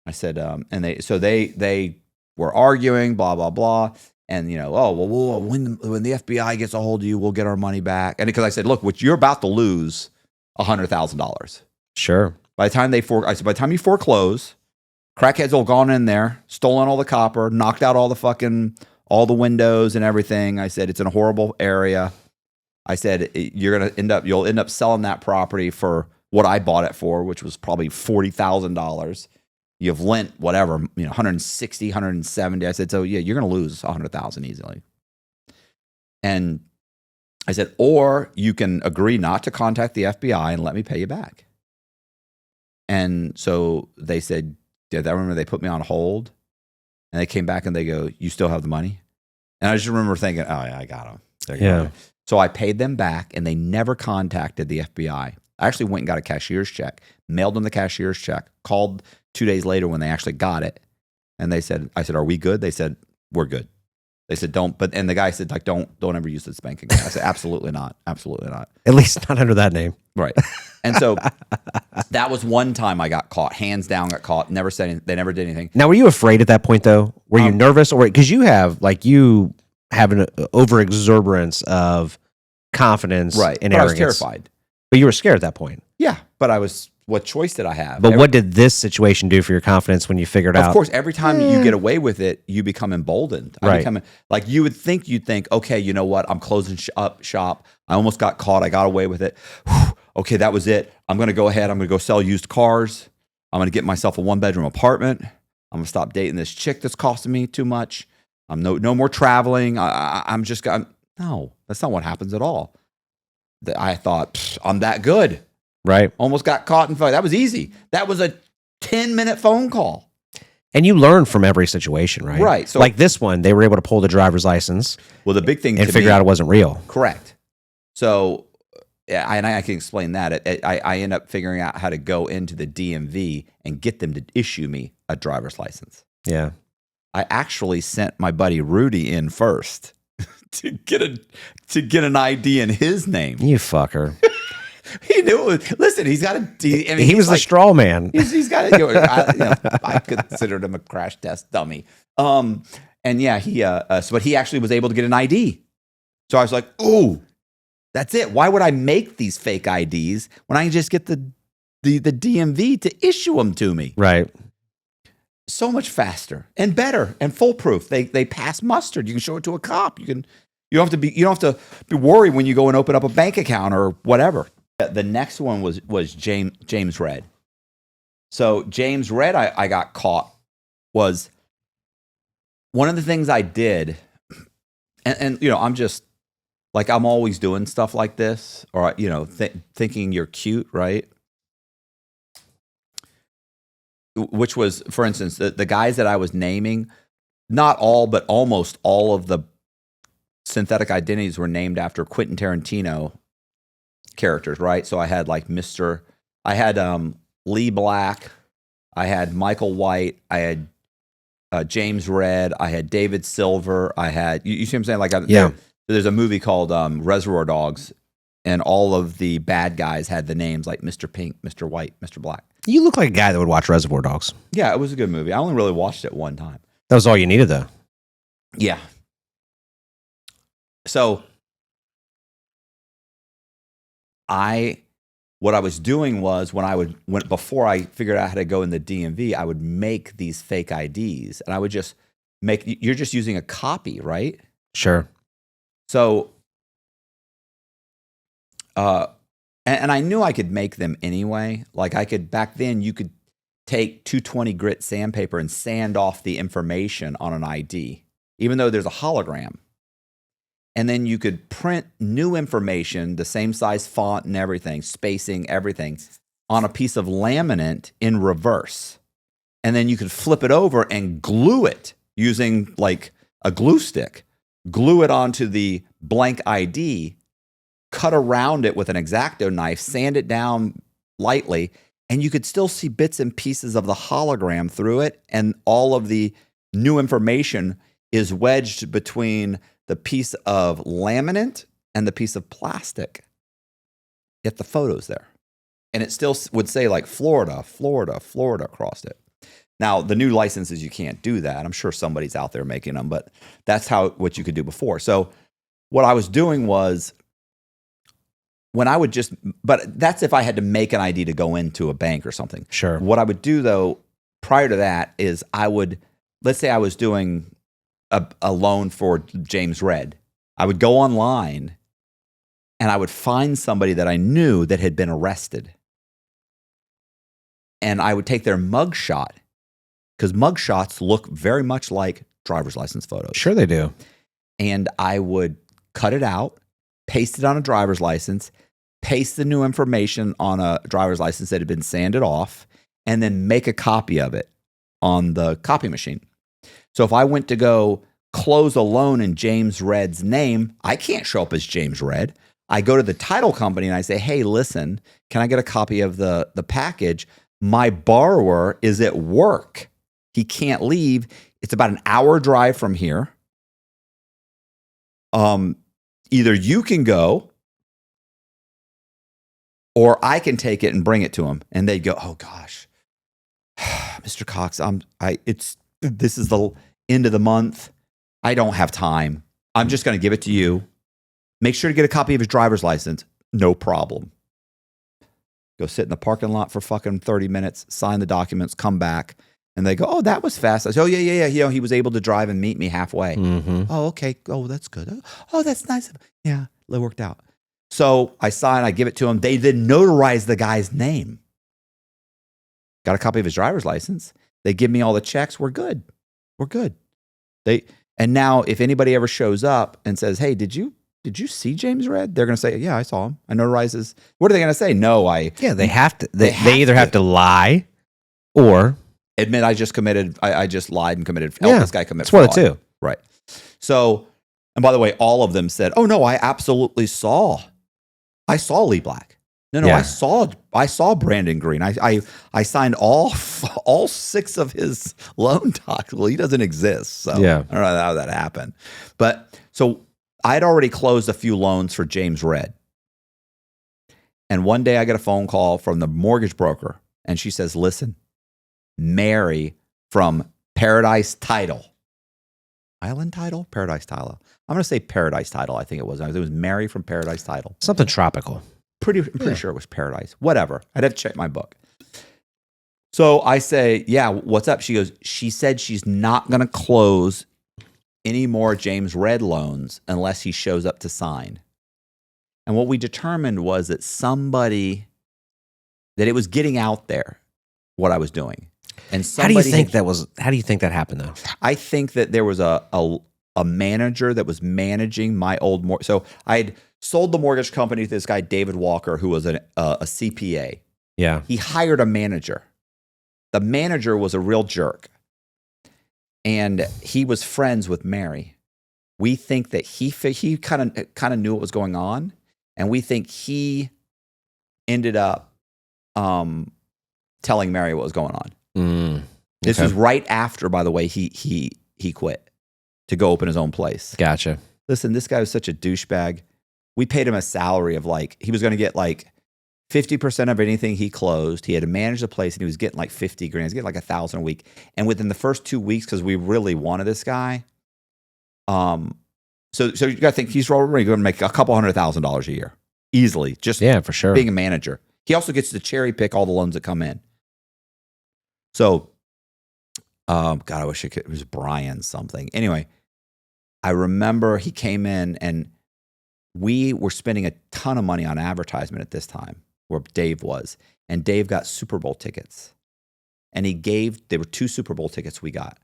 I said, and they were arguing, blah, blah, blah. And, when the FBI gets a hold of you, we'll get our money back. And because I said, look, you're about to lose $100,000. Sure. By the time by the time you foreclose, crackheads will gone in there, stolen all the copper, knocked out all the windows and everything. I said, it's in a horrible area. I said, you'll end up selling that property for what I bought it for, which was probably $40,000. You've lent whatever, 160, 170. I said, so yeah, you're going to lose 100,000 easily. And I said, or you can agree not to contact the FBI and let me pay you back. And so they said, I remember they put me on hold, and they came back and they go, you still have the money? And I just remember thinking, oh yeah, I got them. Yeah. So I paid them back, and they never contacted the FBI. I actually went and got a cashier's check, mailed them the cashier's check, called 2 days later when they actually got it. And I said, are we good? They said, we're good. They said, and the guy said, like, don't ever use this bank again. I said, absolutely not. Absolutely not. At least not under that name. Right. And so that was one time I got caught, hands down got caught, never said anything. They never did anything. Now, were you afraid at that point though? Were you nervous, or because you have an overexuberance of confidence, right? And but arrogance. I was terrified. But you were scared at that point. Yeah, but what choice did I have? But what did this situation do for your confidence when you figured out? Of course, every time you get away with it, you become emboldened. Right. Like you'd think, okay, you know what? I'm closing up shop. I almost got caught. I got away with it. Whew, okay, that was it. I'm going to go ahead. I'm going to go sell used cars. I'm going to get myself a 1-bedroom apartment. I'm going to stop dating this chick that's costing me too much. I'm no more traveling. No, that's not what happens at all. I thought, I'm that good. Right. Almost got caught in that was easy. That was a 10-minute phone call. And you learn from every situation, right? Right. So, like this one, they were able to pull the driver's license. Well, the big thing and figure out it wasn't real. Correct. So, I can explain that. I end up figuring out how to go into the DMV and get them to issue me a driver's license. Yeah. I actually sent my buddy Rudy in first to get an ID in his name. You fucker. He knew it. Listen, he's got he was the straw man. He's got I considered him a crash test dummy. And yeah, but he actually was able to get an ID. So I was like, ooh, that's it. Why would I make these fake IDs when I can just get the DMV to issue them to me? Right. so much faster and better and foolproof. They pass mustard. You can show it to a cop. You don't have to be worried when you go and open up a bank account or whatever. The next one was James Red. So James Red, I got caught, was one of the things I did, and I'm just like, I'm always doing stuff like this, or thinking you're cute, right? Which was, for instance, the guys that I was naming, not all, but almost all of the synthetic identities were named after Quentin Tarantino characters, right? So I had like Lee Black, I had Michael White, I had James Red, I had David Silver, I had, you see what I'm saying? Like, there's a movie called Reservoir Dogs, and all of the bad guys had the names like Mr. Pink, Mr. White, Mr. Black. You look like a guy that would watch Reservoir Dogs. Yeah, it was a good movie. I only really watched it one time. That was all you needed, though. Yeah. So what I was doing was before I figured out how to go in the DMV, I would make these fake IDs, and I would just you're just using a copy, right? Sure. So, and I knew I could make them anyway. Like back then you could take 220 grit sandpaper and sand off the information on an ID, even though there's a hologram. And then you could print new information, the same size font and everything, spacing, everything, on a piece of laminate in reverse. And then you could flip it over and glue it using like a glue stick. Glue it onto the blank ID, cut around it with an X-Acto knife, sand it down lightly, and you could still see bits and pieces of the hologram through it, and all of the new information is wedged between the piece of laminate and the piece of plastic. Yet the photo's there. And it still would say like Florida, Florida, Florida across it. Now, the new licenses, you can't do that. I'm sure somebody's out there making them, but that's what you could do before. So what I was doing was but that's if I had to make an ID to go into a bank or something. Sure. What I would do though, prior to that, is let's say I was doing a loan for James Red. I would go online and I would find somebody that I knew that had been arrested. And I would take their mugshot, because mugshots look very much like driver's license photos. Sure they do. And I would cut it out, paste it on a driver's license, paste the new information on a driver's license that had been sanded off, and then make a copy of it on the copy machine. So if I went to go close a loan in James Red's name, I can't show up as James Red. I go to the title company and I say, hey, listen, can I get a copy of the package? My borrower is at work. He can't leave. It's about an hour drive from here. Either you can go or I can take it and bring it to him. And they'd go, oh gosh, Mr. Cox, this is the end of the month. I don't have time. I'm just going to give it to you. Make sure to get a copy of his driver's license. No problem. Go sit in the parking lot for fucking 30 minutes, sign the documents, come back. And they go, oh, that was fast. I said, oh, yeah. He was able to drive and meet me halfway. Mm-hmm. Oh, okay. Oh, that's good. Oh, that's nice. Yeah, it worked out. So I sign, I give it to him. They then notarize the guy's name. Got a copy of his driver's license. They give me all the checks. We're good. And now if anybody ever shows up and says, hey, did you see James Red? They're going to say, yeah, I saw him. I notarized his. What are they going to say? No, Yeah, they have to. They either have to lie or admit I just lied and committed. Yeah, this guy committed fraud. It's one of two. Right. So, and by the way, all of them said, oh no, I absolutely saw Lee Black. No, yeah. I saw Brandon Green. I signed all 6 of his loan docs. Well, he doesn't exist. So yeah. I don't know how that happened. But so I'd already closed a few loans for James Red. And one day I get a phone call from the mortgage broker and she says, listen, Mary from Paradise Title. Island Title? Paradise Title. I'm going to say Paradise Title. I think it was. It was Mary from Paradise Title. Something tropical. I'm pretty sure it was Paradise. Whatever. I'd have to check my book. So I say, yeah, what's up? She goes, she said she's not going to close any more James Red loans unless he shows up to sign. And what we determined was that that it was getting out there what I was doing. And How do you think that happened though? I think that there was a manager that was managing my old mortgage. So I had sold the mortgage company to this guy, David Walker, who was a CPA. Yeah. He hired a manager. The manager was a real jerk. And he was friends with Mary. We think that he kind of knew what was going on. And we think he ended up telling Mary what was going on. This was right after, by the way, he quit to go open his own place. Gotcha. Listen, this guy was such a douchebag. We paid him a salary of he was going to get 50% of anything he closed. He had to manage the place, and he was getting $50,000. He was getting $1,000 a week. And within the first 2 weeks, because we really wanted this guy, so you got to think he's already going to make a couple $100,000 a year easily. Just for sure. Being a manager, he also gets to cherry pick all the loans that come in. So, God, I wish it was Brian something. Anyway, I remember he came in, and we were spending a ton of money on advertisement at this time, where Dave was. And Dave got Super Bowl tickets. And there were 2 Super Bowl tickets we got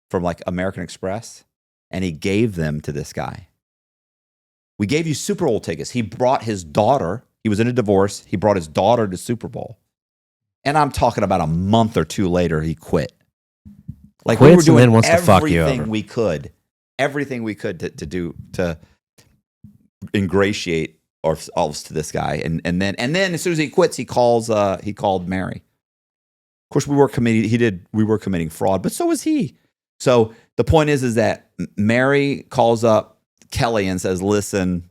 from American Express. And he gave them to this guy. We gave you Super Bowl tickets. He brought his daughter. He was in a divorce. He brought his daughter to Super Bowl. And I'm talking about a month or 2 later, he quit. We were doing and then wants to fuck you over. Everything we could to ingratiate ourselves to this guy. And then as soon as he quits, he called Mary. Of course, we were committing fraud, but so was he. So the point is that Mary calls up Kelly and says, listen,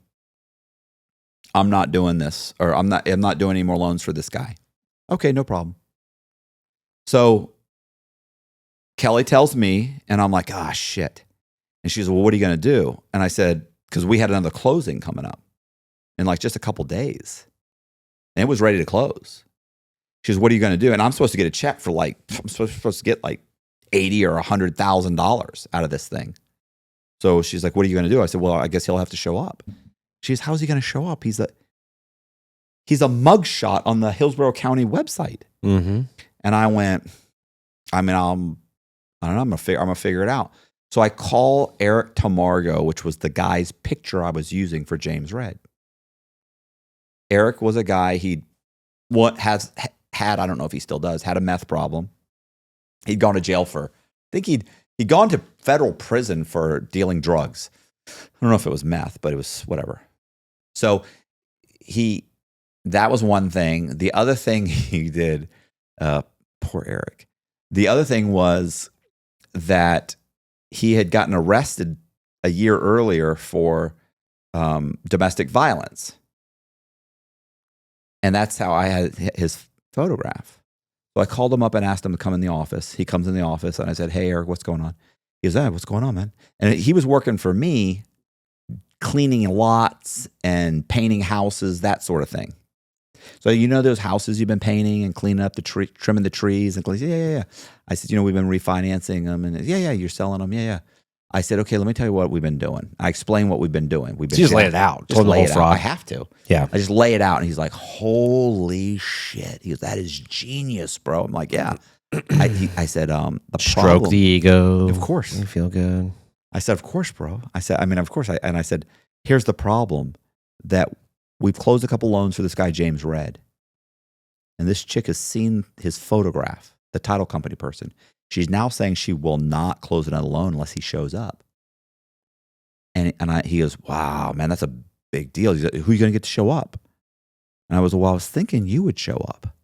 I'm not doing this, or I'm not doing any more loans for this guy. Okay, no problem. So Kelly tells me, and I'm like, shit. And she says, well, what are you going to do? And I said, because we had another closing coming up in just a couple days. And it was ready to close. She says, what are you going to do? And I'm supposed to get a check for I'm supposed to get $80,000 or $100,000 out of this thing. So she's like, what are you going to do? I said, well, I guess he'll have to show up. She says, how's he going to show up? He's a mugshot on the Hillsborough County website. Mm-hmm. And I went, I don't know, I'm going to figure it out. So I call Eric Tamargo, which was the guy's picture I was using for James Red. Eric was a guy had, I don't know if he still does, had a meth problem. He'd gone to jail I think he'd gone to federal prison for dealing drugs. I don't know if it was meth, but it was whatever. So that was one thing. The other thing he did, poor Eric. The other thing was that he had gotten arrested a year earlier for domestic violence. And that's how I had his photograph. So I called him up and asked him to come in the office. He comes in the office, and I said, hey, Eric, what's going on? He goes, what's going on, man? And he was working for me, cleaning lots and painting houses, that sort of thing. So those houses you've been painting and cleaning up trimming the trees and yeah. I said, we've been refinancing them, and yeah, you're selling them, yeah. I said, okay, let me tell you what we've been doing. I explained what we've been doing. We've been just lay it out. Just lay it out. I have to. Yeah. I just lay it out, and he's like, holy shit. He goes, that is genius, bro. I'm like, yeah. I said, stroke the ego. Of course. You feel good. I said, of course, bro. I said, of course. And I said, here's the problem, that we've closed a couple loans for this guy, James Red. And this chick has seen his photograph, the title company person. She's now saying she will not close another loan unless he shows up. And he goes, wow, man, that's a big deal. He's like, who are you going to get to show up? And I was thinking you would show up.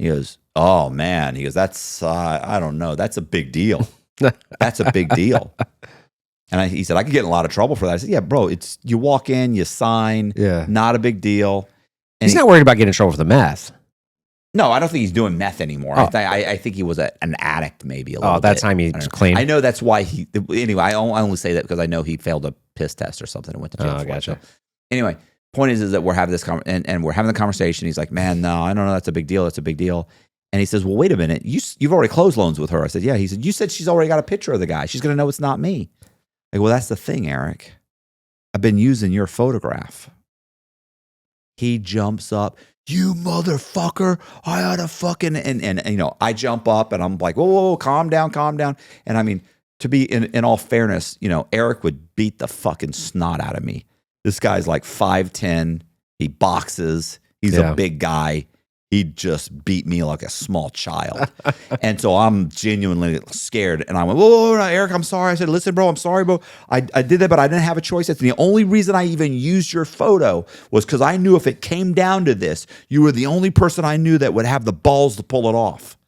He goes, oh, man. He goes, that's, I don't know. That's a big deal. That's a big deal. And he said, I could get in a lot of trouble for that. I said, yeah, bro, you walk in, you sign, not a big deal. And he's not worried about getting in trouble for the meth. No, I don't think he's doing meth anymore. Oh. I think he was an addict maybe a little bit. That time he was clean. I know that's why anyway, I only say that because I know he failed a piss test or something and went to jail for it. Gotcha. So, anyway, point is that we're having this and we're having the conversation. He's like, man, no, I don't know. That's a big deal. That's a big deal. And he says, well, wait a minute. You've already closed loans with her. I said, yeah. He said, you said she's already got a picture of the guy. She's going to know it's not me. Like, well, that's the thing, Eric. I've been using your photograph. He jumps up. You motherfucker. I ought to fucking, and you know, I jump up and I'm like, whoa, calm down. And I mean, to be in all fairness, you know, Eric would beat the fucking snot out of me. This guy's like 5'10". He boxes. He's a big guy. He just beat me like a small child. And so I'm genuinely scared. And I went, whoa, Eric, I'm sorry. I said, listen, bro, I'm sorry, bro. I did that, but I didn't have a choice. That's the only reason I even used your photo was because I knew if it came down to this, you were the only person I knew that would have the balls to pull it off.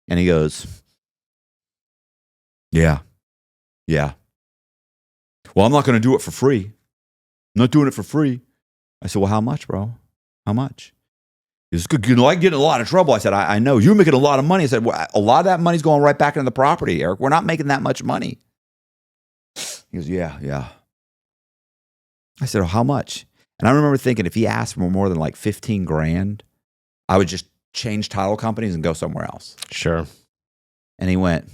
And he goes, yeah. Well, I'm not going to do it for free. I'm not doing it for free. I said, well, how much, bro? How much? He's good. You know, I get in a lot of trouble. I said, I know you're making a lot of money. I said, well, a lot of that money's going right back into the property, Eric. We're not making that much money. He goes, yeah. I said, well, how much? And I remember thinking if he asked for more than like 15 grand, I would just change title companies and go somewhere else. Sure. And he went,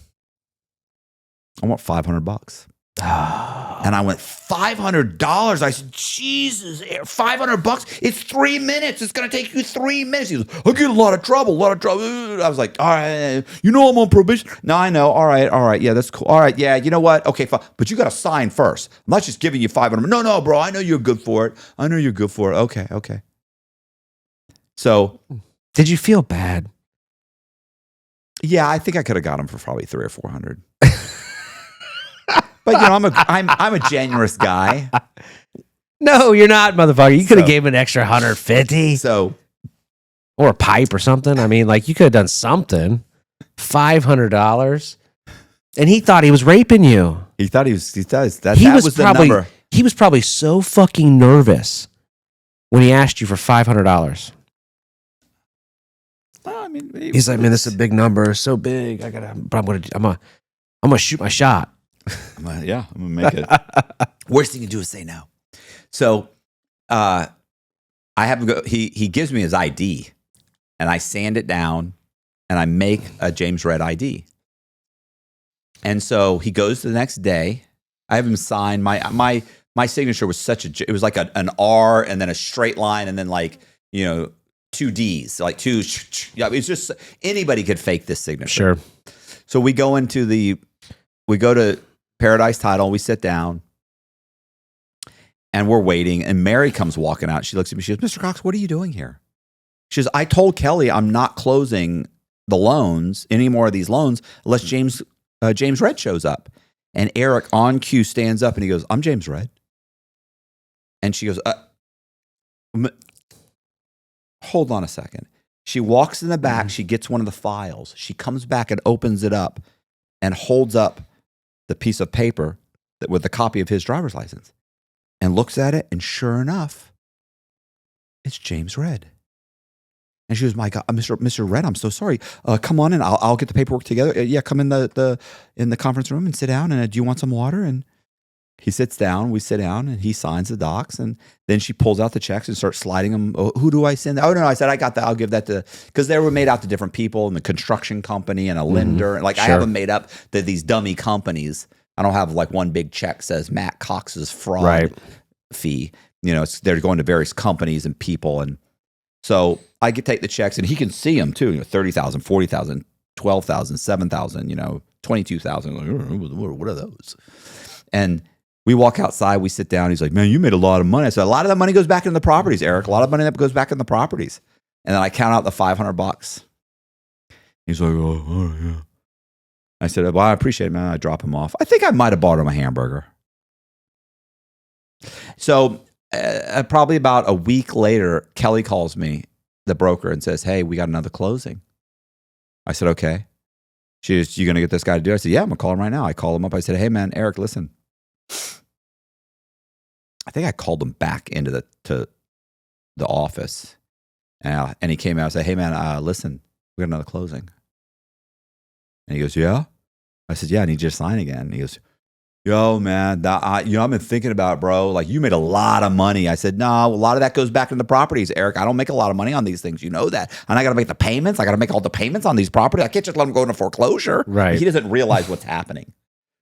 I want $500. And I went, $500? I said, Jesus, $500? It's 3 minutes. It's going to take you 3 minutes. He goes, I get a lot of trouble. I was like, all right, you know I'm on probation. No, I know. All right. Yeah, that's cool. All right, yeah, you know what? Okay, fine. But you got to sign first. I'm not just giving you $500. No, bro, I know you're good for it. Okay. So. Did you feel bad? Yeah, I think I could have got him for probably $300 or $400. But you know, I'm a generous guy. No, you're not, motherfucker. You could have gave him an extra 150. So, or a pipe or something. I mean, like you could have done something. $500, and he thought he was raping you. He thought he was the number. He was probably so fucking nervous when he asked you for $500. I mean, he's like, man, this is a big number. It's so big. I'm gonna shoot my shot. I'm gonna make it. Worst thing you can do is say no. So, I have to go. He gives me his ID, and I sand it down, and I make a James Red ID. And so he goes the next day. I have him sign my signature was it was like an R and then a straight line and then like, you know, two D's, like two. Yeah, it's just anybody could fake this signature. Sure. So we go to Paradise Title. We sit down, and we're waiting. And Mary comes walking out. She looks at me. She goes, "Mr. Cox, what are you doing here?" She goes, "I told Kelly I'm not closing the loans, any more of these loans, unless James Red shows up." And Eric on cue stands up and he goes, "I'm James Red." And she goes, "Hold on a second." She walks in the back. She gets one of the files. She comes back and opens it up and holds up the piece of paper with the copy of his driver's license and looks at it. And sure enough, it's James Red. And she goes, "My God, Mr. Red, I'm so sorry. Come on in. I'll get the paperwork together. Yeah, come in the conference room and sit down. And do you want some water?" And he sits down. We sit down, and he signs the docs. And then she pulls out the checks and starts sliding them. "Oh, who do I send?" "Oh, no, I said I got that. I'll give that to," because they were made out to different people and the construction company and a lender. Like, sure. I have them made up to these dummy companies. I don't have like one big check says Matt Cox's fraud fee. You know, they're going to various companies and people. And so I could take the checks, and he can see them too. You know, 30,000, 40,000, 12,000, 7,000. You know, 22,000. Like, what are those? And we walk outside. We sit down. He's like, "Man, you made a lot of money." I said, "A lot of that money goes back into the properties, Eric. A lot of money that goes back in the properties." And then I count out the $500. He's like, "Oh, yeah." I said, "Well, I appreciate it, man." I drop him off. I think I might have bought him a hamburger. So probably about a week later, Kelly calls me, the broker, and says, "Hey, we got another closing." I said, "Okay." She goes, "You going to get this guy to do it?" I said, "Yeah, I'm going to call him right now." I call him up. I said, "Hey, man, Eric, listen." I think I called him back into the office, and he came out and said, "Hey, man, listen, we got another closing." And he goes, "Yeah?" I said, "Yeah, I need you to sign again." And he goes, yo, man, I've been thinking about it, bro. Like, you made a lot of money. I said, no, a lot of that goes back into the properties, Eric. I don't make a lot of money on these things. You know that. And I got to make the payments. I got to make all the payments on these properties. I can't just let them go into foreclosure. Right. He doesn't realize what's happening.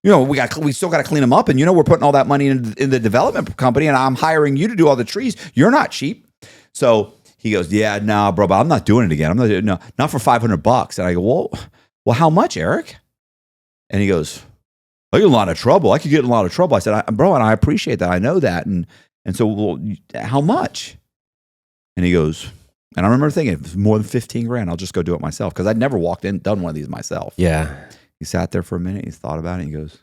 We still got to clean them up. And, we're putting all that money in the development company, and I'm hiring you to do all the trees. You're not cheap. So he goes, yeah, no, bro, but I'm not doing it again. Not for $500. And I go, well, how much, Eric? And he goes, I get in a lot of trouble. I could get in a lot of trouble. I said, bro, and I appreciate that. I know that. And so, well, how much? And he goes, and I remember thinking, if it's more than 15 grand, I'll just go do it myself. Because I'd never done one of these myself. Yeah. He sat there for a minute. He thought about it. And he goes,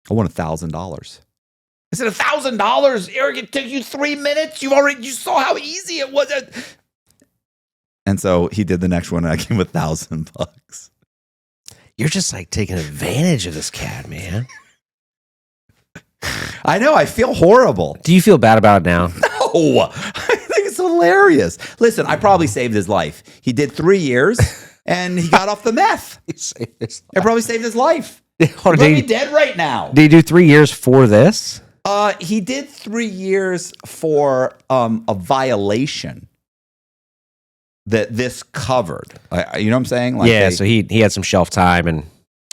I want $1,000. I said, $1,000? Eric, it took you 3 minutes. You saw how easy it was. And so he did the next one, and I gave him $1,000. You're just like taking advantage of this cat, man. I know. I feel horrible. Do you feel bad about it now? No. I think it's hilarious. Listen, I probably saved his life. He did 3 years, and he got off the meth. I probably saved his life. He'd be dead right now. Did he do 3 years for this? He did 3 years for a violation that this covered. You know what I'm saying? Like so he had some shelf time, and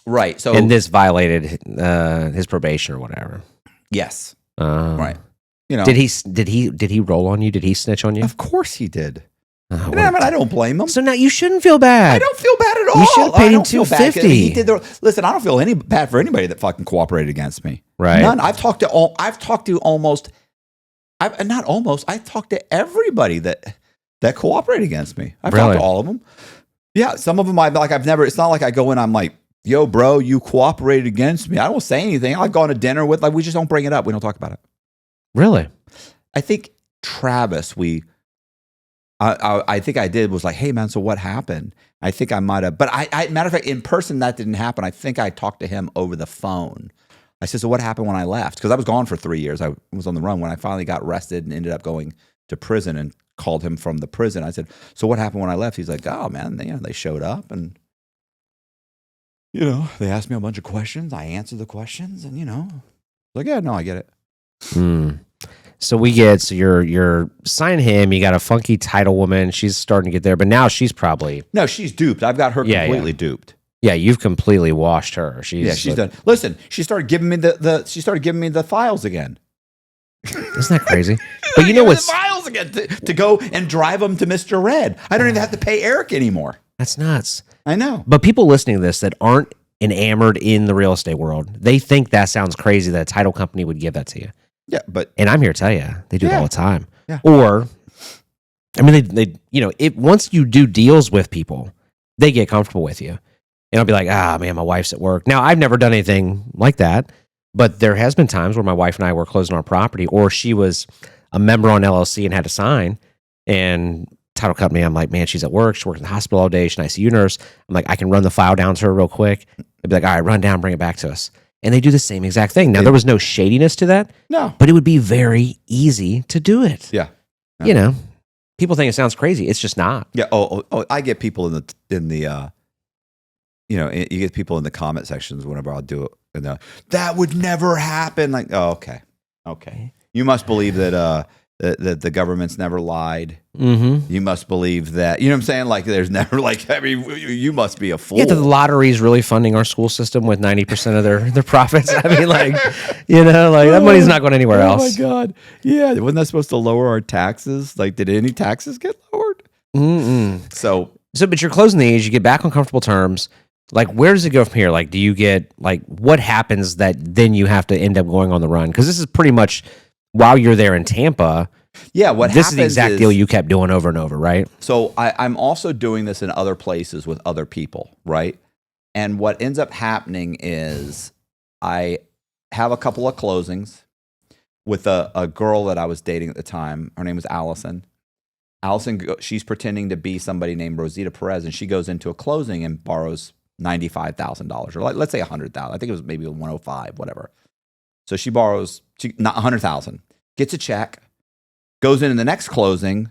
right. So and this violated his probation or whatever. Yes. Right. Did he roll on you? Did he snitch on you? Of course he did. I don't blame him. So now you shouldn't feel bad. I don't feel bad at all. You should have paid him $250. Listen, I don't feel any bad for anybody that fucking cooperated against me. Right. None. I've talked to everybody that cooperated against me. I've talked to all of them. Yeah, some of them it's not like I go in, I'm like, yo, bro, you cooperated against me. I don't say anything. I've gone to dinner with, we just don't bring it up. We don't talk about it. Really? I think Travis, I think I did was like, hey man, so what happened? I think I might have, but matter of fact, in person that didn't happen. I think I talked to him over the phone. I said, so what happened when I left? Because I was gone for 3 years. I was on the run when I finally got arrested and ended up going to prison, and called him from the prison. I said, so what happened when I left? He's like, oh man, they showed up, and they asked me a bunch of questions. I answered the questions, and like, yeah, no, I get it. So you're signing him. You got a funky title woman. She's starting to get there, but now she's probably she's duped. I've got her completely duped. Yeah, you've completely washed her. She's done. Listen, she started giving me the files again. Isn't that crazy? But you know what's the files again to go and drive them to Mr. Red. I don't even have to pay Eric anymore. That's nuts. I know. But people listening to this that aren't enamored in the real estate world, they think that sounds crazy that a title company would give that to you. Yeah, and I'm here to tell you, they do it all the time. Yeah. Or, I mean, they once you do deals with people, they get comfortable with you. And I'll be like, man, my wife's at work. Now, I've never done anything like that, but there has been times where my wife and I were closing our property, or she was a member on LLC and had to sign. And title company, I'm like, man, she's at work. She works in the hospital all day. She's an ICU nurse. I'm like, I can run the file down to her real quick. They'd be like, all right, run down, bring it back to us. And they do the same exact thing. Now, there was no shadiness to that. No. But it would be very easy to do it. Yeah. People think it sounds crazy. It's just not. Yeah. Oh, I get people you get people in the comment sections whenever I'll do it. And that would never happen. Like, oh, okay. You must believe that the government's never lied. Mm-hmm. You must believe that. You know what I'm saying? Like, there's never you must be a fool. Yeah, the lottery is really funding our school system with 90% of their profits. I mean, that money's not going anywhere else. Oh my God. Yeah. Wasn't that supposed to lower our taxes? Like, did any taxes get lowered? Mm-mm. So, but you're closing these, you get back on comfortable terms. Like, where does it go from here? Like, do you get, what happens that then you have to end up going on the run? Because this is pretty much while you're there in Tampa. Yeah, this is the exact deal you kept doing over and over, right? So I'm also doing this in other places with other people, right? And what ends up happening is I have a couple of closings with a girl that I was dating at the time. Her name was Allison. She's pretending to be somebody named Rosita Perez, and she goes into a closing and borrows $95,000, or let's say $100,000. I think it was maybe 105, whatever. So she borrows not $100,000, gets a check, goes in the next closing,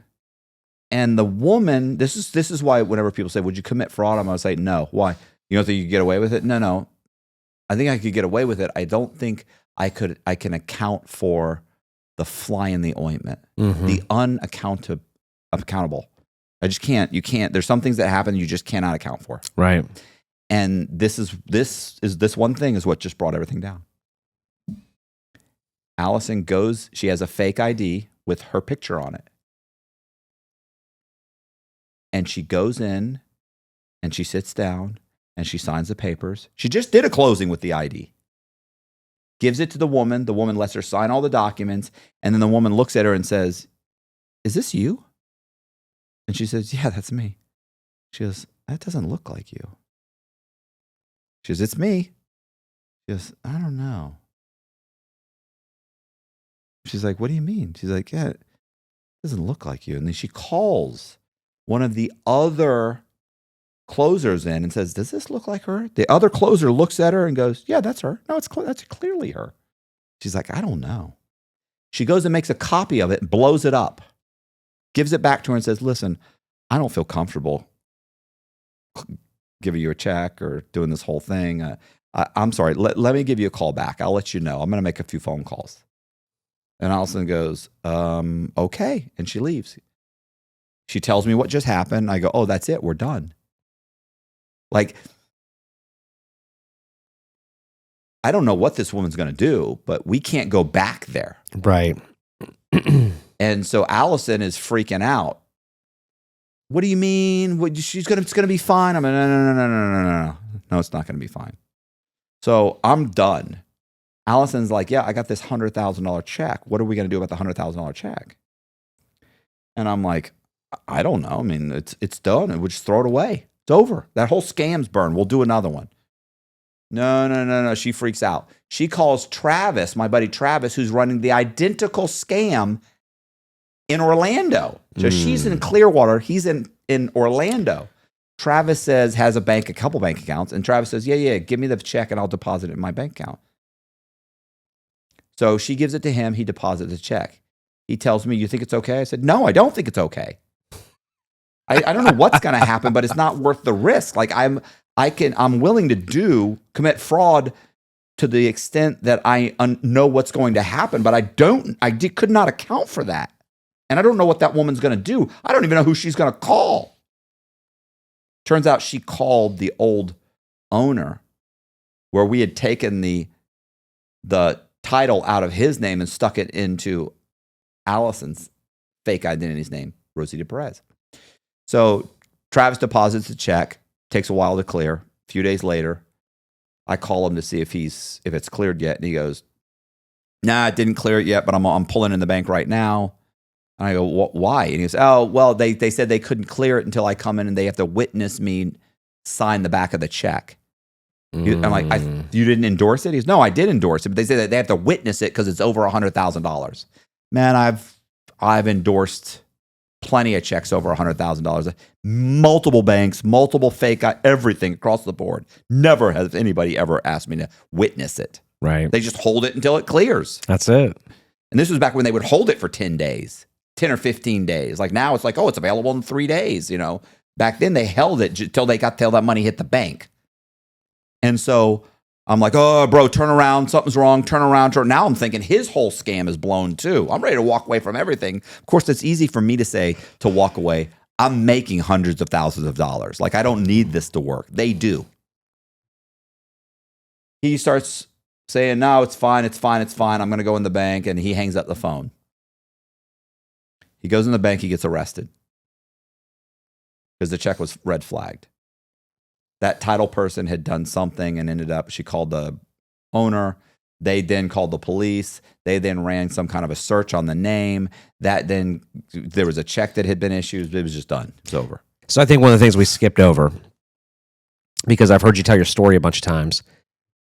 and the woman. This is why whenever people say, "Would you commit fraud?" I'm gonna say no. Why? You don't think you can get away with it? No. I think I could get away with it. I don't think I can account for the fly in the ointment, the unaccountable. I just can't. You can't. There's some things that happen you just cannot account for. Right. And this one thing is what just brought everything down. Allison goes. She has a fake ID with her picture on it, and she goes in, and she sits down, and she signs the papers. She just did a closing with the ID. Gives it to the woman. The woman lets her sign all the documents. And then the woman looks at her and says, "Is this you?" And she says, "Yeah, that's me." She goes, "That doesn't look like you." She goes, "It's me." She goes, "I don't know." She's like, "What do you mean?" She's like, "Yeah, it doesn't look like you." And then she calls one of the other closers in and says, "Does this look like her?" The other closer looks at her and goes, "Yeah, that's her. No, that's clearly her." She's like, "I don't know." She goes and makes a copy of it and blows it up, gives it back to her and says, "Listen, I don't feel comfortable giving you a check or doing this whole thing. I'm sorry. Let me give you a call back. I'll let you know. I'm going to make a few phone calls." And Allison goes, "Okay." And she leaves. She tells me what just happened. I go, "Oh, that's it. We're done." Like, I don't know what this woman's going to do, but we can't go back there. Right. And so Allison is freaking out. "What do you mean? It's going to be fine." I'm like, no. No, it's not going to be fine. So I'm done. Allison's like, "Yeah, I got this $100,000 check. What are we going to do about the $100,000 check?" And I'm like, "I don't know. I mean, it's done. We'll just throw it away. It's over. That whole scam's burned. We'll do another one." No. She freaks out. She calls Travis, my buddy Travis, who's running the identical scam in Orlando. So she's in Clearwater. He's in Orlando. Travis has a couple bank accounts. And Travis says, yeah, give me the check and I'll deposit it in my bank account. So she gives it to him. He deposits the check. He tells me, "You think it's okay?" I said, "No, I don't think it's okay. I don't know what's going to happen, but it's not worth the risk. Like I'm willing to commit fraud to the extent that I know what's going to happen, but I could not account for that. And I don't know what that woman's going to do. I don't even know who she's going to call." Turns out she called the old owner where we had taken the title out of his name and stuck it into Allison's fake identity's name, Rosita Perez. So Travis deposits the check, takes a while to clear. A few days later, I call him to see if it's cleared yet. And he goes, "Nah, it didn't clear it yet, but I'm pulling in the bank right now." And I go, "Why?" And he goes, "Oh, well, they said they couldn't clear it until I come in and they have to witness me sign the back of the check." I'm like, "You didn't endorse it?" He goes, "No, I did endorse it, but they say that they have to witness it because it's over $100,000. Man, I've endorsed plenty of checks over $100,000. Multiple banks, multiple fake, everything across the board. Never has anybody ever asked me to witness it. Right. They just hold it until it clears." That's it. And this was back when they would hold it for 10 days, 10 or 15 days. Like now it's like, "Oh, it's available in 3 days." Back then they held it till that money hit the bank. And so I'm like, "Oh, bro, turn around. Something's wrong. Turn around." Now I'm thinking his whole scam is blown too. I'm ready to walk away from everything. Of course, it's easy for me to walk away. I'm making hundreds of thousands of dollars. Like, I don't need this to work. They do. He starts saying, "No, it's fine. It's fine. It's fine. I'm going to go in the bank." And he hangs up the phone. He goes in the bank. He gets arrested because the check was red flagged. That title person had done something and ended up, she called the owner. They then called the police. They then ran some kind of a search on the name. There was a check that had been issued. It was just done. It's over. So I think one of the things we skipped over, because I've heard you tell your story a bunch of times,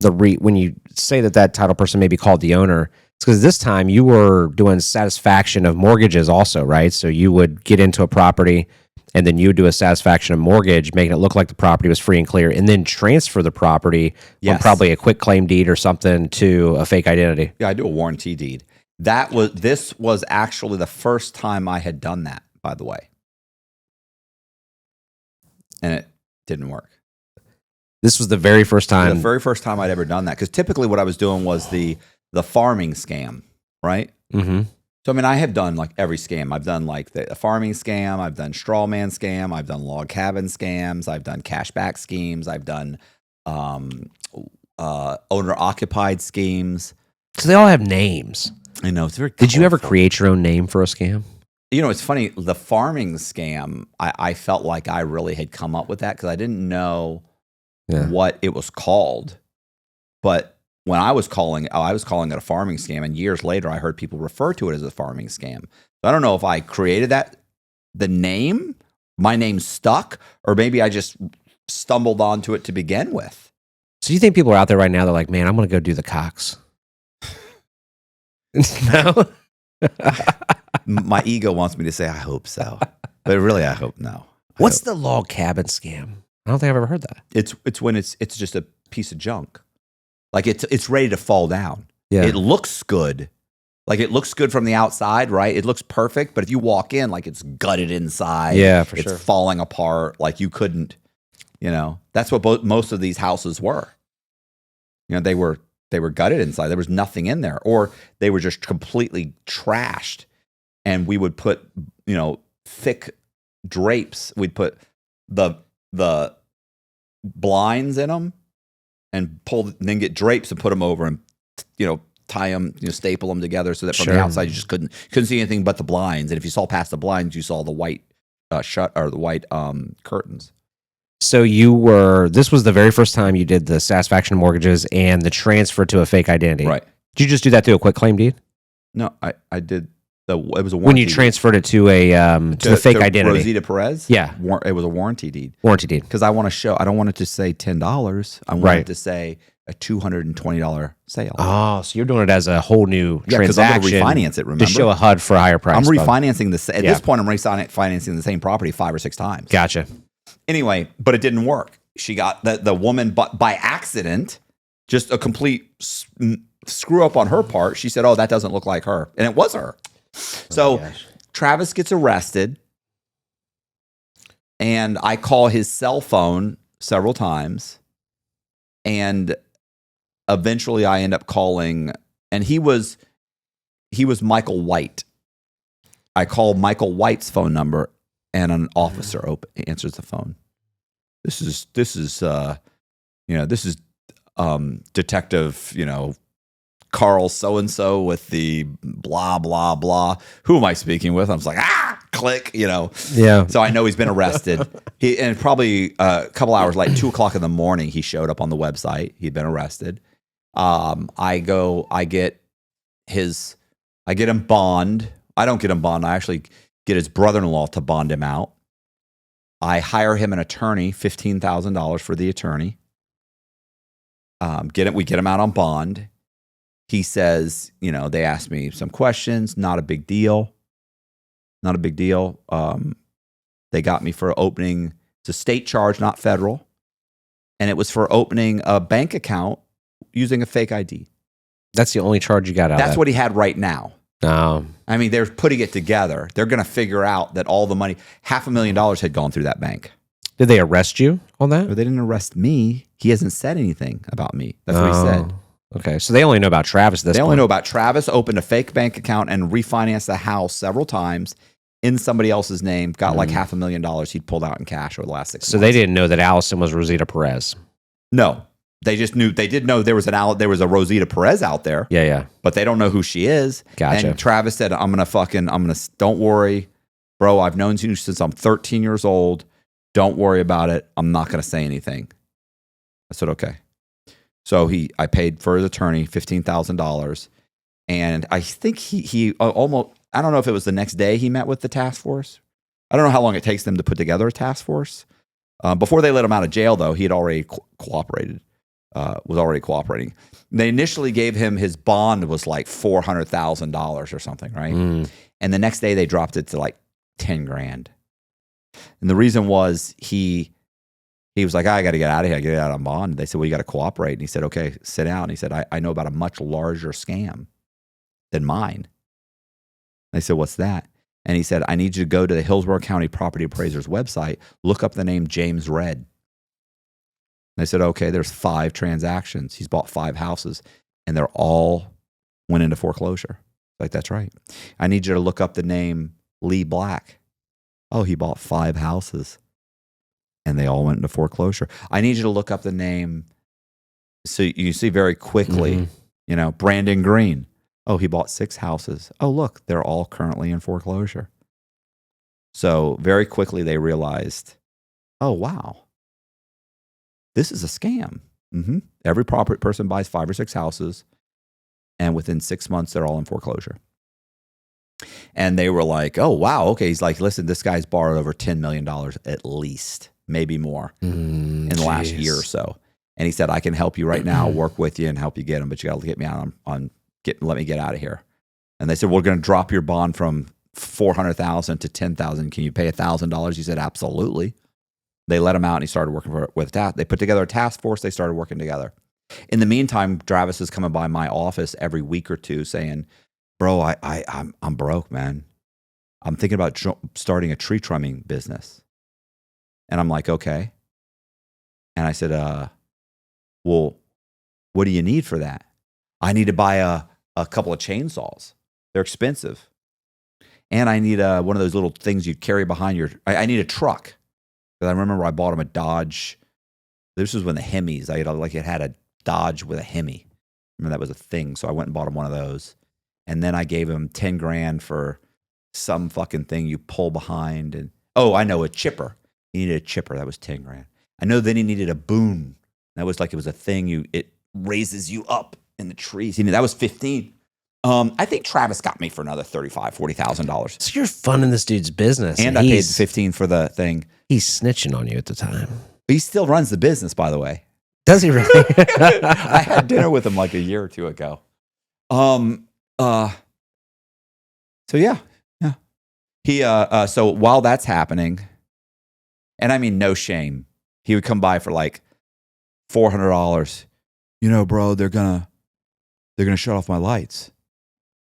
when you say that title person maybe called the owner, it's because this time you were doing satisfaction of mortgages also, right? So you would get into a property and then you would do a satisfaction of mortgage, making it look like the property was free and clear, and then transfer the property from probably a quick claim deed or something to a fake identity. Yeah, I do a warranty deed. This was actually the first time I had done that, by the way. And it didn't work. This was the very first The time. very first time I'd ever done that. Because typically what I was doing was the farming scam, right? Mm-hmm. So, I mean, I have done like every scam. I've done like the farming scam. I've done straw man scam. I've done log cabin scams. I've done cashback schemes. I've done owner occupied schemes. So they all have names. I know it's very. Did you ever colorful. create your own name for a scam? You know, it's funny. The farming scam, I felt like I really had come up with that because I didn't know what it was called. But when I was calling it a farming scam, and years later, I heard people refer to it as a farming scam. So I don't know if I created the name, my name stuck, or maybe I just stumbled onto it to begin with. So you think people are out there right now? They're like, man, I'm going to go do the COX. No. My ego wants me to say I hope so, but really I hope no. What's the log cabin scam? I don't think I've ever heard that. It's when it's just a piece of junk, like it's ready to fall down. Yeah. It looks good, like it looks good from the outside, right? It looks perfect, but if you walk in, like it's gutted inside. Yeah, for it's sure. falling apart. Like you couldn't, that's what most of these houses were. They were gutted inside. There was nothing in there, or they were just completely trashed. And we would put, thick drapes. We'd put the blinds in them and then get drapes and put them over and, tie them, staple them together so that from the outside you just couldn't see anything but the blinds. And if you saw past the blinds, you saw the white curtains. So this was the very first time you did the satisfaction mortgages and the transfer to a fake identity. Right. Did you just do that through a quick claim deed? No, I did. It was a warranty when you transferred it to the fake identity. Rosita Perez? Yeah. It was a warranty deed. Warranty deed. Because I want to show, I don't want it to say $10. I want it to say a $220 sale. Oh, so you're doing it as a whole new because I'm transaction. going to refinance it, remember? To show a HUD for a higher price. I'm refinancing this. At this point, I'm refinancing the same property 5 or 6 times. Gotcha. Anyway, but it didn't work. She got the woman, but by accident, just a complete screw up on her part. She said, "Oh, that doesn't look like her," and it was her. So Travis gets arrested, and I call his cell phone several times, and eventually I end up calling, and he was Michael White. I call Michael White's phone number, and an officer answers the phone. This is Detective, Carl so-and-so with the blah, blah, blah. Who am I speaking with? I was like, click, Yeah. So I know he's been arrested. And probably a couple hours late, 2:00 in the morning, he showed up on the website. He'd been arrested. I get him bond. I don't get him bond. I actually get his brother-in-law to bond him out. I hire him an attorney, $15,000 for the attorney. We get him out on bond. He says, they asked me some questions. Not a big deal. Not a big deal. They got me for opening. It's a state charge, not federal. And it was for opening a bank account using a fake ID. That's the only charge you got out of That's what he had right now. I mean, they're putting it together. They're going to figure out that all the money, $500,000 had gone through that bank. Did they arrest you on that? But they didn't arrest me. He hasn't said anything about me. That's what he said. Okay, so they only know about Travis at this point. They only know about Travis opened a fake bank account and refinanced the house several times in somebody else's name, got like $500,000 he'd pulled out in cash over the last 6 months. So they didn't know that Allison was Rosita Perez. No. They just knew, they did know there was a Rosita Perez out there. Yeah. But they don't know who she is. Gotcha. And Travis said, don't worry, bro. I've known you since I'm 13 years old. Don't worry about it. I'm not going to say anything. I said, okay. So I paid for his attorney $15,000. And I think he almost, I don't know if it was the next day he met with the task force. I don't know how long it takes them to put together a task force. Before they let him out of jail, though, he had already cooperated. Was already cooperating. They initially gave him, his bond was like $400,000 or something, right? And the next day they dropped it to like 10 grand. And the reason was he was like, I got to get out of here. I get out on bond. They said, well, you got to cooperate. And he said, okay, sit down. And he said, I know about a much larger scam than mine. They said, what's that? And he said, I need you to go to the Hillsborough County Property Appraiser's website, look up the name James Redd. They said, okay, there's 5 transactions. He's bought 5 houses, and they're all went into foreclosure. Like, that's right. I need you to look up the name Lee Black. Oh, he bought 5 houses, and they all went into foreclosure. I need you to look up the name. So you see very quickly, Brandon Green. Oh, he bought 6 houses. Oh, look, they're all currently in foreclosure. So very quickly they realized, oh, wow, this is a scam. Every property person buys 5 or 6 houses, and within 6 months, they're all in foreclosure. And they were like, oh, wow, okay. He's like, listen, this guy's borrowed over $10 million at least, maybe more in the last year or so. And he said, I can help you right now, work with you and help you get him, but you got to get me out let me get out of here. And they said, we're going to drop your bond from $400,000 to $10,000. Can you pay $1,000? He said, absolutely. They let him out, and he started working with that. They put together a task force. They started working together. In the meantime, Travis is coming by my office every week or two saying, bro, I'm broke, man. I'm thinking about starting a tree trimming business. And I'm like, okay. And I said, well, what do you need for that? I need to buy a couple of chainsaws. They're expensive. And I need one of those little things you carry behind your, I need a truck. Because I remember I bought him a Dodge. This was when the Hemis, it had a Dodge with a Hemi. Remember that was a thing. So I went and bought him one of those. And then I gave him $10,000 for some fucking thing you pull behind. And oh, I know, a chipper. He needed a chipper. That was $10,000. I know then he needed a boom. That was like, it was a thing it raises you up in the trees. That was $15,000. I think Travis got me for another $35,000, $40,000. So you're funding this dude's business. And I paid $15,000 for the thing. He's snitching on you at the time. He still runs the business, by the way. Does he really? I had dinner with him like a year or two ago. So yeah. He so while that's happening, and I mean no shame, he would come by for like $400. Bro, they're gonna shut off my lights.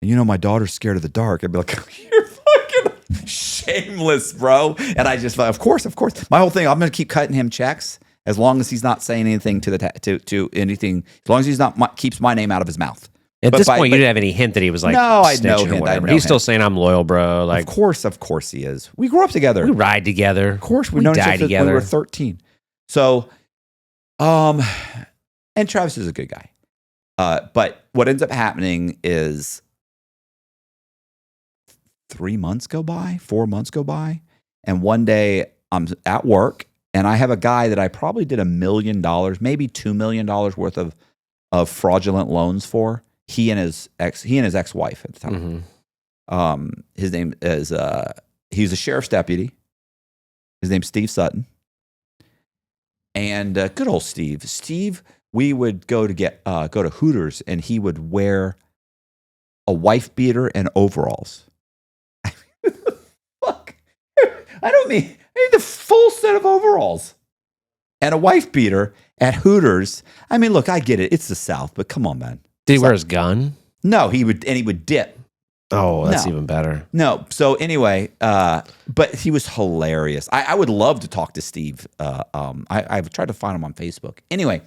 And my daughter's scared of the dark. I'd be like, you're fucking shameless, bro. And I just, of course. My whole thing, I'm gonna keep cutting him checks as long as he's not saying anything to anything. As long as he's not keeps my name out of his mouth. At this point, you didn't have any hint that he was like, no, I had no hint. Or whatever. He's still saying, I'm loyal, bro. Like, of course he is. We grew up together. We ride together. Of course, we died together. We were 13. So, and Travis is a good guy. But what ends up happening is 4 months go by, and one day I'm at work, and I have a guy that I probably did $1 million, maybe $2 million worth of fraudulent loans for. He and his ex-wife at the time. His name is he's a sheriff's deputy. His name's Steve Sutton. And good old Steve. Steve, we would go to Hooters, and he would wear a wife beater and overalls. Fuck. I need the full set of overalls and a wife beater at Hooters. I mean, look, I get it. It's the South, but come on, man. Did he wear his gun? No, he would dip. Oh, that's even better. No. So anyway, but he was hilarious. I would love to talk to Steve. I've tried to find him on Facebook. Anyway,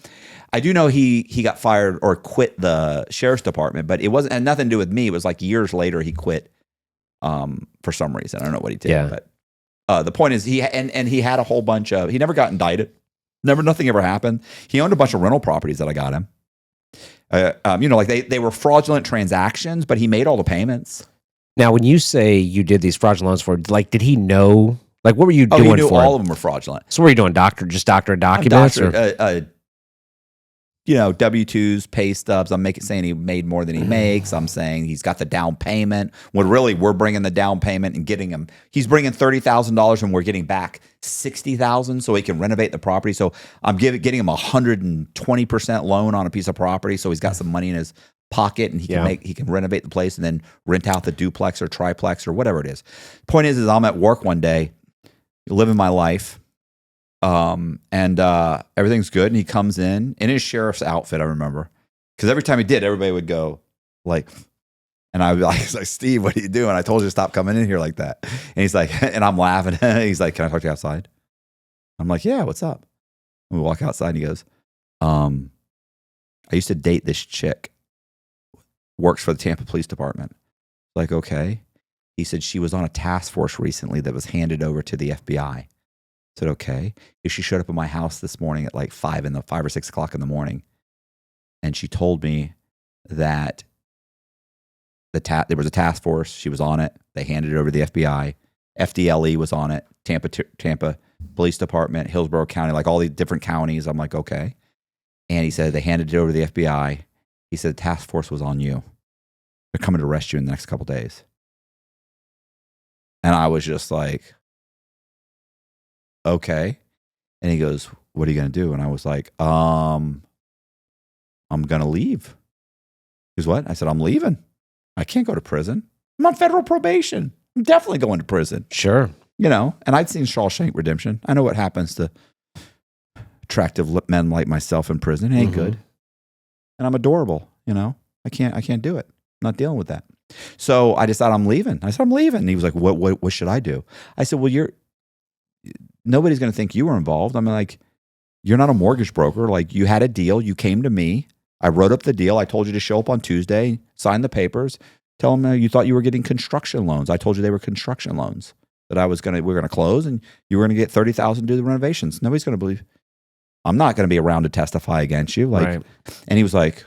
I do know he got fired or quit the sheriff's department, but it had nothing to do with me. It was like years later he quit for some reason. I don't know what he did. Yeah. But the point is he had a whole bunch of, he never got indicted. Nothing ever happened. He owned a bunch of rental properties that I got him. Like they were fraudulent transactions, but he made all the payments. Now, when you say you did these fraudulent loans for, like, did he know? Like, what were you doing? He knew for all of them were fraudulent. So, what were you doing? Doctor documents, W-2s, pay stubs. I'm saying he made more than he makes. I'm saying he's got the down payment. When really we're bringing the down payment and getting him. He's bringing $30,000 and we're getting back $60,000 so he can renovate the property. So I'm getting him 120% loan on a piece of property. So he's got some money in his pocket and he can renovate the place and then rent out the duplex or triplex or whatever it is. Point is I'm at work one day, living my life. And everything's good. And he comes in his sheriff's outfit, I remember. Because every time he did, everybody would go like, and I was like, Steve, what are you doing? I told you to stop coming in here like that. And he's like, and I'm laughing. He's like, can I talk to you outside? I'm like, yeah, what's up? We walk outside and he goes, I used to date this chick, works for the Tampa Police Department. Like, okay. He said she was on a task force recently that was handed over to the FBI. I said, okay. She showed up at my house this morning at like 5 or 6 o'clock in the morning. And she told me that there was a task force. She was on it. They handed it over to the FBI. FDLE was on it. Tampa Police Department, Hillsborough County, like all the different counties. I'm like, okay. And he said they handed it over to the FBI. He said the task force was on you. They're coming to arrest you in the next couple days. And I was just like, okay. And he goes, what are you going to do? And I was like, I'm going to leave. He goes, what? I said, I'm leaving. I can't go to prison. I'm on federal probation. I'm definitely going to prison. Sure. You know, and I'd seen Shawshank Redemption. I know what happens to attractive men like myself in prison. It ain't good. And I'm adorable, you know. I can't do it. I'm not dealing with that. So I decided I'm leaving. I said, I'm leaving. And he was like, what should I do? I said, well, nobody's going to think you were involved. I'm like, you're not a mortgage broker. Like, you had a deal. You came to me. I wrote up the deal. I told you to show up on Tuesday, sign the papers, tell them you thought you were getting construction loans. I told you they were construction loans that we were going to close and you were going to get $30,000 to do the renovations. Nobody's going to believe. I'm not going to be around to testify against you. Like, right. And he was like,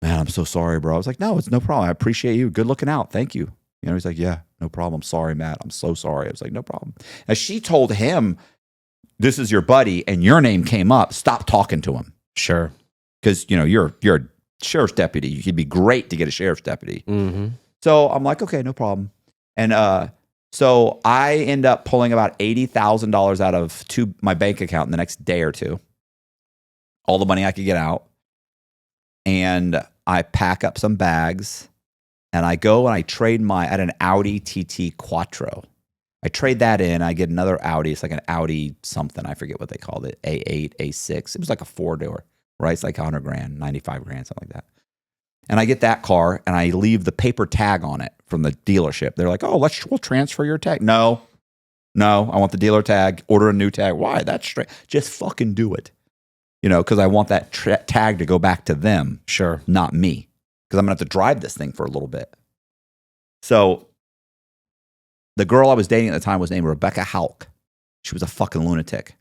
man, I'm so sorry, bro. I was like, no, it's no problem. I appreciate you. Good looking out. Thank you. You know, he's like, yeah, no problem. Sorry, Matt. I'm so sorry. I was like, no problem. As she told him, this is your buddy and your name came up, stop talking to him. Sure. Because, you know, you're a sheriff's deputy. You'd be great to get a sheriff's deputy. Mm-hmm. So I'm like, okay, no problem. And so I end up pulling about $80,000 out of my bank account in the next day or two. All the money I could get out. And I pack up some bags and I go and I trade I had an Audi TT Quattro. I trade that in. I get another Audi. It's like an Audi something. I forget what they called it. A8, A6. It was like a 4-door, right? It's like $100,000, $95,000, something like that. And I get that car and I leave the paper tag on it from the dealership. They're like, oh, we'll transfer your tag. No, I want the dealer tag. Order a new tag. Why? That's straight. Just fucking do it. You know, because I want that tag to go back to them. Sure. Not me. Because I'm going to have to drive this thing for a little bit. So the girl I was dating at the time was named Rebecca Houck. She was a fucking lunatic.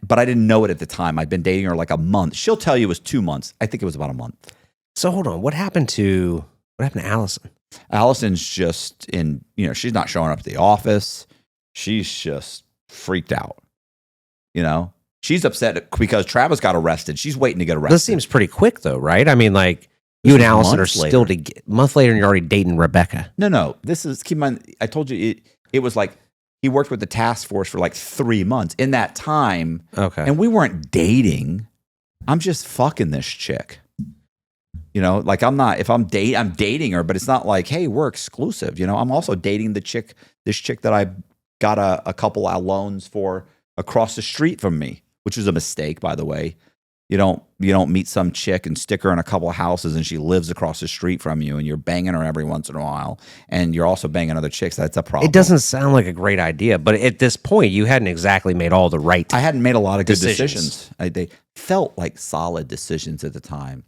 But I didn't know it at the time. I'd been dating her like a month. She'll tell you it was 2 months. I think it was about a month. So hold on. What happened to Allison? Allison's just she's not showing up at the office. She's just freaked out. You know? She's upset because Travis got arrested. She's waiting to get arrested. This seems pretty quick, though, right? I mean, like, you and Allison are still a month later and you're already dating Rebecca. No. This is, keep in mind, I told you it was like he worked with the task force for like 3 months. In that time, okay, and we weren't dating. I'm just fucking this chick. You know, like I'm dating her, but it's not like, hey, we're exclusive. You know, I'm also dating this chick that I got a couple of loans for across the street from me. Which is a mistake, by the way. You don't meet some chick and stick her in a couple of houses and she lives across the street from you and you're banging her every once in a while and you're also banging other chicks. That's a problem. It doesn't sound like a great idea, but at this point, you hadn't exactly made all the right I hadn't made a lot of good decisions. They felt like solid decisions at the time.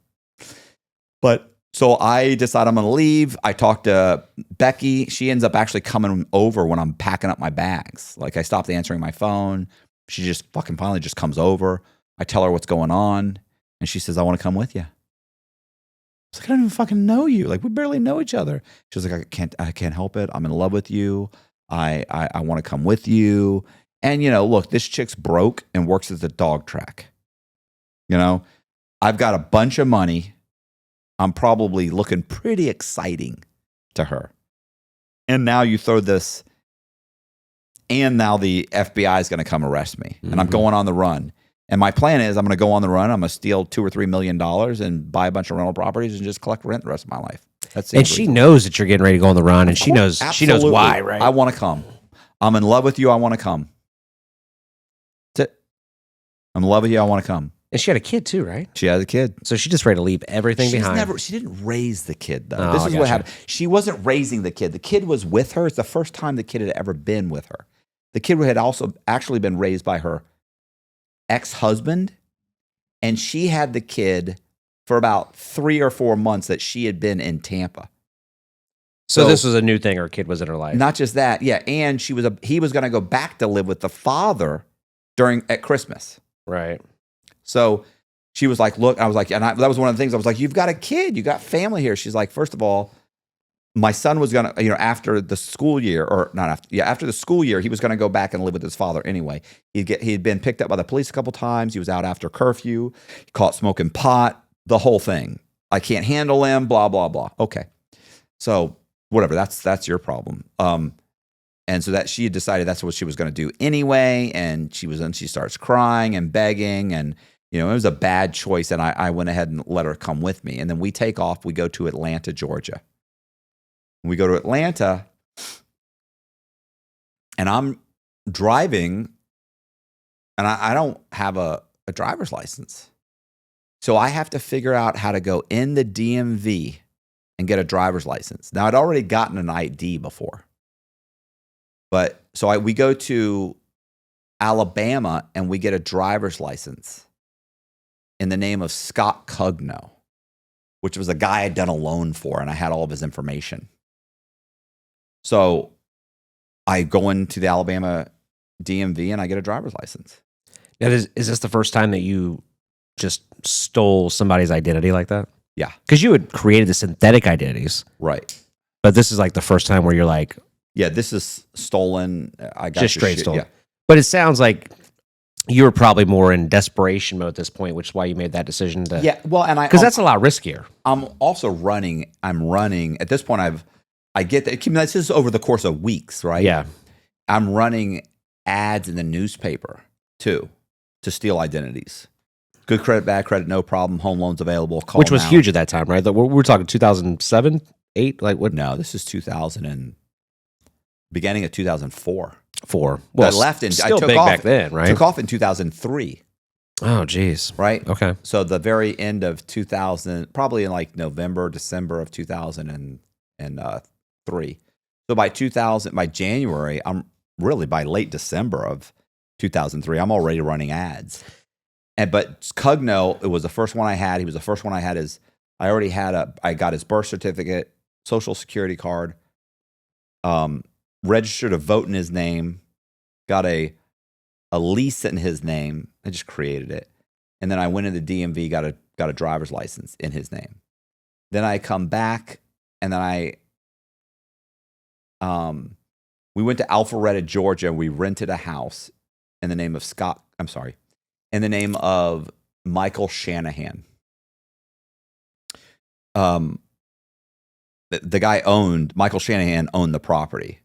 But so I decide I'm going to leave. I talk to Becky. She ends up actually coming over when I'm packing up my bags. Like I stopped answering my phone. She just fucking finally just comes over. I tell her what's going on. And she says, I want to come with you. I was like, I don't even fucking know you. Like, we barely know each other. She was like, I can't help it. I'm in love with you. I want to come with you. And, you know, look, this chick's broke and works at the dog track. You know, I've got a bunch of money. I'm probably looking pretty exciting to her. And now you throw this. And now the FBI is going to come arrest me. And I'm going on the run. And my plan is I'm going to go on the run. I'm going to steal $2 or $3 million and buy a bunch of rental properties and just collect rent the rest of my life. And she knows that you're getting ready to go on the run. And she knows why, right? I want to come. I'm in love with you. I want to come. That's it. I'm in love with you. I want to come. And she had a kid too, right? She has a kid. So she's just ready to leave everything behind. She didn't raise the kid, though. Oh, this is what happened. She wasn't raising the kid. The kid was with her. It's the first time the kid had ever been with her. The kid had also actually been raised by her ex-husband, and she had the kid for about 3 or 4 months that she had been in Tampa. So this was a new thing. Her kid was in her life. Not just that, yeah, and he was going to go back to live with the father at Christmas. Right. So she was like, look, I was like, that was one of the things I was like, you've got a kid, you got family here. She's like, first of all, my son was going to, after the school year, after the school year, he was going to go back and live with his father anyway. He'd been picked up by the police a couple times. He was out after curfew, caught smoking pot, the whole thing. I can't handle him, blah, blah, blah. Okay. So whatever, that's your problem. And so that she had decided that's what she was going to do anyway. And she starts crying and begging, and it was a bad choice. And I went ahead and let her come with me. And then we take off. We go to Atlanta, Georgia. We go to Atlanta, and I'm driving, and I don't have a driver's license. So I have to figure out how to go in the DMV and get a driver's license. Now, I'd already gotten an ID before. But so we go to Alabama, and we get a driver's license in the name of Scott Cugno, which was a guy I'd done a loan for, and I had all of his information. So I go into the Alabama DMV and I get a driver's license. Now, is this the first time that you just stole somebody's identity like that? Yeah. Because you had created the synthetic identities. Right. But this is like the first time where you're like... Yeah, this is stolen. I got just straight stolen. Yeah. But it sounds like you were probably more in desperation mode at this point, which is why you made that decision to... Yeah, well, and because that's a lot riskier. I'm also running. I'm running. At this point, I get that. This is over the course of weeks, right? Yeah. I'm running ads in the newspaper, too, to steal identities. Good credit, bad credit, no problem. Home loans available. Call which was now. Huge at that time, right? We're talking 2007, 8? Like what? No, this is 2000 and beginning of 2004. Well, I left in. Still I took big off, back then, right? Took off in 2003. Oh, geez. Right. Okay. So the very end of 2000, probably in like November, December of 2003. So by January, by late December of 2003, I'm already running ads. But Cugno, it was the first one I had. He was the first one I had. I got his birth certificate, social security card, registered a vote in his name, got a lease in his name. I just created it. And then I went into the DMV, got a driver's license in his name. Then I come back, and then we went to Alpharetta, Georgia, and we rented a house in the name of Michael Shanahan. The guy Michael Shanahan owned the property.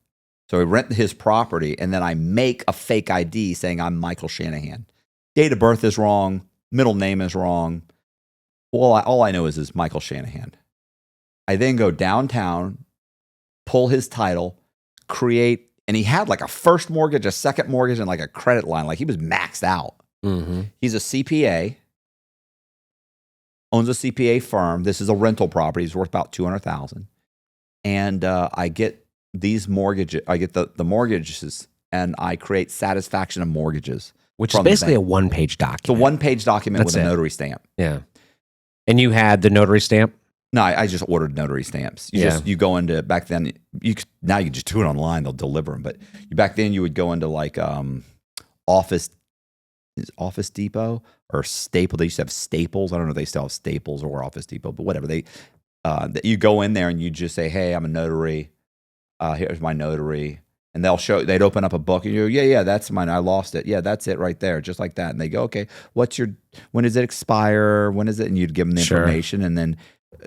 So we rent his property, and then I make a fake ID saying I'm Michael Shanahan. Date of birth is wrong. Middle name is wrong. All I know is Michael Shanahan. I then go downtown, pull his title, create, and he had like a first mortgage, a second mortgage, and like a credit line. Like he was maxed out. Mm-hmm. He's a CPA, owns a CPA firm. This is a rental property. He's worth about $200,000. And I get these mortgages. I get the mortgages, and I create satisfaction of mortgages. Which is basically a one-page document. It's a one-page document with a notary stamp. Yeah. And you had the notary stamp? No, I just ordered notary stamps. You go into, back then, now you can just do it online. They'll deliver them. But back then you would go into like Office Depot or Staple. They used to have Staples. I don't know if they still have Staples or Office Depot, but whatever. You go in there and you just say, hey, I'm a notary. Here's my notary. And they'd open up a book and you go, yeah, that's mine. I lost it. Yeah, that's it right there. Just like that. And they go, okay, when does it expire? When is it? And you'd give them the information, and then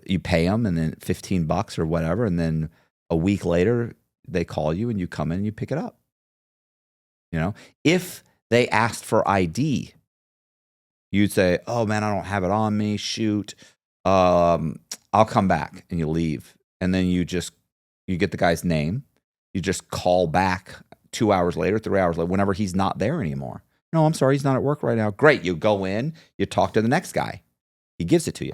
you pay them, and then $15 or whatever. And then a week later they call you and you come in and you pick it up. If they asked for ID, you'd say, oh man, I don't have it on me. Shoot. I'll come back, and you leave. And then you get the guy's name. You just call back 2 hours later, 3 hours later, whenever he's not there anymore. No, I'm sorry, he's not at work right now. Great. You go in, you talk to the next guy. He gives it to you.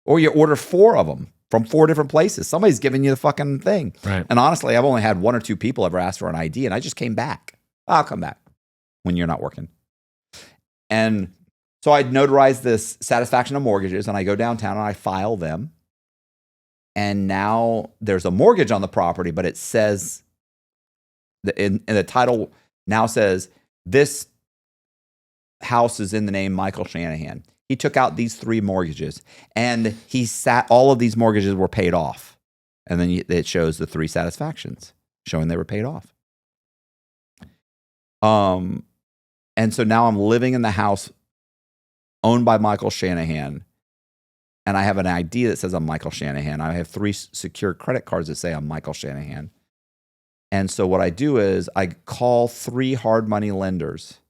Or you order 4 of them from 4 different places. Somebody's giving you the fucking thing. Right. And honestly, I've only had 1 or 2 people ever ask for an ID, and I just came back. I'll come back when you're not working. And so I notarized this satisfaction of mortgages, and I go downtown and I file them. And now there's a mortgage on the property, but it says, in the title now says, this house is in the name Michael Shanahan. He took out these 3 mortgages, and all of these mortgages were paid off. And then it shows the 3 satisfactions showing they were paid off. And so now I'm living in the house owned by Michael Shanahan, and I have an ID that says I'm Michael Shanahan. I have 3 secure credit cards that say I'm Michael Shanahan. And so what I do is I call 3 hard money lenders,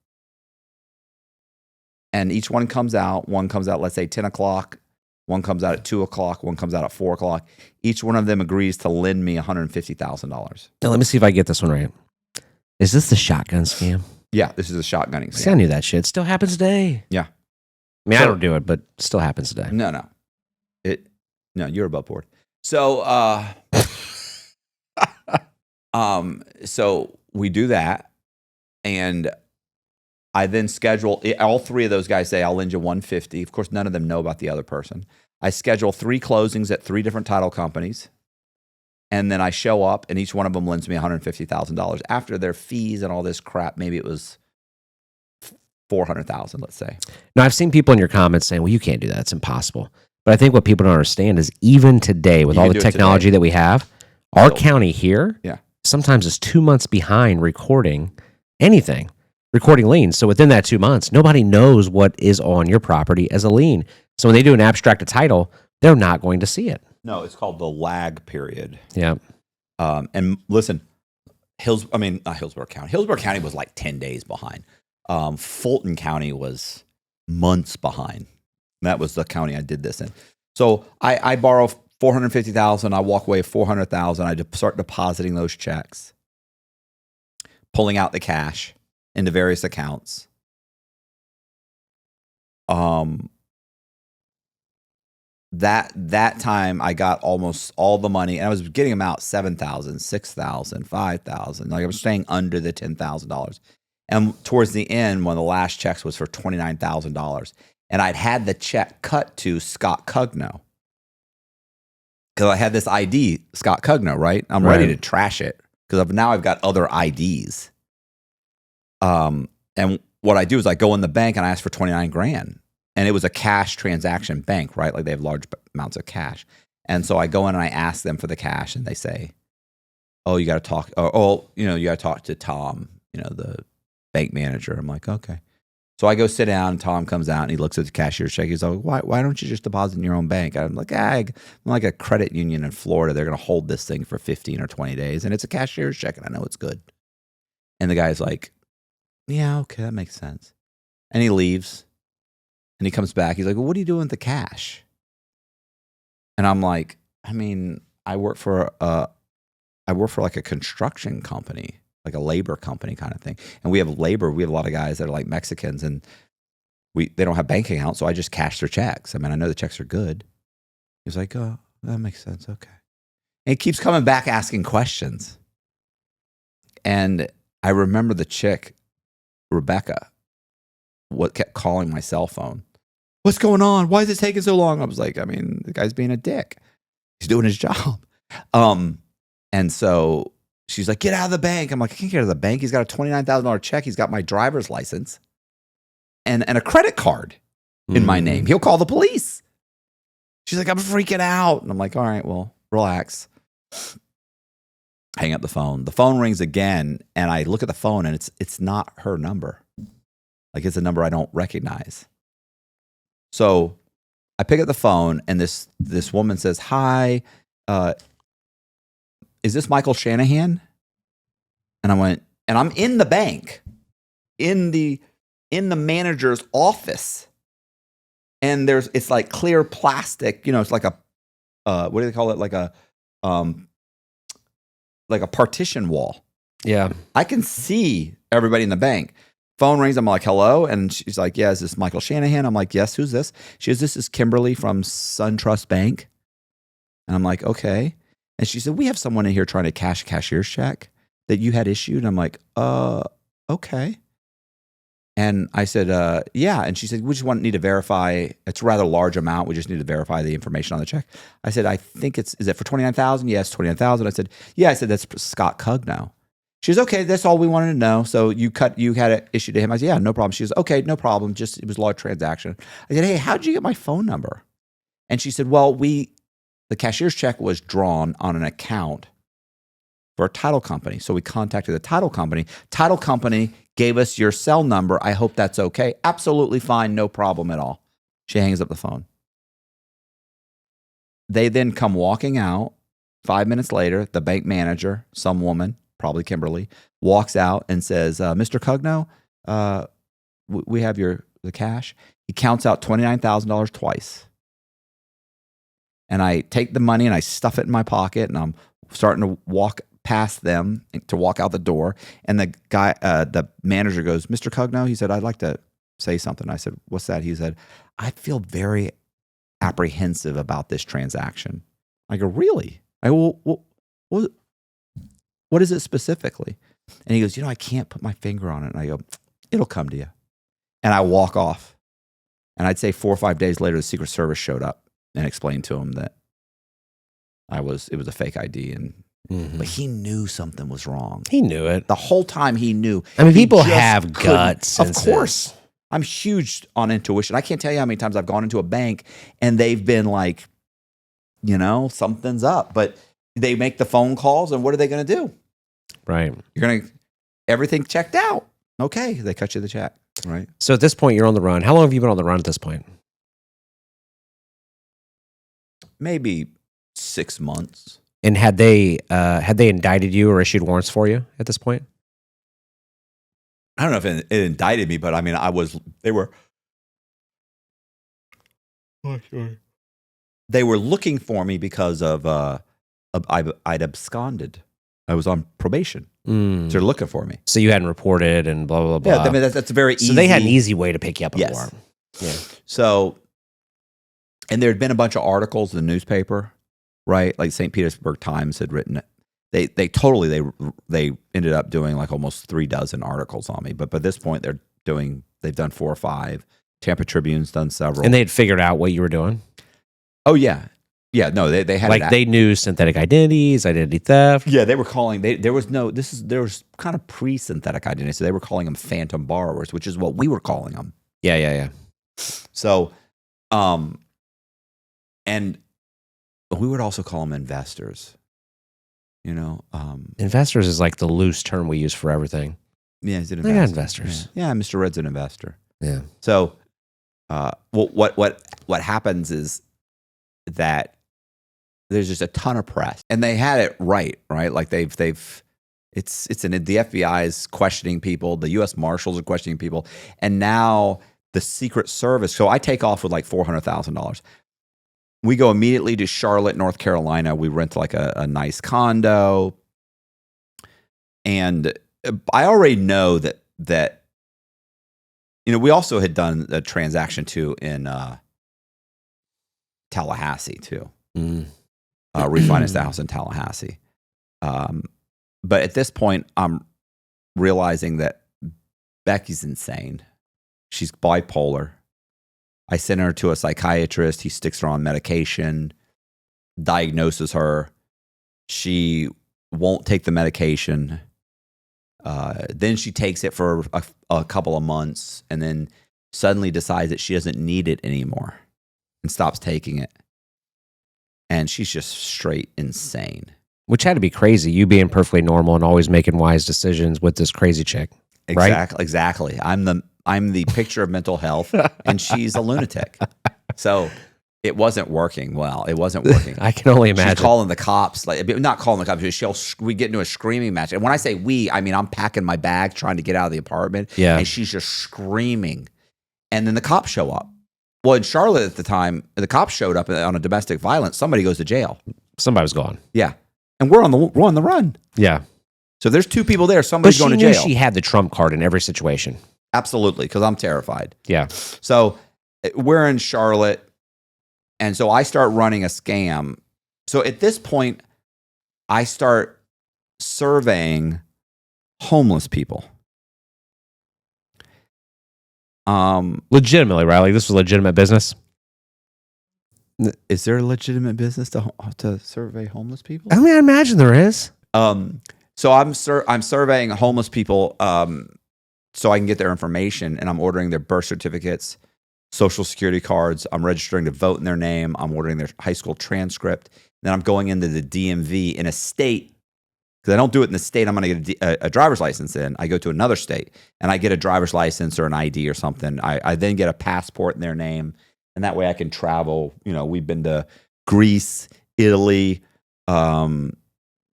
and each one comes out. One comes out, let's say 10 o'clock. One comes out at 2 o'clock. One comes out at 4 o'clock. Each one of them agrees to lend me $150,000. Now, let me see if I get this one right. Is this the shotgun scam? Yeah, this is a shotgunning scam. See, I knew that shit. Still happens today. Yeah. I mean, I don't do it, but still happens today. No. No, you're above board. So, so we do that, and I then schedule, all 3 of those guys say, I'll lend you $150. Of course, none of them know about the other person. I schedule 3 closings at 3 different title companies, and then I show up, and each one of them lends me $150,000. After their fees and all this crap, maybe it was $400,000, let's say. Now, I've seen people in your comments saying, well, you can't do that. It's impossible. But I think what people don't understand is even today, with all the technology that we have, our county here sometimes is 2 months behind recording anything, recording liens. So within that 2 months, nobody knows what is on your property as a lien. So when they do an abstracted title, they're not going to see it. No, it's called the lag period. Yeah. And listen, not Hillsborough County. Hillsborough County was like 10 days behind. Fulton County was months behind. That was the county I did this in. So I borrow $450,000. I walk away $400,000. I start depositing those checks, pulling out the cash into various accounts. That time I got almost all the money, and I was getting them out $7,000, $6,000, $5,000. Like I was staying under the $10,000. And towards the end, one of the last checks was for $29,000. And I'd had the check cut to Scott Cugno. Because I had this ID, Scott Cugno, right? I'm ready to trash it. Because now I've got other IDs. And what I do is I go in the bank and I ask for $29,000. And it was a cash transaction bank, right? Like they have large amounts of cash. And so I go in and I ask them for the cash, and they say, oh, you got to talk. You got to talk to Tom, the bank manager. I'm like, okay. So I go sit down. Tom comes out and he looks at the cashier's check. He's like, why don't you just deposit in your own bank? I'm like, I'm like a credit union in Florida. They're going to hold this thing for 15 or 20 days. And it's a cashier's check, and I know it's good. And the guy's like, yeah, okay, that makes sense. And he leaves. And he comes back. He's like, well, what are you doing with the cash? And I'm like, I work for like a construction company, like a labor company kind of thing. And we have labor. We have a lot of guys that are like Mexicans, and they don't have bank accounts, so I just cash their checks. I know the checks are good. He's like, oh, that makes sense. Okay. And he keeps coming back asking questions. And I remember the chick, Rebecca, kept calling my cell phone. What's going on? Why is it taking so long? I was like, the guy's being a dick. He's doing his job. And so she's like, get out of the bank. I'm like, I can't get out of the bank. He's got a $29,000 check. He's got my driver's license and a credit card in my name. He'll call the police. She's like, I'm freaking out. And I'm like, all right, well, relax. Hang up the phone. The phone rings again, and I look at the phone, and it's not her number. Like, it's a number I don't recognize. So I pick up the phone, and this woman says, hi, is this Michael Shanahan? And I went, and I'm in the bank, in the manager's office. And it's like clear plastic, it's like a, what do they call it? Like a partition wall. Yeah. I can see everybody in the bank. Phone rings. I'm like, hello. And she's like, yeah, is this Michael Shanahan? I'm like, yes, who's this? She goes, this is Kimberly from SunTrust Bank. And I'm like, okay. And she said, we have someone in here trying to cash a cashier's check that you had issued. And I'm like, okay. And I said, yeah. And she said, we just need to verify. It's a rather large amount. We just need to verify the information on the check. I said, I think is it for 29,000? Yes, 29,000. I said, yeah. I said, that's Scott Cugno. She says, okay, that's all we wanted to know. So you had it issued to him. I said, yeah, no problem. She says, okay, no problem. Just, it was a large transaction. I said, hey, how'd you get my phone number? And she said, well, the cashier's check was drawn on an account for a title company. So we contacted the title company. Title company gave us your cell number. I hope that's okay. Absolutely fine. No problem at all. She hangs up the phone. They then come walking out. 5 minutes later, the bank manager, some woman, probably Kimberly, walks out and says, Mr. Cugno, we have the cash. He counts out $29,000 twice. And I take the money and I stuff it in my pocket, and I'm starting to walk past them to walk out the door. And the guy, the manager goes, Mr. Cugno, he said, I'd like to say something. I said, what's that? He said, I feel very apprehensive about this transaction. I go, really? I go, well, what is it specifically? And he goes, I can't put my finger on it. And I go, it'll come to you. And I walk off. And I'd say 4 or 5 days later, the Secret Service showed up and explained to him that it was a fake ID. And but he knew something was wrong. He knew it. The whole time he knew. I mean, people have guts. Of course. I'm huge on intuition. I can't tell you how many times I've gone into a bank and they've been like, something's up. But they make the phone calls, and what are they going to do? Right. You're going to, everything checked out. Okay. They cut you the check. Right. So at this point, you're on the run. How long have you been on the run at this point? Maybe 6 months. And had they indicted you or issued warrants for you at this point? I don't know if it indicted me, but I mean, they were looking for me because of I'd absconded. I was on probation. So they're looking for me. So you hadn't reported and blah, blah, blah. Yeah, I mean, that's a very easy. So they had an easy way to pick you up on a warrant. Yeah. So, and there had been a bunch of articles in the newspaper, right? Like St. Petersburg Times had written it. They ended up doing like almost 36 articles on me. But by this point, they've done 4 or 5. Tampa Tribune's done several. And they had figured out what you were doing? Oh, yeah. Yeah, no, they had like they knew synthetic identities, identity theft. Yeah, they were calling. There was kind of pre-synthetic identities. So they were calling them phantom borrowers, which is what we were calling them. Yeah. So, and we would also call them investors. Investors is like the loose term we use for everything. Yeah, he's an investor. investor. Investors. Yeah, Mr. Red's an investor. Yeah. So, what happens is that there's just a ton of press, and they had it right. Like the FBI is questioning people, the U.S. Marshals are questioning people, and now the Secret Service. So I take off with like $400,000. We go immediately to Charlotte, North Carolina. We rent like a nice condo, and I already know that we also had done a transaction too in Tallahassee too. Refinanced the house in Tallahassee. But at this point, I'm realizing that Becky's insane. She's bipolar. I send her to a psychiatrist. He sticks her on medication, diagnoses her. She won't take the medication. Then she takes it for a couple of months and then suddenly decides that she doesn't need it anymore and stops taking it. And she's just straight insane. Which had to be crazy, you being perfectly normal and always making wise decisions with this crazy chick. Right? Exactly. I'm the picture of mental health, and she's a lunatic. So it wasn't working well. It wasn't working. I can only imagine. She's calling the cops, not calling the cops. We get into a screaming match. And when I say we, I mean I'm packing my bag, trying to get out of the apartment. Yeah. And she's just screaming. And then the cops show up. Well, in Charlotte at the time, the cops showed up on a domestic violence. Somebody goes to jail. Somebody was gone. Yeah. And we're on the run. Yeah. So there's 2 people there. Somebody's going to jail. But she knew she had the trump card in every situation. Absolutely, because I'm terrified. Yeah. So we're in Charlotte, and so I start running a scam. So at this point, I start surveying homeless people. Legitimately, right? Like this was legitimate business. Is there a legitimate business to survey homeless people? I mean, I imagine there is. So I'm surveying homeless people so I can get their information, and I'm ordering their birth certificates, social security cards. I'm registering to vote in their name. I'm ordering their high school transcript. Then I'm going into the DMV in a state, because I don't do it in the state I'm going to get a driver's license in. I go to another state, and I get a driver's license or an ID or something. I then get a passport in their name, and that way I can travel. You know, we've been to Greece, Italy,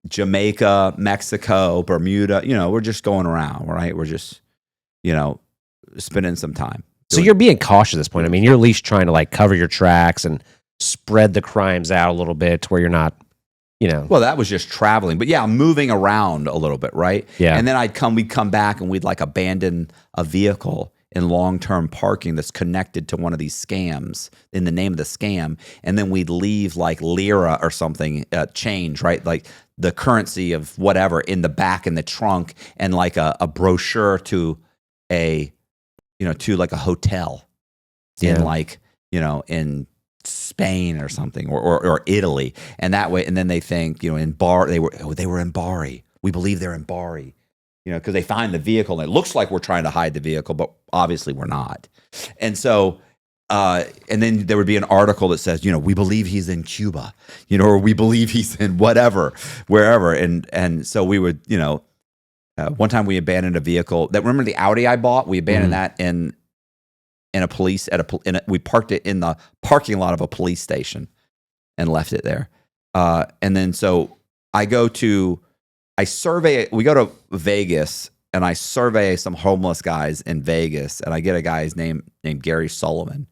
Jamaica, Mexico, Bermuda. You know, we're just going around, right? We're just, you know, spending some time. So you're being cautious at this point. I mean, you're at least trying to like cover your tracks and spread the crimes out a little bit to where you're not, you know. Well, that was just traveling, but yeah, I'm moving around a little bit, right? Yeah. And then we'd come back and we'd like abandon a vehicle in long-term parking that's connected to one of these scams in the name of the scam, and then we'd leave like lira or something, change, right? Like the currency of whatever in the back in the trunk, and like a brochure to like a hotel in like, you know, in Spain or something, or Italy, and that way, and then they think, you know, they were in Bari. We believe they're in Bari, you know, because they find the vehicle and it looks like we're trying to hide the vehicle, but obviously we're not. And so, and then there would be an article that says, you know, we believe he's in Cuba, you know, or we believe he's in whatever, wherever, and so we would, you know, one time we abandoned a vehicle that, remember the Audi I bought? We abandoned that in we parked it in the parking lot of a police station and left it there. And then so we go to Vegas, and I survey some homeless guys in Vegas, and I get a guy's name named Gary Sullivan.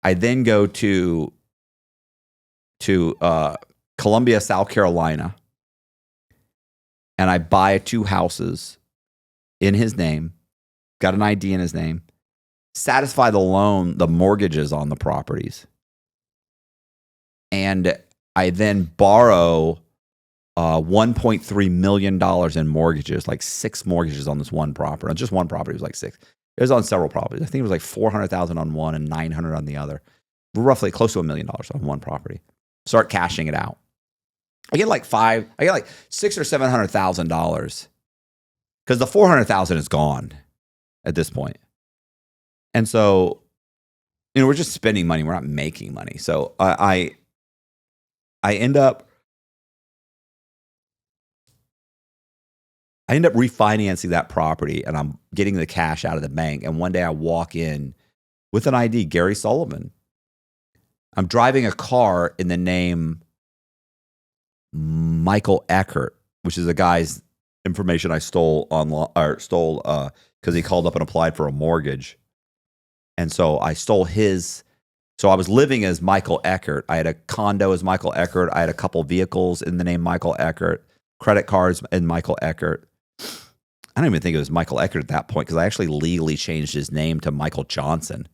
I then go to Columbia, South Carolina, and I buy 2 houses in his name, got an ID in his name, satisfy the mortgages on the properties. And I then borrow $1.3 million in mortgages, like 6 mortgages on this one property. Just one property was like 6. It was on several properties. I think it was like $400,000 on one and $900 on the other. Roughly close to $1 million on one property. Start cashing it out. I get like $600,000 or $700,000 because the $400,000 is gone at this point. And so, you know, we're just spending money. We're not making money. So I end up refinancing that property, and I'm getting the cash out of the bank. And one day I walk in with an ID, Gary Sullivan. I'm driving a car in the name Michael Eckert, which is a guy's information I stole because he called up and applied for a mortgage. And so I stole his. So I was living as Michael Eckert. I had a condo as Michael Eckert. I had a couple vehicles in the name Michael Eckert, credit cards in Michael Eckert. I don't even think it was Michael Eckert at that point, because I actually legally changed his name to Michael Johnson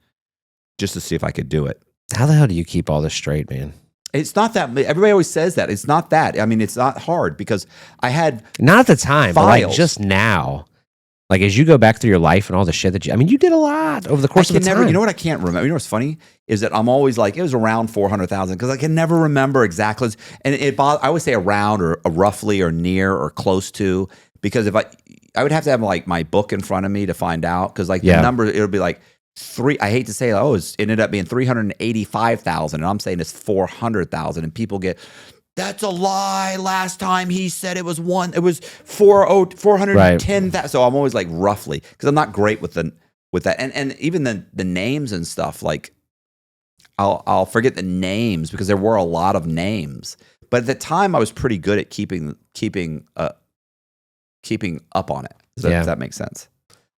just to see if I could do it. How the hell do you keep all this straight, man? It's not that. Everybody always says that. It's not that. I mean, it's not hard, because I had not at the time, files. But like just now. Like as you go back through your life and all the shit that you did a lot over the course of the time. You know what I can't remember? You know what's funny is that I'm always like, it was around 400,000, because I can never remember exactly. And I always say around or roughly or near or close to, because if I would have to have like my book in front of me to find out, because like the number, it would be like I hate to say, it ended up being 385,000, and I'm saying it's 400,000, and people get, that's a lie. Last time he said it was 410,000. Right. So I'm always like roughly, because I'm not great with that. And even the names and stuff, like I'll forget the names because there were a lot of names. But at the time I was pretty good at keeping up on it. Does that make sense?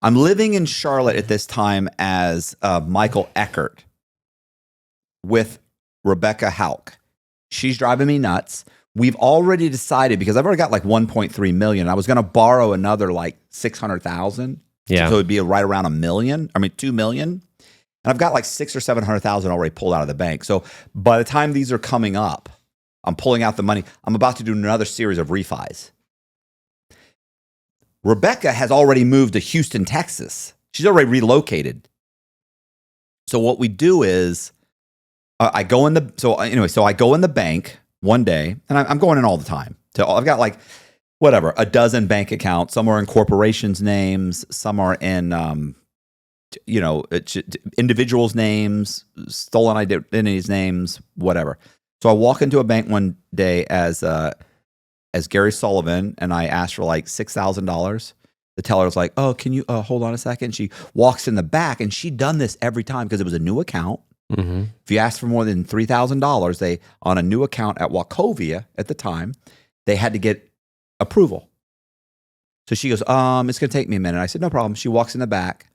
I'm living in Charlotte at this time as Michael Eckert with Rebecca Houck. She's driving me nuts. We've already decided, because I've already got like 1.3 million. I was going to borrow another like 600,000. Yeah. So it would be right around 2 million. And I've got like 600,000 or 700,000 already pulled out of the bank. So by the time these are coming up, I'm pulling out the money. I'm about to do another series of refis. Rebecca has already moved to Houston, Texas. She's already relocated. So what we do is I go in the so I go in the bank one day, and I'm going in all the time. So I've got like whatever, a dozen bank accounts. Some are in corporations' names, some are in individuals' names, stolen identities names, whatever. So I walk into a bank one day as Gary Sullivan, and I asked for like $6,000. The teller was like, "Oh, can you hold on a second?" She walks in the back, and she'd done this every time because it was a new account. Mm-hmm. If you asked for more than $3,000, they on a new account at Wachovia at the time, they had to get approval. So she goes, "It's going to take me a minute." I said, "No problem." She walks in the back,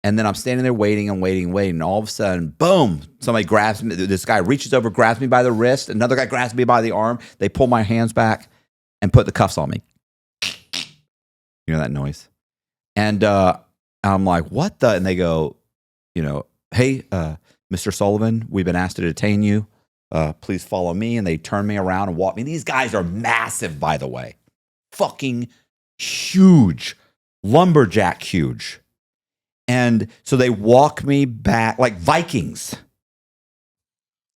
and then I'm standing there waiting and waiting. And all of a sudden, boom, somebody grabs me. This guy reaches over, grabs me by the wrist. Another guy grabs me by the arm. They pull my hands back and put the cuffs on me. You know that noise? And I'm like, "What the?" And they go, "Hey, Mr. Sullivan, we've been asked to detain you. Please follow me." And they turn me around and walk me. These guys are massive, by the way. Fucking huge. Lumberjack huge. And so they walk me back like Vikings.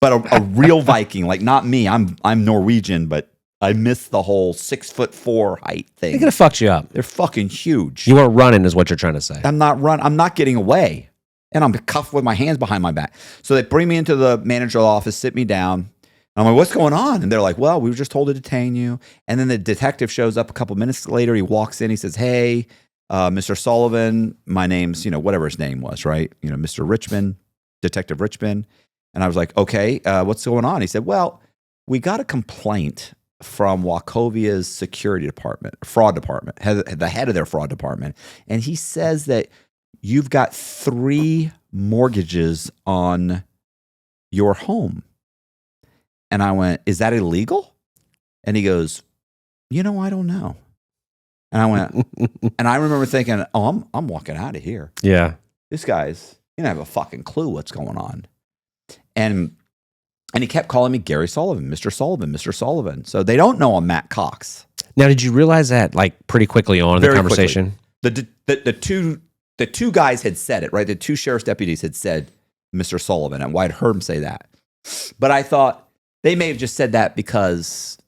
But a real Viking, like not me. I'm Norwegian, but I missed the whole 6'4" height thing. They could have fucked you up. They're fucking huge. You weren't running, is what you're trying to say. I'm not getting away. And I'm cuffed with my hands behind my back. So they bring me into the manager's office, sit me down. I'm like, "What's going on?" And they're like, "Well, we were just told to detain you." And then the detective shows up a couple minutes later. He walks in. He says, "Hey, Mr. Sullivan, my name's, whatever his name was, right? Mr. Richmond, Detective Richmond." And I was like, "Okay, what's going on?" He said, "Well, we got a complaint from Wachovia's security department, fraud department, the head of their fraud department. And he says that you've got 3 mortgages on your home." And I went, "Is that illegal?" And he goes, "I don't know." And I went, and I remember thinking, "Oh, I'm walking out of here." Yeah. This guy's, he didn't have a fucking clue what's going on. And he kept calling me Gary Sullivan, Mr. Sullivan, Mr. Sullivan. So they don't know I'm Matt Cox. Now, did you realize that like pretty quickly on in the conversation? The two guys had said it, right? The 2 sheriff's deputies had said Mr. Sullivan, and I'd heard him say that. But I thought they may have just said that because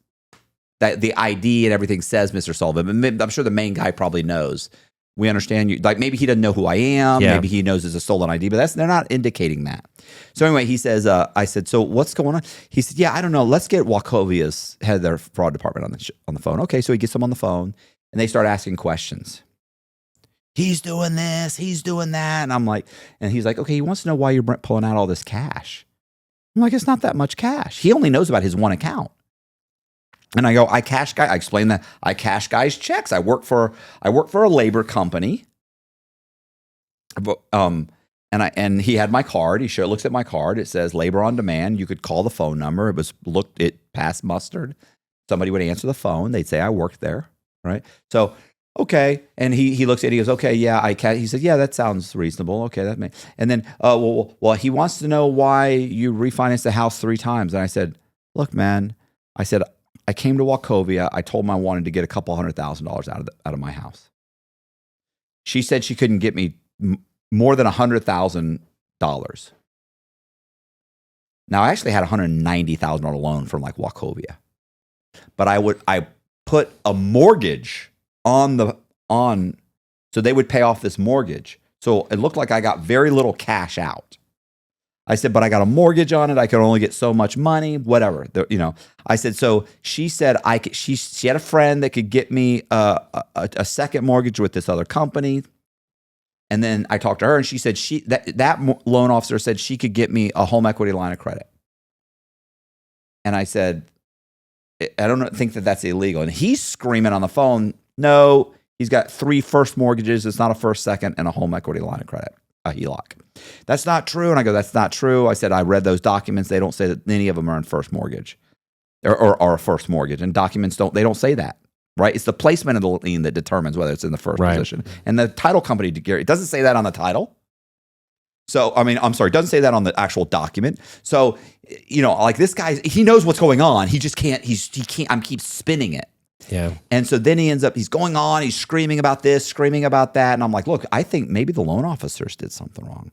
that the ID and everything says Mr. Sullivan. I'm sure the main guy probably knows. We understand you. Like maybe he doesn't know who I am. Yeah. Maybe he knows it's a stolen ID, but they're not indicating that. So anyway, he says, I said, "So what's going on?" He said, "Yeah, I don't know. Let's get Wachovia's head of their fraud department on the phone." Okay, so he gets them on the phone, and they start asking questions. "He's doing this. He's doing that." And I'm like, and he's like, "Okay, he wants to know why you're pulling out all this cash." I'm like, "It's not that much cash." He only knows about his one account. And I go, I explain that I cash guys' checks. I work for a labor company. And he had my card. He looks at my card. It says labor on demand. You could call the phone number. It passed mustard. Somebody would answer the phone. They'd say I worked there, right? So okay. And he looks at it. He goes, "Okay, yeah, he said, "Yeah, that sounds reasonable. Okay, that may." And then well, he wants to know why you refinanced the house 3 times. And I said, "Look, man," I said, "I came to Wachovia. I told him I wanted to get a couple $100,000 out of my house." She said she couldn't get me more than $100,000. Now I actually had a $190,000 loan from like Wachovia, but I put a mortgage on so they would pay off this mortgage. So it looked like I got very little cash out. I said, "But I got a mortgage on it. I could only get so much money, whatever." I said, so she said she had a friend that could get me a second mortgage with this other company. And then I talked to her, and she said that loan officer said she could get me a home equity line of credit. And I said, "I don't think that that's illegal." And he's screaming on the phone, "No, he's got 3 first mortgages. It's not a first, second, and a home equity line of credit, a HELOC." "That's not true." And I go, "That's not true." I said, "I read those documents. They don't say that any of them are in first mortgage or a first mortgage. And documents don't say that, right? It's the placement of the lien that determines whether it's in the first position. And the title company, Gary, it doesn't say that on the title. So, I mean, I'm sorry, it doesn't say that on the actual document. So, like this guy, he knows what's going on. He just can't, I keep spinning it. Yeah. And so then he's going on, he's screaming about this, screaming about that. And I'm like, look, I think maybe the loan officers did something wrong.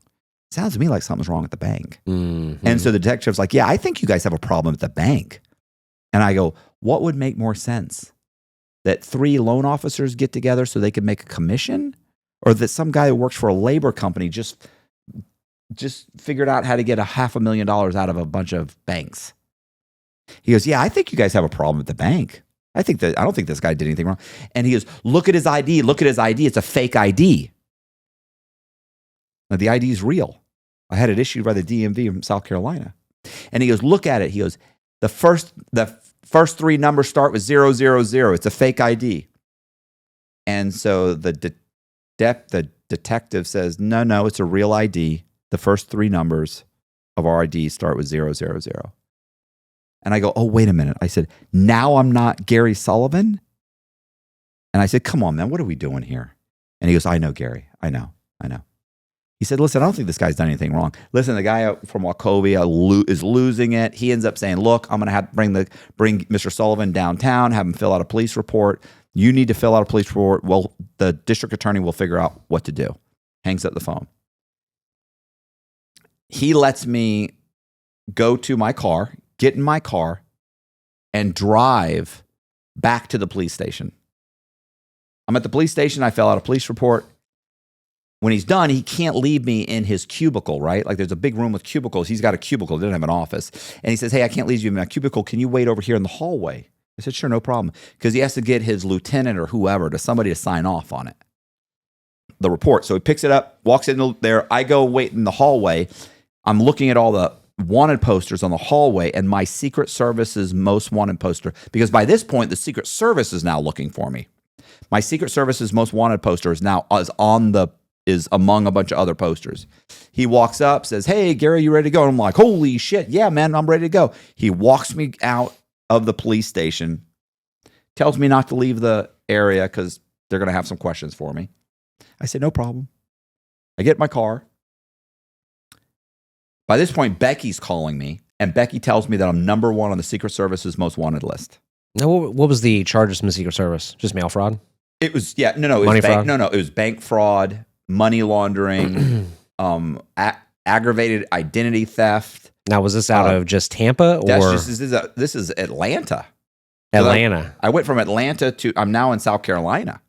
sounds to me like something's wrong at the bank. Mm-hmm. And so the detective's like, yeah, I think you guys have a problem at the bank. And I go, what would make more sense? That 3 loan officers get together so they can make a commission? Or that some guy who works for a labor company just figured out how to get $500,000 out of a bunch of banks? He goes, yeah, I think you guys have a problem at the bank. I don't think this guy did anything wrong. And he goes, look at his ID. Look at his ID. It's a fake ID. Now, the ID is real. I had it issued by the DMV from South Carolina. And he goes, look at it. He goes, the first 3 numbers start with 000. It's a fake ID. And so the detective says, no, it's a real ID. The first 3 numbers of our ID start with 000. And I go, oh, wait a minute. I said, now I'm not Gary Sullivan? And I said, come on, man, what are we doing here? And he goes, I know, Gary. I know. He said, listen, I don't think this guy's done anything wrong. Listen, the guy from Wachovia is losing it. He ends up saying, look, I'm going to have to bring Mr. Sullivan downtown, have him fill out a police report. You need to fill out a police report. Well, the district attorney will figure out what to do. Hangs up the phone. He lets me go to my car, get in my car, and drive back to the police station. I'm at the police station. I fill out a police report. When he's done, he can't leave me in his cubicle, right? Like there's a big room with cubicles. He's got a cubicle. He doesn't have an office. And he says, hey, I can't leave you in my cubicle. Can you wait over here in the hallway? I said, sure, no problem. Because he has to get his lieutenant or whoever somebody to sign off on it, the report. So he picks it up, walks in there. I go wait in the hallway. I'm looking at all the wanted posters on the hallway and my Secret Service's most wanted poster. Because by this point, the Secret Service is now looking for me. My Secret Service's most wanted poster is now is among a bunch of other posters. He walks up, says, hey, Gary, you ready to go? And I'm like, holy shit. Yeah, man, I'm ready to go. He walks me out of the police station, tells me not to leave the area because they're going to have some questions for me. I said, no problem. I get in my car. By this point, Becky's calling me, and Becky tells me that I'm number 1 on the Secret Service's most wanted list. Now, what was the charges from the Secret Service? Just mail fraud? It was, yeah, no, it Money was fraud? it was bank fraud, money laundering, aggravated identity theft. Now, was this out of just Tampa or This is Atlanta. Atlanta? So I went from Atlanta to I'm now in South Carolina.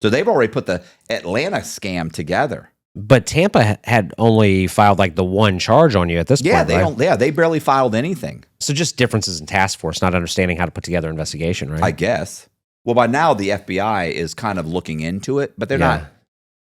So they've already put the Atlanta scam together. But Tampa had only filed like the 1 charge on you at this point. They barely filed anything. So just differences in task force, not understanding how to put together an investigation, right? I guess. Well, by now the FBI is kind of looking into it, but they're not.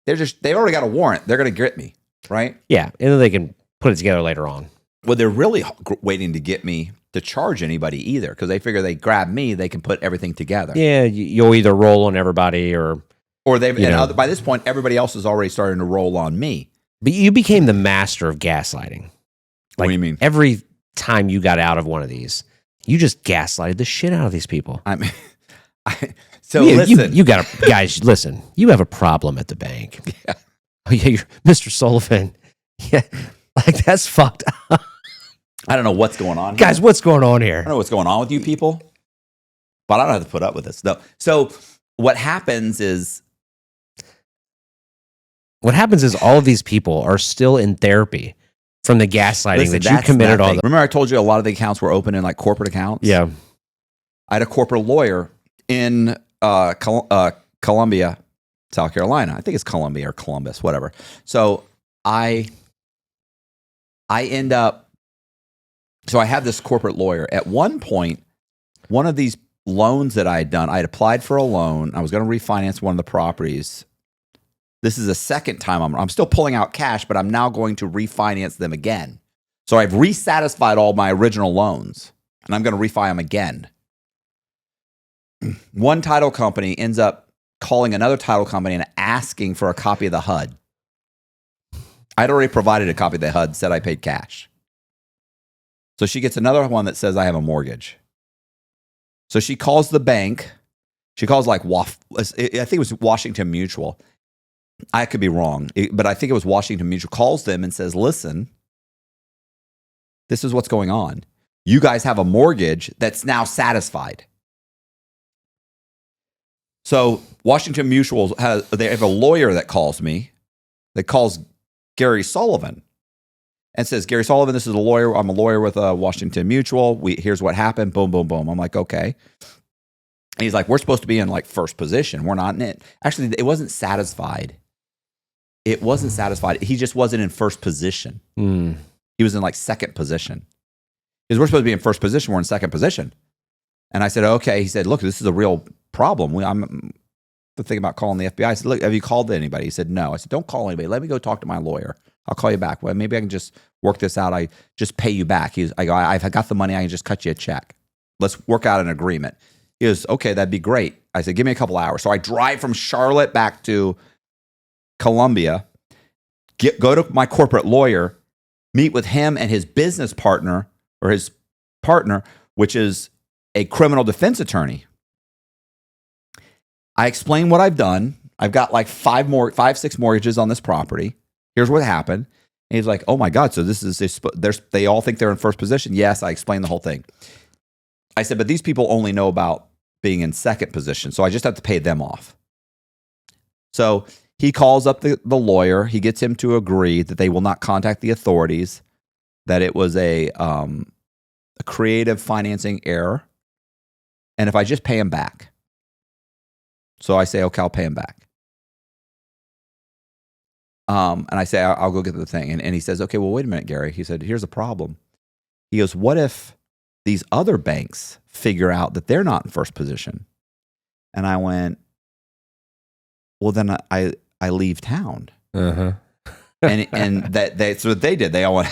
They already got a warrant. They're going to get me, right? Yeah, and then they can put it together later on. Well, they're really waiting to get me to charge anybody either, because they figure they grab me, they can put everything together. Yeah, you'll either roll on everybody or they've. By this point, everybody else is already starting to roll on me. But you became the master of gaslighting. What do you mean? Every time you got out of one of these, you just gaslighted the shit out of these people. I mean. Listen. You got guys, listen, you have a problem at the bank. Yeah. Oh, yeah, you're Mr. Sullivan. Yeah, like that's fucked up. I don't know what's going on here. Guys, what's going on here? I don't know what's going on with you people, but I don't have to put up with this. No. So what happens is all of these people are still in therapy from the gaslighting that you committed all. Remember I told you a lot of the accounts were open in like corporate accounts? Yeah. I had a corporate lawyer in Columbia, South Carolina. I think it's Columbia or Columbus, whatever. So I end up, so I have this corporate lawyer. At one point, one of these loans that I had done, I had applied for a loan. I was going to refinance one of the properties. This is the second time I'm still pulling out cash, but I'm now going to refinance them again. So I've resatisfied all my original loans, and I'm going to refi them again. One title company ends up calling another title company and asking for a copy of the HUD. I'd already provided a copy of the HUD, said I paid cash. So she gets another one that says I have a mortgage. So she calls the bank. She calls like I think it was Washington Mutual. I could be wrong, but I think it was Washington Mutual. Calls them and says, listen, this is what's going on. You guys have a mortgage that's now satisfied. So Washington Mutual they have a lawyer that calls me, that calls Gary Sullivan and says, Gary Sullivan, this is a lawyer. I'm a lawyer with Washington Mutual. Here's what happened. Boom, boom, boom. I'm like, okay. And he's like, we're supposed to be in like first position. We're not in it. Actually, it wasn't satisfied. It wasn't satisfied. He just wasn't in first position. He was in like second position. Because we're supposed to be in first position. We're in second position. And I said, okay. He said, look, this is a real problem. I'm thinking about calling the FBI. I said, look, have you called anybody? He said, no. I said, don't call anybody. Let me go talk to my lawyer. I'll call you back. Well, maybe I can just work this out. I just pay you back. I go, I've got the money. I can just cut you a check. Let's work out an agreement. He goes, okay, that'd be great. I said, give me a couple hours. So I drive from Charlotte back to Columbia, go to my corporate lawyer, meet with him and his business partner or his partner, which is a criminal defense attorney. I explain what I've done. I've got like 6 mortgages on this property. Here's what happened. And he's like, oh my God, so this is, they all think they're in first position. Yes, I explained the whole thing. I said, but these people only know about being in second position, so I just have to pay them off. So he calls up the lawyer. He gets him to agree that they will not contact the authorities, that it was a creative financing error, and if I just pay him back. So I say, okay, I'll pay him back. And I say, I'll go get the thing. And he says, okay, well, wait a minute, Gary. He said, here's the problem. He goes, what if these other banks figure out that they're not in first position? And I went, well, then I leave town. Uh-huh. and that's what they did. They all went,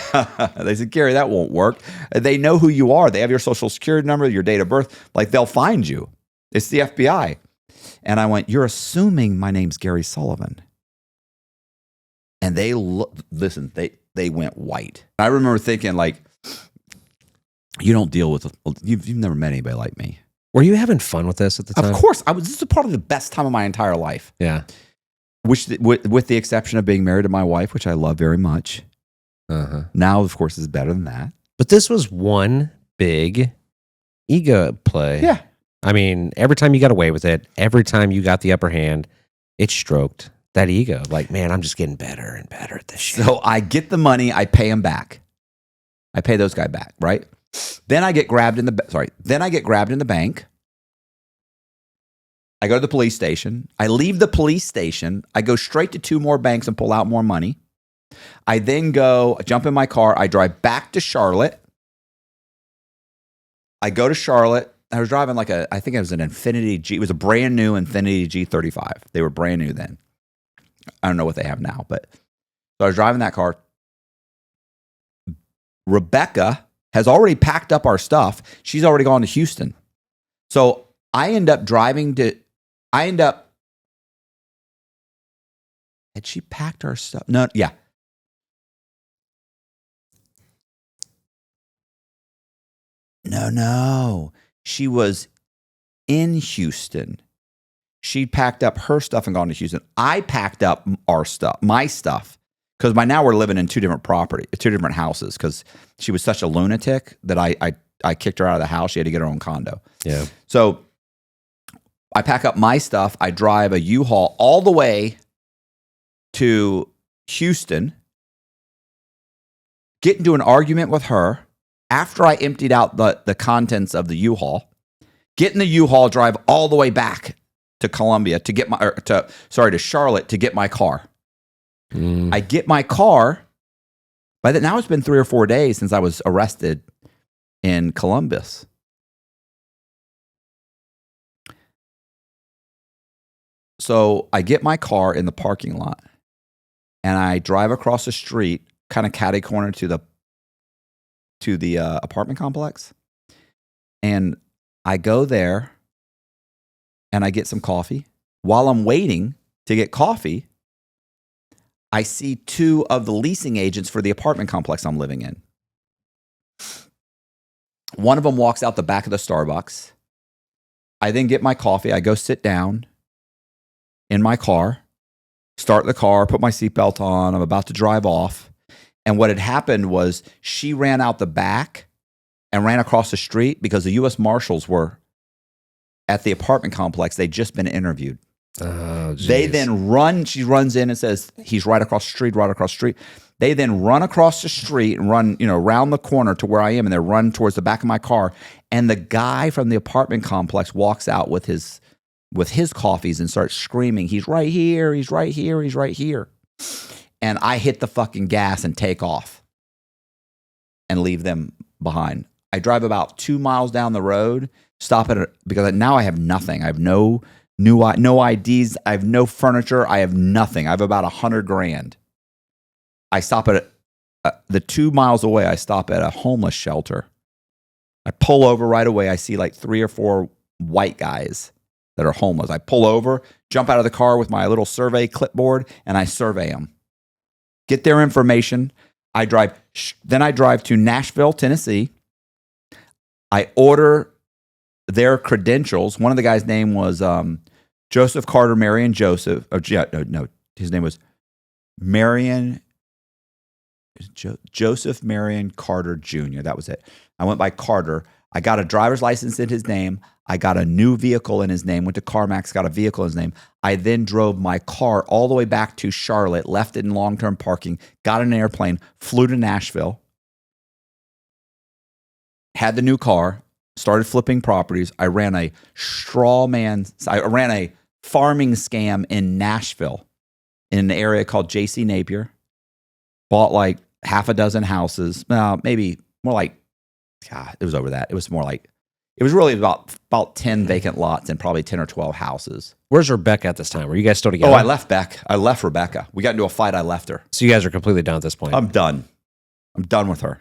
they said, Gary, that won't work. They know who you are. They have your social security number, your date of birth. Like, they'll find you. It's the FBI. And I went, you're assuming my name's Gary Sullivan. And they went white. I remember thinking, like, you don't deal with, you've never met anybody like me. Were you having fun with this at the time? Of course. This is probably the best time of my entire life. Yeah. Which, with the exception of being married to my wife, which I love very much. Uh-huh. Now, of course, is better than that. But this was one big ego play. Yeah. I mean, every time you got away with it, every time you got the upper hand, it stroked that ego. Like, man, I'm just getting better and better at this shit. So I get the money, I pay him back. I pay those guys back, right? Then I get grabbed in the bank. I go to the police station. I leave the police station. I go straight to 2 more banks and pull out more money. I then jump in my car. I drive back to Charlotte. I go to Charlotte. I was driving I think it was an Infiniti G. It was a brand new Infiniti G35. They were brand new then. I don't know what they have now, but so I was driving that car. Rebecca has already packed up our stuff. She's already gone to Houston. So I end up had she packed our stuff? No, yeah. No. She was in Houston. She packed up her stuff and gone to Houston. I packed up my stuff, because by now we're living in 2 different houses, because she was such a lunatic that I kicked her out of the house. She had to get her own condo. Yeah. So I pack up my stuff. I drive a U-Haul all the way to Houston, get into an argument with her after I emptied out the contents of the U-Haul, get in the U-Haul, drive all the way back to Columbia to Charlotte to get my car. I get my car. Now it's been 3 or 4 days since I was arrested in Columbus. So I get my car in the parking lot and I drive across the street, kind of catty corner to the apartment complex. And I go there and I get some coffee. While I'm waiting to get coffee, I see 2 of the leasing agents for the apartment complex I'm living in. One of them walks out the back of the Starbucks. I then get my coffee. I go sit down in my car, start the car, put my seatbelt on. I'm about to drive off. And what had happened was she ran out the back and ran across the street because the U.S. Marshals were at the apartment complex. They'd just been interviewed. Oh, They geez. then run. She runs in and says, he's right across the street, right across the street. They then run across the street and run, around the corner to where I am, and they run towards the back of my car. And the guy from the apartment complex walks out with his coffees and starts screaming, he's right here, he's right here, he's right here. And I hit the fucking gas and take off and leave them behind. I drive about 2 miles down the road, stop at because now I have nothing. I have no IDs. I have no furniture. I have nothing. I have about $100,000. I stop at the 2 miles away. I stop at a homeless shelter. I pull over right away. I see like 3 or 4 white guys that are homeless. I pull over, jump out of the car with my little survey clipboard, and I survey them. Get their information. Then I drive to Nashville, Tennessee. I order their credentials. One of the guys' name was Joseph Carter Marion Joseph. No, his name was Joseph Marion Carter Jr. That was it. I went by Carter. I got a driver's license in his name. I got a new vehicle in his name. Went to CarMax, got a vehicle in his name. I then drove my car all the way back to Charlotte, left it in long-term parking, got an airplane, flew to Nashville, had the new car, started flipping properties. I ran a farming scam in Nashville in an area called J.C. Napier. Bought like half a dozen houses. Maybe more like, God, it was over that. It was more like, it was really about 10 vacant lots and probably 10 or 12 houses. Where's Rebecca at this time? Were you guys still together? Oh, I left Beck. I left Rebecca. We got into a fight. I left her. So you guys are completely done at this point. I'm done. I'm done with her.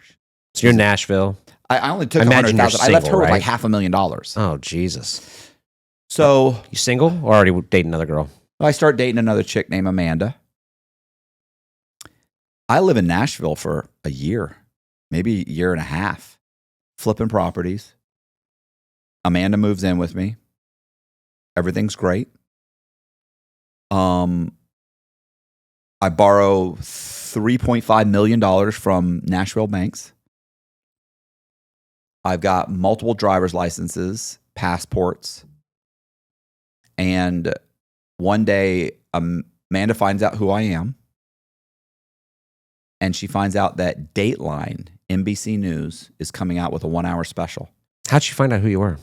So you're in Nashville. I only took imagine you're $100,000. I left her single, with like right? $500,000. Oh, Jesus. So You single or already dating another girl? I start dating another chick named Amanda. I live in Nashville for a year, maybe a year and a half, flipping properties. Amanda moves in with me. Everything's great. I borrow $3.5 million from Nashville banks. I've got multiple driver's licenses, passports. And one day, Amanda finds out who I am. And she finds out that Dateline, NBC News, is coming out with a 1-hour special. How'd she find out who you were?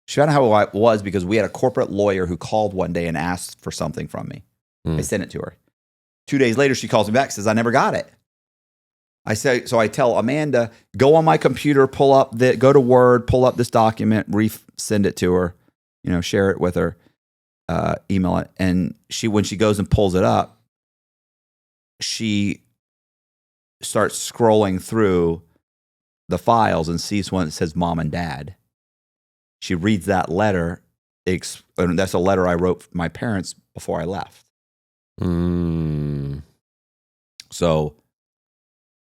She found out who I was because we had a corporate lawyer who called one day and asked for something from me. I sent it to her. 2 days later, she calls me back, says, I never got it. So I tell Amanda, go on my computer, go to Word, pull up this document, send it to her, share it with her, email it. And when she goes and pulls it up, she starts scrolling through the files and sees one that says mom and dad. She reads that letter. And that's a letter I wrote for my parents before I left. So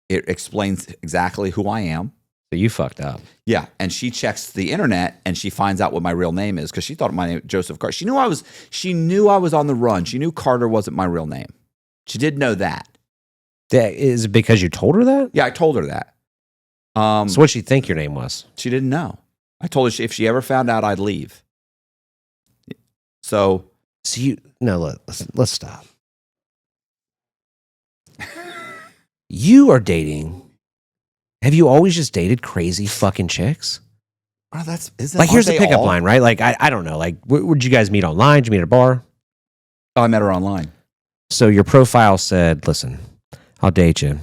it explains exactly who I am. So you fucked up. Yeah. And she checks the internet and she finds out what my real name is because she thought my name was Joseph Carter. She knew I was on the run. She knew Carter wasn't my real name. She did know that. Is it because you told her that? Yeah, I told her that. So what'd she think your name was? She didn't know. I told her if she ever found out, I'd leave. So let's stop. You are dating. Have you always just dated crazy fucking chicks? Oh, here's the pickup line, right? Like, I don't know. Like, would you guys meet online? Did you meet at a bar? Oh, I met her online. So your profile said, listen, I'll date you.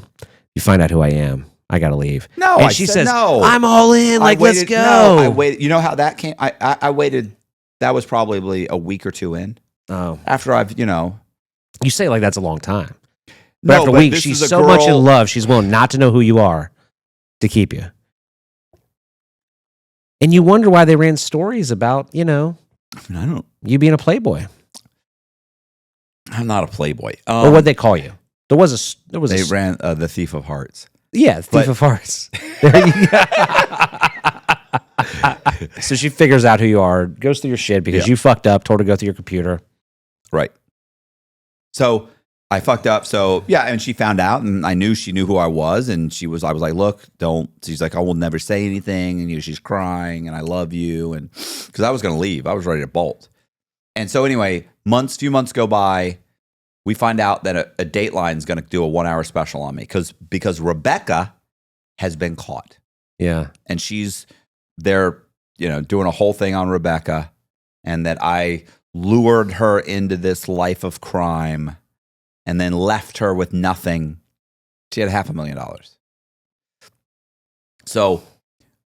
You find out who I am. I got to leave. No, and she says, no. I'm all in. Like, let's go. No, I waited. You know how that came? I waited. That was probably a week or two in. Oh. After I've, You say like that's a long time. But no, after a week, she's so much in love, she's willing not to know who you are to keep you. And you wonder why they ran stories about, I don't. You being a playboy. I'm not a playboy. Or what'd they call you? They ran the Thief of Hearts. Yeah, Thief of Hearts. There you go. So she figures out who you are, goes through your shit because you fucked up, told her to go through your computer. Right. So I fucked up. So yeah, and she found out, and I knew she knew who I was, and I was like, look, don't. She's like, I will never say anything, and she's crying, and I love you, and because I was gonna leave, I was ready to bolt. And so anyway, few months go by. We find out that a Dateline is going to do a 1 hour special on me because Rebecca has been caught. Yeah. And they're, doing a whole thing on Rebecca, and that I lured her into this life of crime and then left her with nothing. She had $500,000. So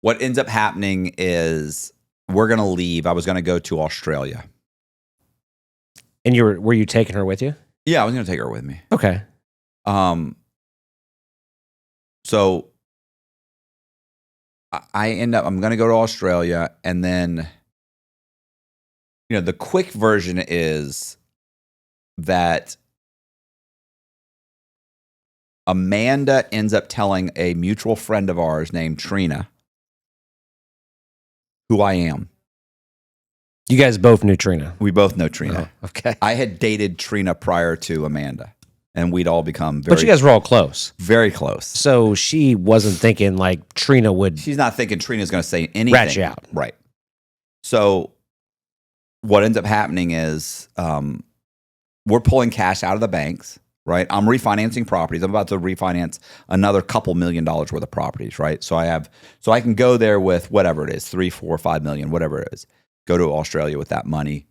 what ends up happening is we're going to leave. I was going to go to Australia. And were you taking her with you? Yeah, I was going to take her with me. Okay. So I'm going to go to Australia, and then, the quick version is that Amanda ends up telling a mutual friend of ours named Trina who I am. You guys both knew Trina. We both know Trina. Oh, okay. I had dated Trina prior to Amanda, and we'd all become But you guys were all close. very close. So she wasn't thinking like Trina would She's not thinking Trina's going to say anything. rat you out. Right. So what ends up happening is we're pulling cash out of the banks, right? I'm refinancing properties. I'm about to refinance another couple $1 million worth of properties, right? So I can go there with whatever it is, 3, 4, 5 million, whatever it is. Go to Australia with that money,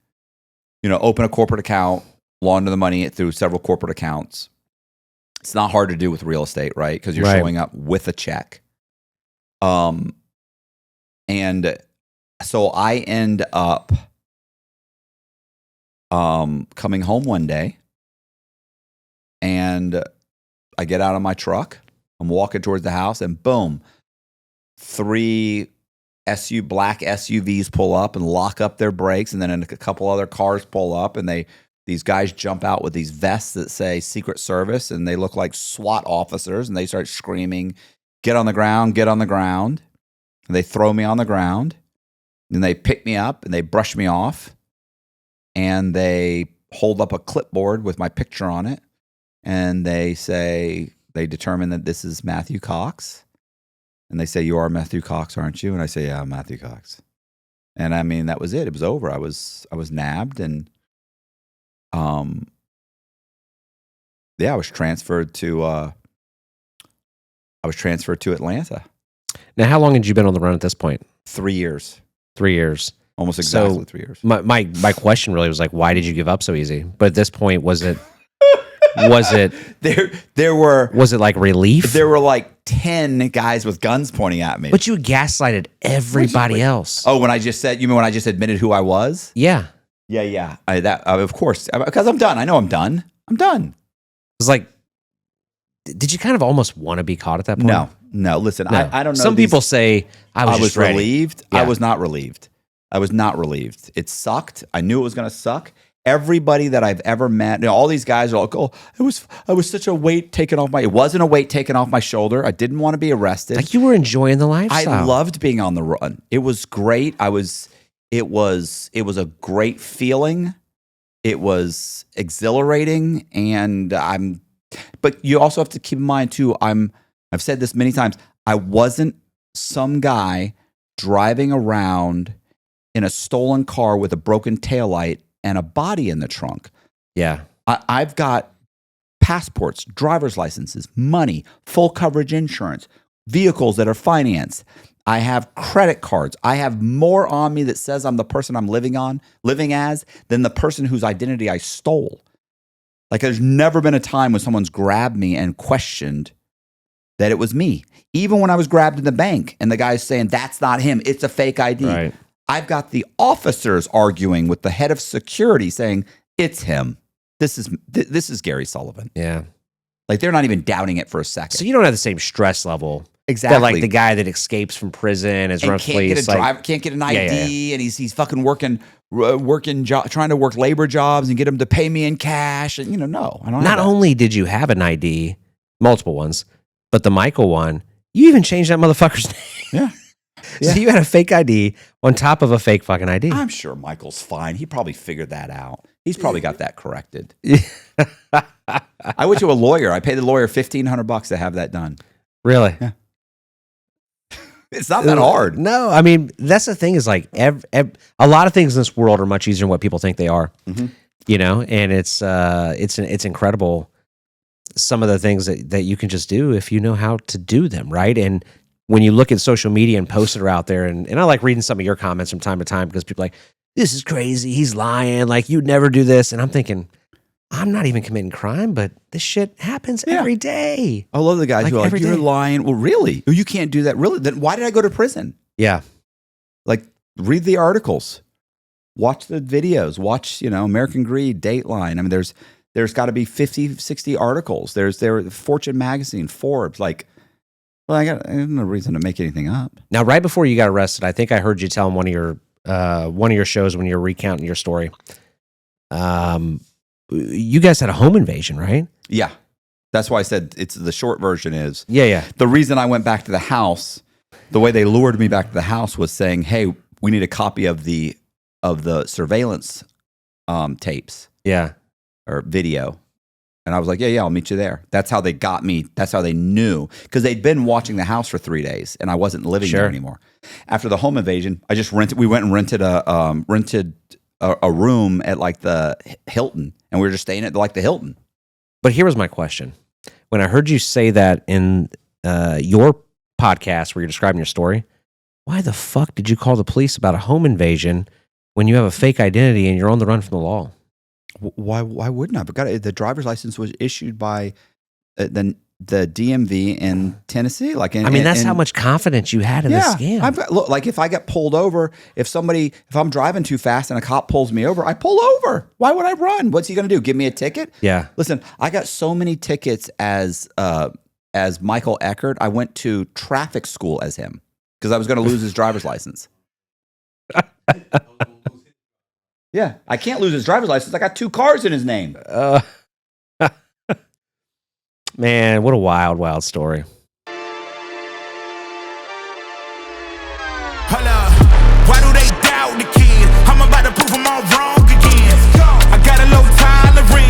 open a corporate account, launder the money through several corporate accounts. It's not hard to do with real estate, right? Because you're showing up with a check. And so I end up coming home one day, and I get out of my truck. I'm walking towards the house, and boom, 3 black SUVs pull up and lock up their brakes, and then a couple other cars pull up, and these guys jump out with these vests that say Secret Service, and they look like SWAT officers, and they start screaming, get on the ground, get on the ground. And they throw me on the ground, and they pick me up, and they brush me off, and they hold up a clipboard with my picture on it, and they determine that this is Matthew Cox. And they say, you are Matthew Cox, aren't you? And I say, yeah, I'm Matthew Cox. And I mean, that was it. It was over. I was nabbed, and I was transferred to Atlanta. Now, how long had you been on the run at this point? 3 years. 3 years. Almost exactly So 3 years. My question really was like, why did you give up so easy? But at this point, was it like relief? There were like 10 guys with guns pointing at me. But you gaslighted everybody else. Oh, you mean when I just admitted who I was? Yeah. Yeah. Of course, because I'm done. I know I'm done. I'm done. It's like, did you kind of almost want to be caught at that point? No. Listen, No. I don't know. Some people say I was just ready. relieved. Yeah. I was not relieved. It sucked. I knew it was going to suck. Everybody that I've ever met, all these guys are like, oh, I was such a weight taken off it wasn't a weight taken off my shoulder. I didn't want to be arrested. Like you were enjoying the lifestyle. I loved being on the run. It was great. It was a great feeling. It was exhilarating. But you also have to keep in mind too, I've said this many times, I wasn't some guy driving around in a stolen car with a broken taillight and a body in the trunk. Yeah. I've got passports, driver's licenses, money, full coverage insurance, vehicles that are financed. I have credit cards. I have more on me that says I'm the person I'm living as than the person whose identity I stole. Like there's never been a time when someone's grabbed me and questioned that it was me. Even when I was grabbed in the bank and the guy's saying, that's not him, it's a fake ID. Right. I've got the officers arguing with the head of security saying, it's him. This is Gary Sullivan. Yeah. Like they're not even doubting it for a second. So you don't have the same stress level. Exactly. That like the guy that escapes from prison is and can't get an ID, and he's fucking trying to work labor jobs and get him to pay me in cash. And no, I don't. Not only did you have an ID, multiple ones, but the Michael one, you even changed that motherfucker's name. Yeah. So you had a fake ID on top of a fake fucking ID. I'm sure Michael's fine. He probably figured that out. He's probably got that corrected. I went to a lawyer. I paid the lawyer $1,500 to have that done. Really? Yeah. It's not that hard. No, I mean, that's the thing is like a lot of things in this world are much easier than what people think they are. Mm-hmm. you know, and it's incredible some of the things that you can just do if you know how to do them, right? And when you look at social media and posts that are out there, and I like reading some of your comments from time to time because people are like, this is crazy, he's lying, like you'd never do this. And I'm thinking, I'm not even committing crime, but this shit happens every day. I love the guys who are like, you're day. lying. Well, really? You can't do that. Really? Then why did I go to prison? Yeah. Like, read the articles, watch the videos, watch, American Greed, Dateline. I mean, there's got to be 50, 60 articles. There Fortune magazine, Forbes, like, well, I have no reason to make anything up. Now, right before you got arrested, I think I heard you tell one of your shows when you were recounting your story. You guys had a home invasion, right? Yeah. That's why I said it's the short version is. Yeah. The reason I went back to the house, the way they lured me back to the house was saying, hey, we need a copy of the surveillance tapes. Yeah. Or video. And I was like, yeah, I'll meet you there. That's how they got me. That's how they knew. Because they'd been watching the house for 3 days and I wasn't living there anymore. After the home invasion, we went and rented a room at like the Hilton, and we were just staying at like the Hilton. But here was my question. When I heard you say that in your podcast where you're describing your story, why the fuck did you call the police about a home invasion when you have a fake identity and you're on the run from the law? Why wouldn't I? But the driver's license was issued by the DMV in Tennessee. Like, that's how much confidence you had in the scam. Look, like if I get pulled over, if I'm driving too fast and a cop pulls me over, I pull over. Why would I run? What's he going to do? Give me a ticket? Yeah. Listen, I got so many tickets as Michael Eckert. I went to traffic school as him because I was going to lose his driver's license. Yeah, I can't lose his driver's license. I got 2 cars in his name. Man, what a wild, wild story. Hold up. Why do they doubt the kid? I'm about to prove them all wrong again. I got a low tolerance.